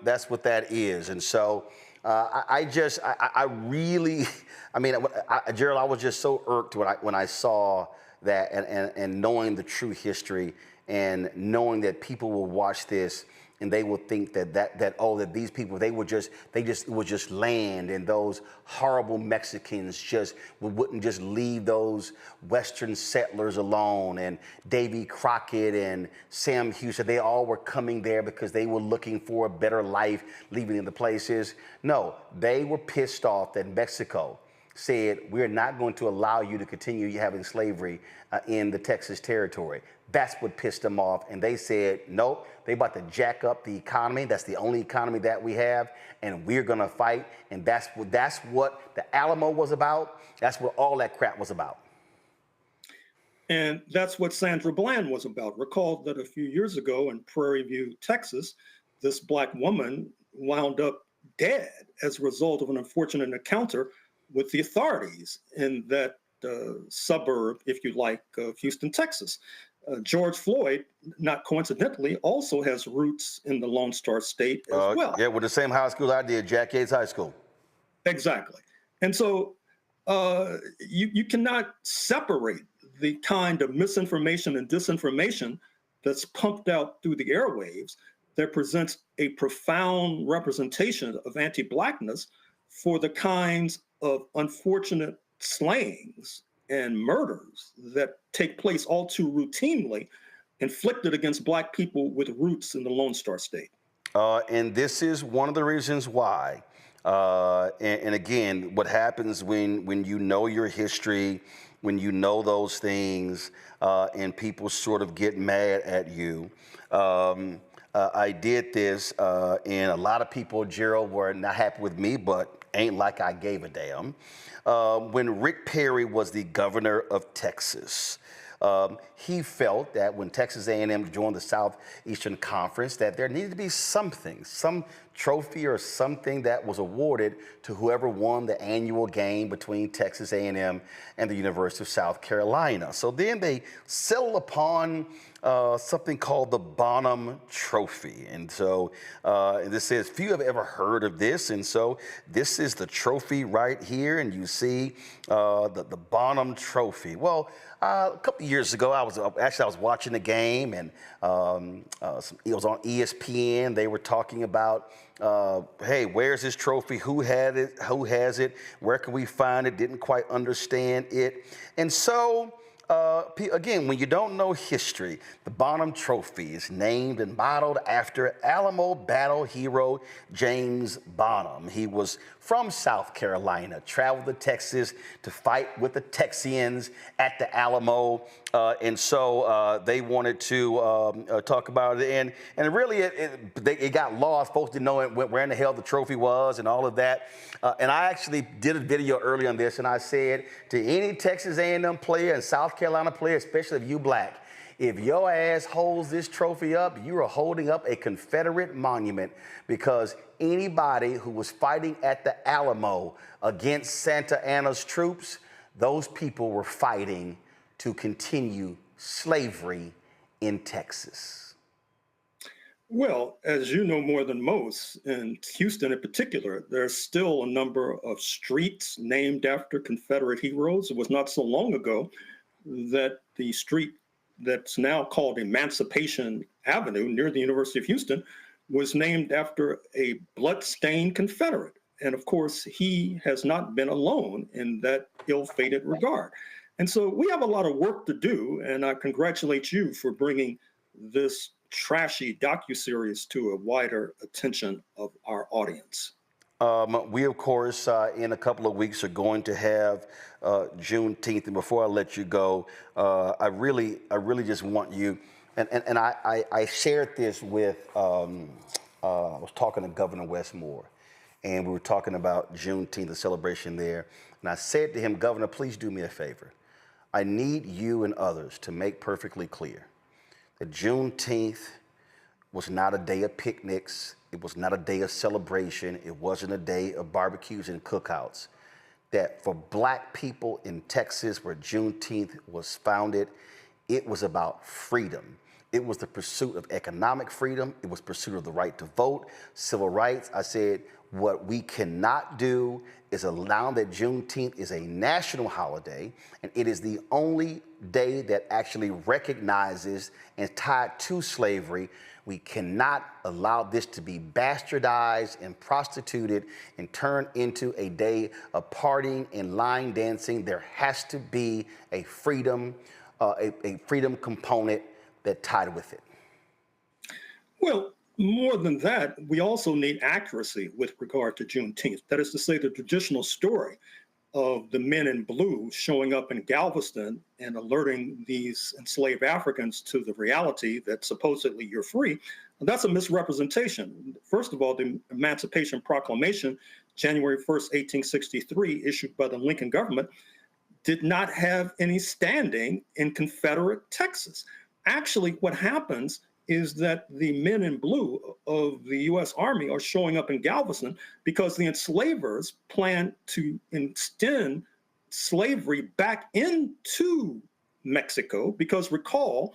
That's what that is. And so I really, Gerald, I was just so irked when I saw that and knowing the true history and knowing that people will watch this and they will think that these people, it was just land, and those horrible Mexicans wouldn't just leave those Western settlers alone, and Davy Crockett and Sam Houston, they all were coming there because they were looking for a better life, leaving the places. No, they were pissed off that Mexico said, we're not going to allow you to continue having slavery in the Texas territory. That's what pissed them off. And they said, nope, they about to jack up the economy. That's the only economy that we have. And we're going to fight. And that's what the Alamo was about. That's what all that crap was about. And that's what Sandra Bland was about. Recall that a few years ago in Prairie View, Texas, this Black woman wound up dead as a result of an unfortunate encounter with the authorities in that suburb, if you like, of Houston, Texas. George Floyd, not coincidentally, also has roots in the Lone Star State as well. Yeah, with the same high school I did, Jack Yates High School. Exactly. And so you cannot separate the kind of misinformation and disinformation that's pumped out through the airwaves that presents a profound representation of anti-Blackness for the kinds of unfortunate slayings and murders that take place all too routinely, inflicted against Black people with roots in the Lone Star State. And this is one of the reasons why. And again, what happens when you know your history, when you know those things, and people sort of get mad at you. I did this, and a lot of people, Gerald, were not happy with me, but ain't like I gave a damn. When Rick Perry was the governor of Texas, he felt that when Texas A&M joined the Southeastern Conference, that there needed to be something, some trophy or something that was awarded to whoever won the annual game between Texas A&M and the University of South Carolina. So then they settled upon something called the Bonham Trophy. And so this says, few have ever heard of this. And so this is the trophy right here. And you see the Bonham Trophy. Well, a couple of years ago, I was watching the game, and it was on ESPN. They were talking about, hey, where's this trophy? Who had it? Who has it? Where can we find it? Didn't quite understand it. And so, again, when you don't know history, the Bonham Trophy is named and modeled after Alamo battle hero James Bonham. He was from South Carolina, traveled to Texas to fight with the Texians at the Alamo, and so they wanted to talk about it. And really, it got lost. Folks didn't know where in the hell the trophy was and all of that. And I actually did a video early on this, and I said to any Texas A&M player and South Carolina player, especially if you Black, if your ass holds this trophy up, you are holding up a Confederate monument, because anybody who was fighting at the Alamo against Santa Anna's troops, those people were fighting to continue slavery in Texas. Well, as you know more than most, in Houston in particular, there's still a number of streets named after Confederate heroes. It was not so long ago that the street that's now called Emancipation Avenue near the University of Houston was named after a blood-stained Confederate. And of course, he has not been alone in that ill-fated regard. And so we have a lot of work to do, and I congratulate you for bringing this trashy docuseries to a wider attention of our audience. We, of course, in a couple of weeks are going to have Juneteenth. And before I let you go, I really just want you, and I shared this with, I was talking to Governor Westmore, and we were talking about Juneteenth, the celebration there. And I said to him, Governor, please do me a favor. I need you and others to make perfectly clear that Juneteenth was not a day of picnics. It was not a day of celebration. It wasn't a day of barbecues and cookouts. That for Black people in Texas, where Juneteenth was founded, it was about freedom. It was the pursuit of economic freedom. It was pursuit of the right to vote, civil rights. I said, what we cannot do is allow that Juneteenth is a national holiday, and it is the only day that actually recognizes and tied to slavery. We cannot allow this to be bastardized and prostituted and turned into a day of partying and line dancing. There has to be a freedom component that tied with it. Well, more than that, we also need accuracy with regard to Juneteenth. That is to say, the traditional story of the men in blue showing up in Galveston and alerting these enslaved Africans to the reality that supposedly you're free, that's a misrepresentation. First of all, the Emancipation Proclamation, January 1st, 1863, issued by the Lincoln government, did not have any standing in Confederate Texas. Actually, what happens is that the men in blue of the U.S. Army are showing up in Galveston because the enslavers plan to extend slavery back into Mexico. Because recall,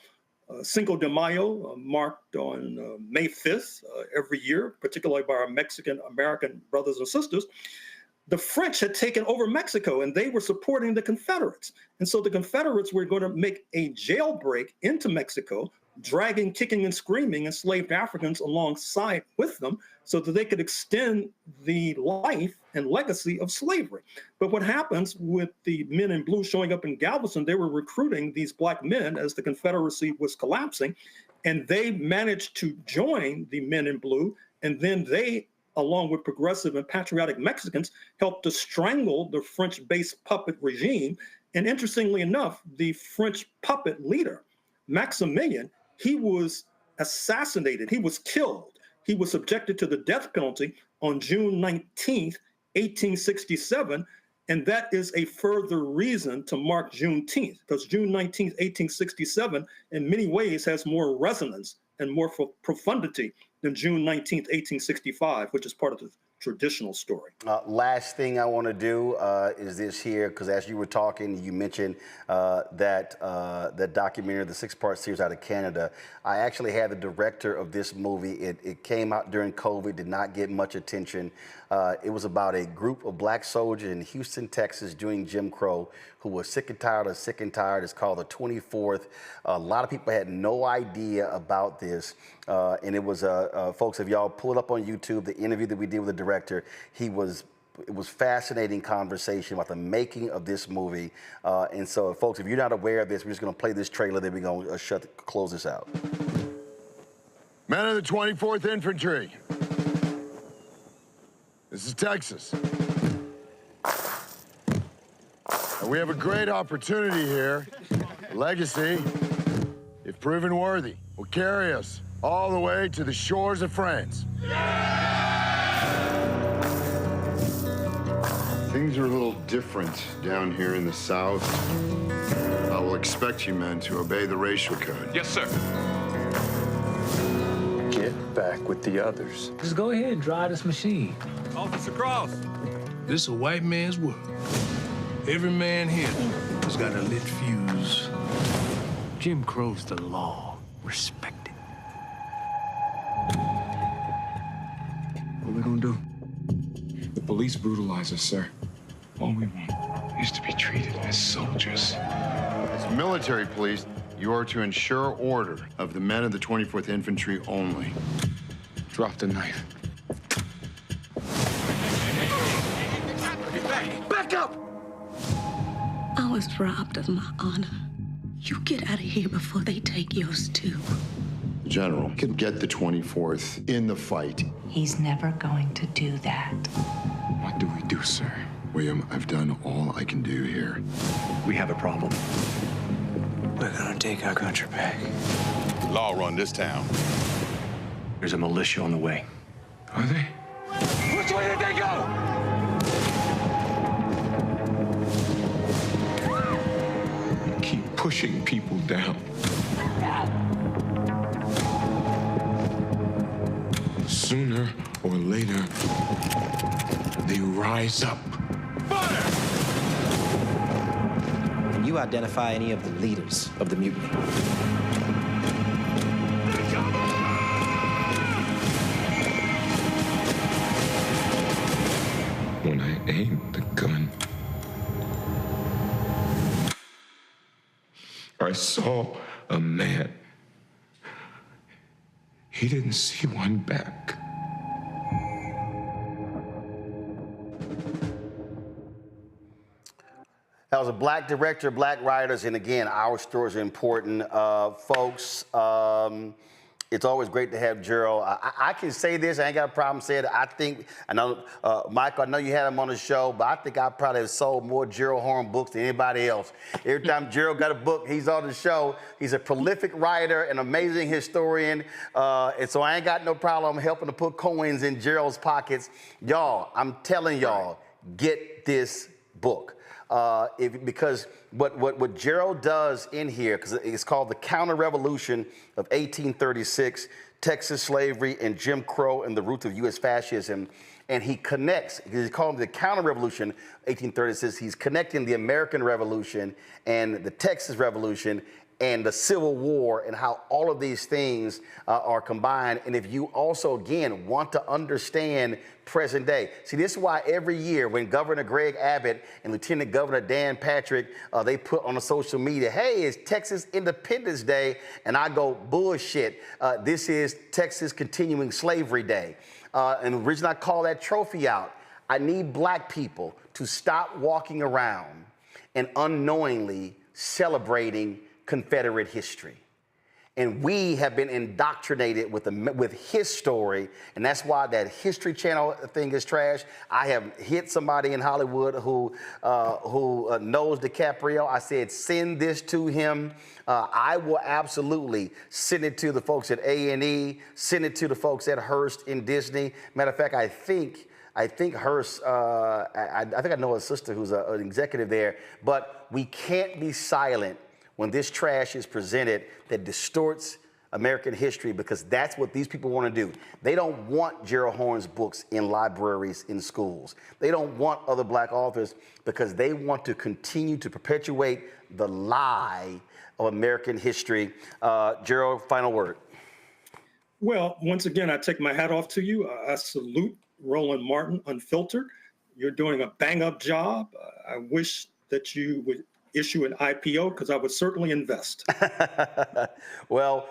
Cinco de Mayo, marked on May 5th every year, particularly by our Mexican-American brothers and sisters, the French had taken over Mexico and they were supporting the Confederates. And so the Confederates were going to make a jailbreak into Mexico, dragging, kicking, and screaming enslaved Africans alongside with them so that they could extend the life and legacy of slavery. But what happens with the men in blue showing up in Galveston, they were recruiting these black men as the Confederacy was collapsing, and they managed to join the men in blue, and then they, along with progressive and patriotic Mexicans, helped to strangle the French-based puppet regime. And interestingly enough, the French puppet leader, Maximilian, he was assassinated. He was killed. He was subjected to the death penalty on June 19th, 1867. And that is a further reason to mark Juneteenth, because June 19th, 1867, in many ways has more resonance and more profundity than June 19th, 1865, which is part of the traditional story. Last thing I want to do is this here, because as you were talking, you mentioned that documentary, the 6-part series out of Canada. I actually had the director of this movie. It came out during COVID, did not get much attention. It was about a group of black soldiers in Houston, Texas during Jim Crow who were sick and tired of sick and tired. It's called the 24th. A lot of people had no idea about this. And it was, folks, if y'all pull it up on YouTube, the interview that we did with the director, it was fascinating conversation about the making of this movie. And so, folks, if you're not aware of this, we're just going to play this trailer, then we're going to close this out. Men of the 24th Infantry. This is Texas. And we have a great opportunity here. Legacy, if proven worthy, will carry us all the way to the shores of France. Things are a little different down here in the South. I will expect you men to obey the racial code. Yes, sir. Get back with the others. Just go ahead and drive this machine. Officer Cross. This is a white man's world. Every man here has got a lit fuse. Jim Crow's the law. Respect it. What are we gonna do? The police brutalize us, sir. All we want is to be treated as soldiers. As military police, you are to ensure order of the men of the 24th Infantry only. Drop the knife. Back up! I was robbed of my honor. You get out of here before they take yours too. The general can get the 24th in the fight. He's never going to do that. What do we do, sir? William, I've done all I can do here. We have a problem. We're gonna take our country back. Law run this town. There's a militia on the way. Are they? Which way did they go? Keep pushing people down. Sooner or later, they rise up. Can you identify any of the leaders of the mutiny? When I aimed the gun, I saw a man. He didn't see one back. That was a black director, black writers, and again, our stories are important. Folks, it's always great to have Gerald. I can say this, I ain't got a problem saying it. I know, Michael, I know you had him on the show, but I think I probably have sold more Gerald Horn books than anybody else. Every time Gerald got a book, he's on the show. He's a prolific writer, an amazing historian, and so I ain't got no problem helping to put coins in Gerald's pockets. Y'all, I'm telling y'all, get this book. Because what Gerald does in here, because it's called The Counter-Revolution of 1836, Texas Slavery and Jim Crow and the Roots of U.S. Fascism, and he connects, he's calling it the Counter-Revolution 1836, he's connecting the American Revolution and the Texas Revolution and the Civil War and how all of these things are combined. And if you also, again, want to understand present day. See, this is why every year when Governor Greg Abbott and Lieutenant Governor Dan Patrick, they put on the social media, hey, it's Texas Independence Day, and I go, bullshit. This is Texas Continuing Slavery Day. And the reason I call that trophy out, I need black people to stop walking around and unknowingly celebrating Confederate history. And we have been indoctrinated with his story, and that's why that History Channel thing is trash. I have hit somebody in Hollywood who knows DiCaprio. I said, send this to him. I will absolutely send it to the folks at A&E, send it to the folks at Hearst in Disney. Matter of fact, I think Hearst, I think I know a sister who's an executive there, but we can't be silent when this trash is presented that distorts American history, because that's what these people want to do. They don't want Gerald Horne's books in libraries, in schools. They don't want other black authors because they want to continue to perpetuate the lie of American history. Gerald, final word. Well, once again, I take my hat off to you. I salute Roland Martin, Unfiltered. You're doing a bang-up job. I wish that you would issue an IPO, because I would certainly invest. Well,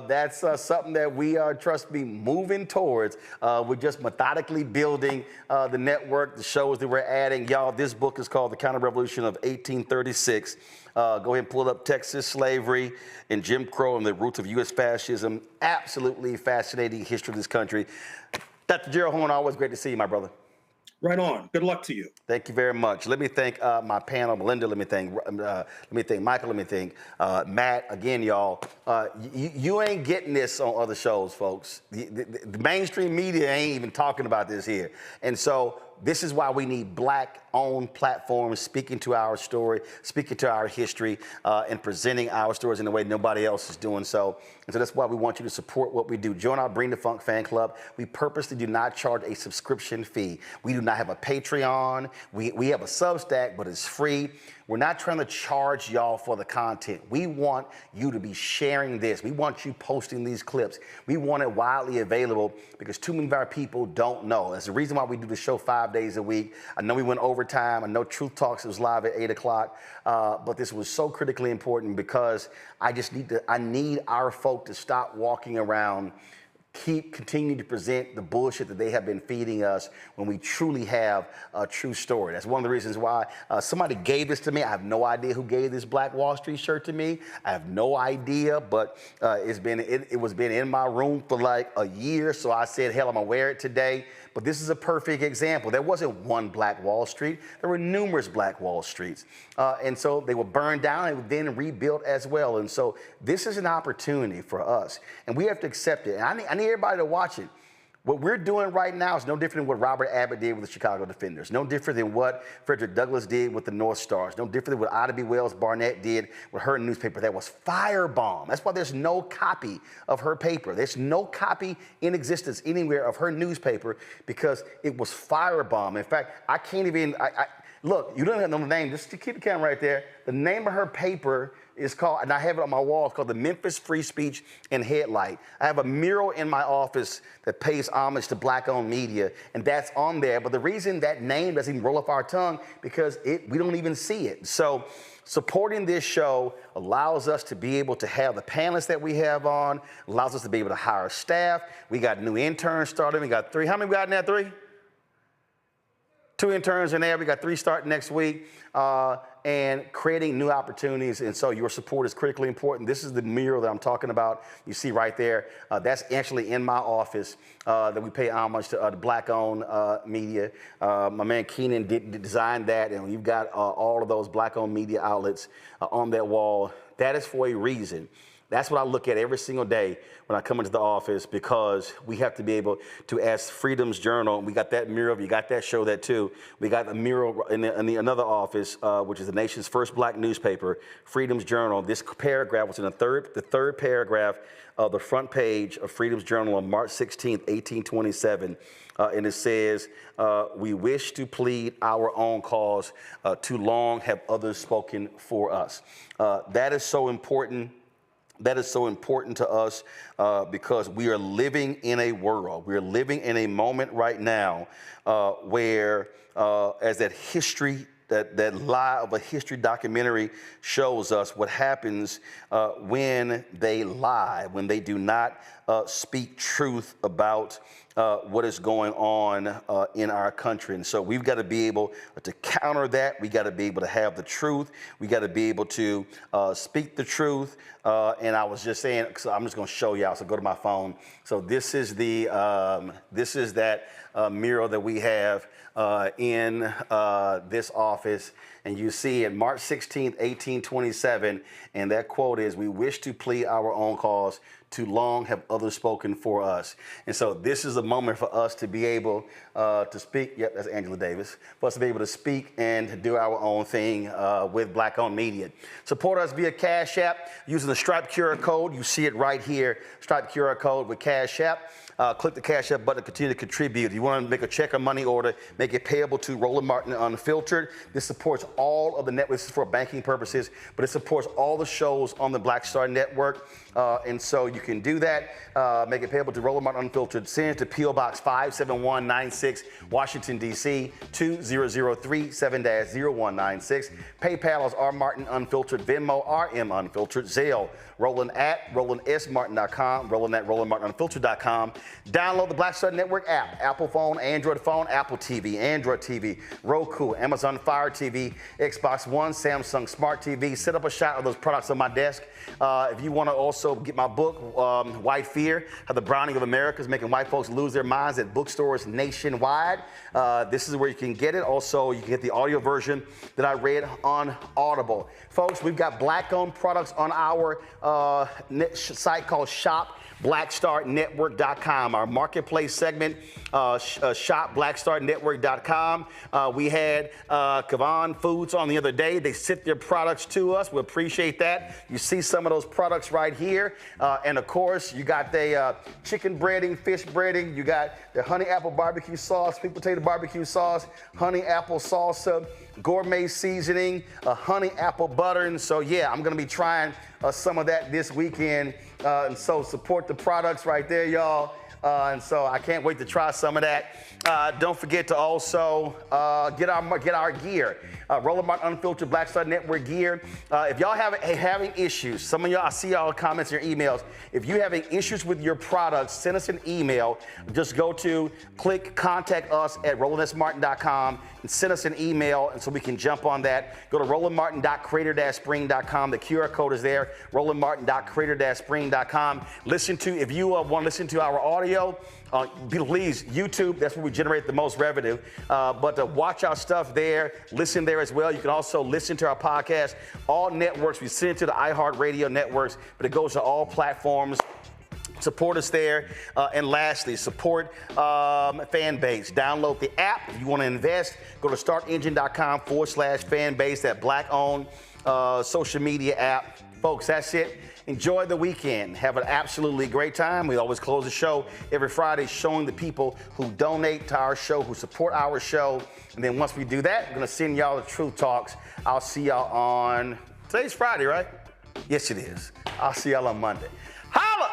that's something that we are, trust me, moving towards. We're just methodically building the network, the shows that we're adding. Y'all, this book is called The Counter-Revolution of 1836. Go ahead and pull up Texas Slavery and Jim Crow and the Roots of U.S. Fascism. Absolutely fascinating history of this country. Dr. Gerald Horne, always great to see you, my brother. Right on. Good luck to you. Thank you very much. Let me thank my panel, Melinda. Let me thank Michael. Let me thank Matt. Again, y'all, you ain't getting this on other shows, folks. The mainstream media ain't even talking about this here. And so this is why we need black-owned platforms speaking to our story, speaking to our history, and presenting our stories in a way nobody else is doing so. And so that's why we want you to support what we do. Join our Bring the Funk fan club. We purposely do not charge a subscription fee. We do not have a Patreon. We have a Substack, but it's free. We're not trying to charge y'all for the content. We want you to be sharing this. We want you posting these clips. We want it widely available because too many of our people don't know. That's the reason why we do the show 5 days a week. I know we went overtime. I know Truth Talks was live at 8 o'clock, but this was so critically important because I need our folk to stop walking around continue to present the bullshit that they have been feeding us when we truly have a true story. That's one of the reasons why somebody gave this to me. I have no idea who gave this Black Wall Street shirt to me. I have no idea, but it was been in my room for like a year, so I said, hell, I'm gonna wear it today. But this is a perfect example. There wasn't one Black Wall Street. There were numerous Black Wall Streets. And so they were burned down and then rebuilt as well. And so this is an opportunity for us. And we have to accept it. And I need everybody to watch it. What we're doing right now is no different than what Robert Abbott did with the Chicago Defenders. No different than what Frederick Douglass did with the North Stars. No different than what Ida B. Wells Barnett did with her newspaper. That was firebomb. That's why there's no copy of her paper. There's no copy in existence anywhere of her newspaper because it was firebomb. In fact, I can't even, look, you don't have to know the name. Just keep the camera right there. The name of her paper is called, and I have it on my wall, it's called the Memphis Free Speech and Headlight. I have a mural in my office that pays homage to Black-owned media, and that's on there. But the reason that name doesn't even roll off our tongue, because we don't even see it. So supporting this show allows us to be able to have the panelists that we have on, allows us to be able to hire staff. We got new interns starting. We got 3. How many we got in there? 3? 2 interns in there. We got 3 starting next week. And creating new opportunities. And so your support is critically important. This is the mural that I'm talking about. You see right there. That's actually in my office that we pay homage to the Black-owned media. My man Keenan designed that, and you've got all of those Black-owned media outlets on that wall. That is for a reason. That's what I look at every single day when I come into the office, because we have to be able to ask Freedom's Journal. We got that mural. You got that, show that too. We got a mural in another office, which is the nation's first black newspaper, Freedom's Journal. This paragraph was in the third paragraph of the front page of Freedom's Journal on March 16th, 1827. And it says, we wish to plead our own cause. Too long have others spoken for us. That is so important. That is so important to us because we are living in a world, we're living in a moment right now where, as that history, that lie of a history documentary shows us, what happens when they lie, when they do not speak truth about what is going on in our country. And so we've got to be able to counter that. We got to be able to have the truth. We got to be able to speak the truth. And I was just saying, so I'm just going to show y'all. So go to my phone. So this is that mural that we have in this office. And you see it March 16th, 1827. And that quote is, we wish to plead our own cause. Too long have others spoken for us. And so this is a moment for us to be able to speak. Yep, that's Angela Davis. For us to be able to speak and do our own thing with Black-owned media. Support us via Cash App using the Stripe QR code. You see it right here, Stripe QR code with Cash App. Click the Cash App button to continue to contribute. If you want to make a check or money order, make it payable to Roland Martin Unfiltered. This supports all of the networks for banking purposes, but it supports all the shows on the Black Star Network. And so you can do that. Make it payable to Roland Martin Unfiltered. Send it to P.O. Box 57196, Washington, D.C. 20037-0196. PayPal is R Martin Unfiltered. Venmo, RM Unfiltered. Zelle, Roland at RolandSMartin.com. Roland at RolandMartinUnfiltered.com. Download the Black Star Network app. Apple phone, Apple TV, Android TV, Roku, Amazon Fire TV, Xbox One, Samsung Smart TV. Set up a shot of those products on my desk. If you want to also get my book, White Fear, How the Browning of America is Making White Folks Lose Their Minds, at bookstores nationwide. This is where you can get it. Also, you can get the audio version that I read on Audible. Folks, we've got Black-owned products on our site called ShopBlackStarNetwork.com, our marketplace segment, ShopBlackStarNetwork.com. We had Kavan Foods on the other day. They sent their products to us. We appreciate that. You see some of those products right here. And of course, you got the chicken breading, fish breading. You got the honey apple barbecue sauce, sweet potato barbecue sauce, honey apple salsa, gourmet seasoning, honey apple butter. And so, yeah, I'm going to be trying some of that this weekend. And so support the products right there, y'all. And so I can't wait to try some of that. Don't forget to also get our gear. Roland Martin Unfiltered Black Star Network gear. If y'all having issues, some of y'all, I see y'all comments in your emails. If you're having issues with your products, send us an email. Just click contact us at RolandSMartin.com and send us an email, and so we can jump on that. Go to RolandMartin.creator-spring.com. The QR code is there, RolandMartin.creator-spring.com. If you want to listen to our audio, please, YouTube, that's where we generate the most revenue. But watch our stuff there, listen there as well. You can also listen to our podcast, all networks. We send it to the iHeartRadio networks, but it goes to all platforms. Support us there. And lastly, support Fanbase. Download the app. If you want to invest, go to startengine.com/fanbase, that Black-owned social media app. Folks, that's it. Enjoy the weekend. Have an absolutely great time. We always close the show every Friday showing the people who donate to our show, who support our show. And then once we do that, we're going to send y'all the Truth Talks. I'll see y'all on, today's Friday, right? Yes, it is. I'll see y'all on Monday. Holla!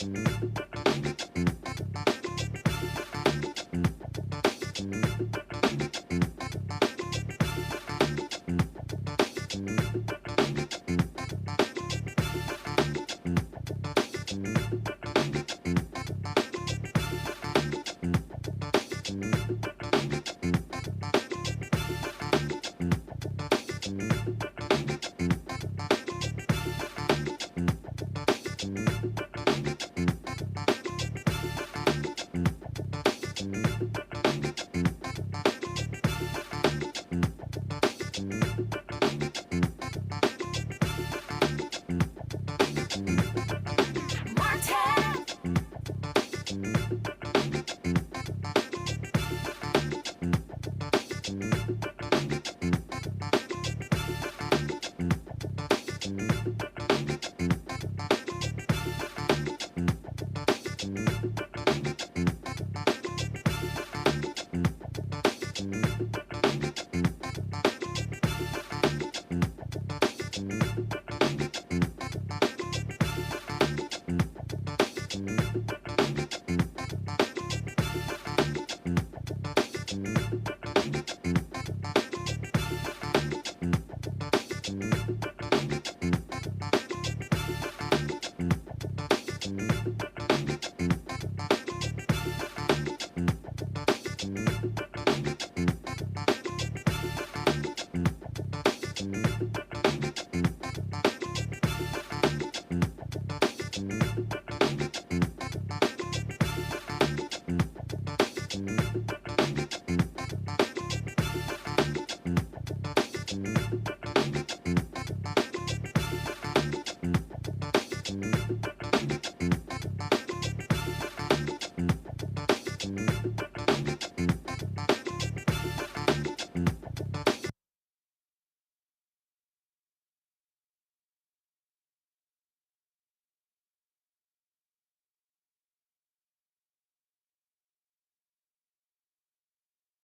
News.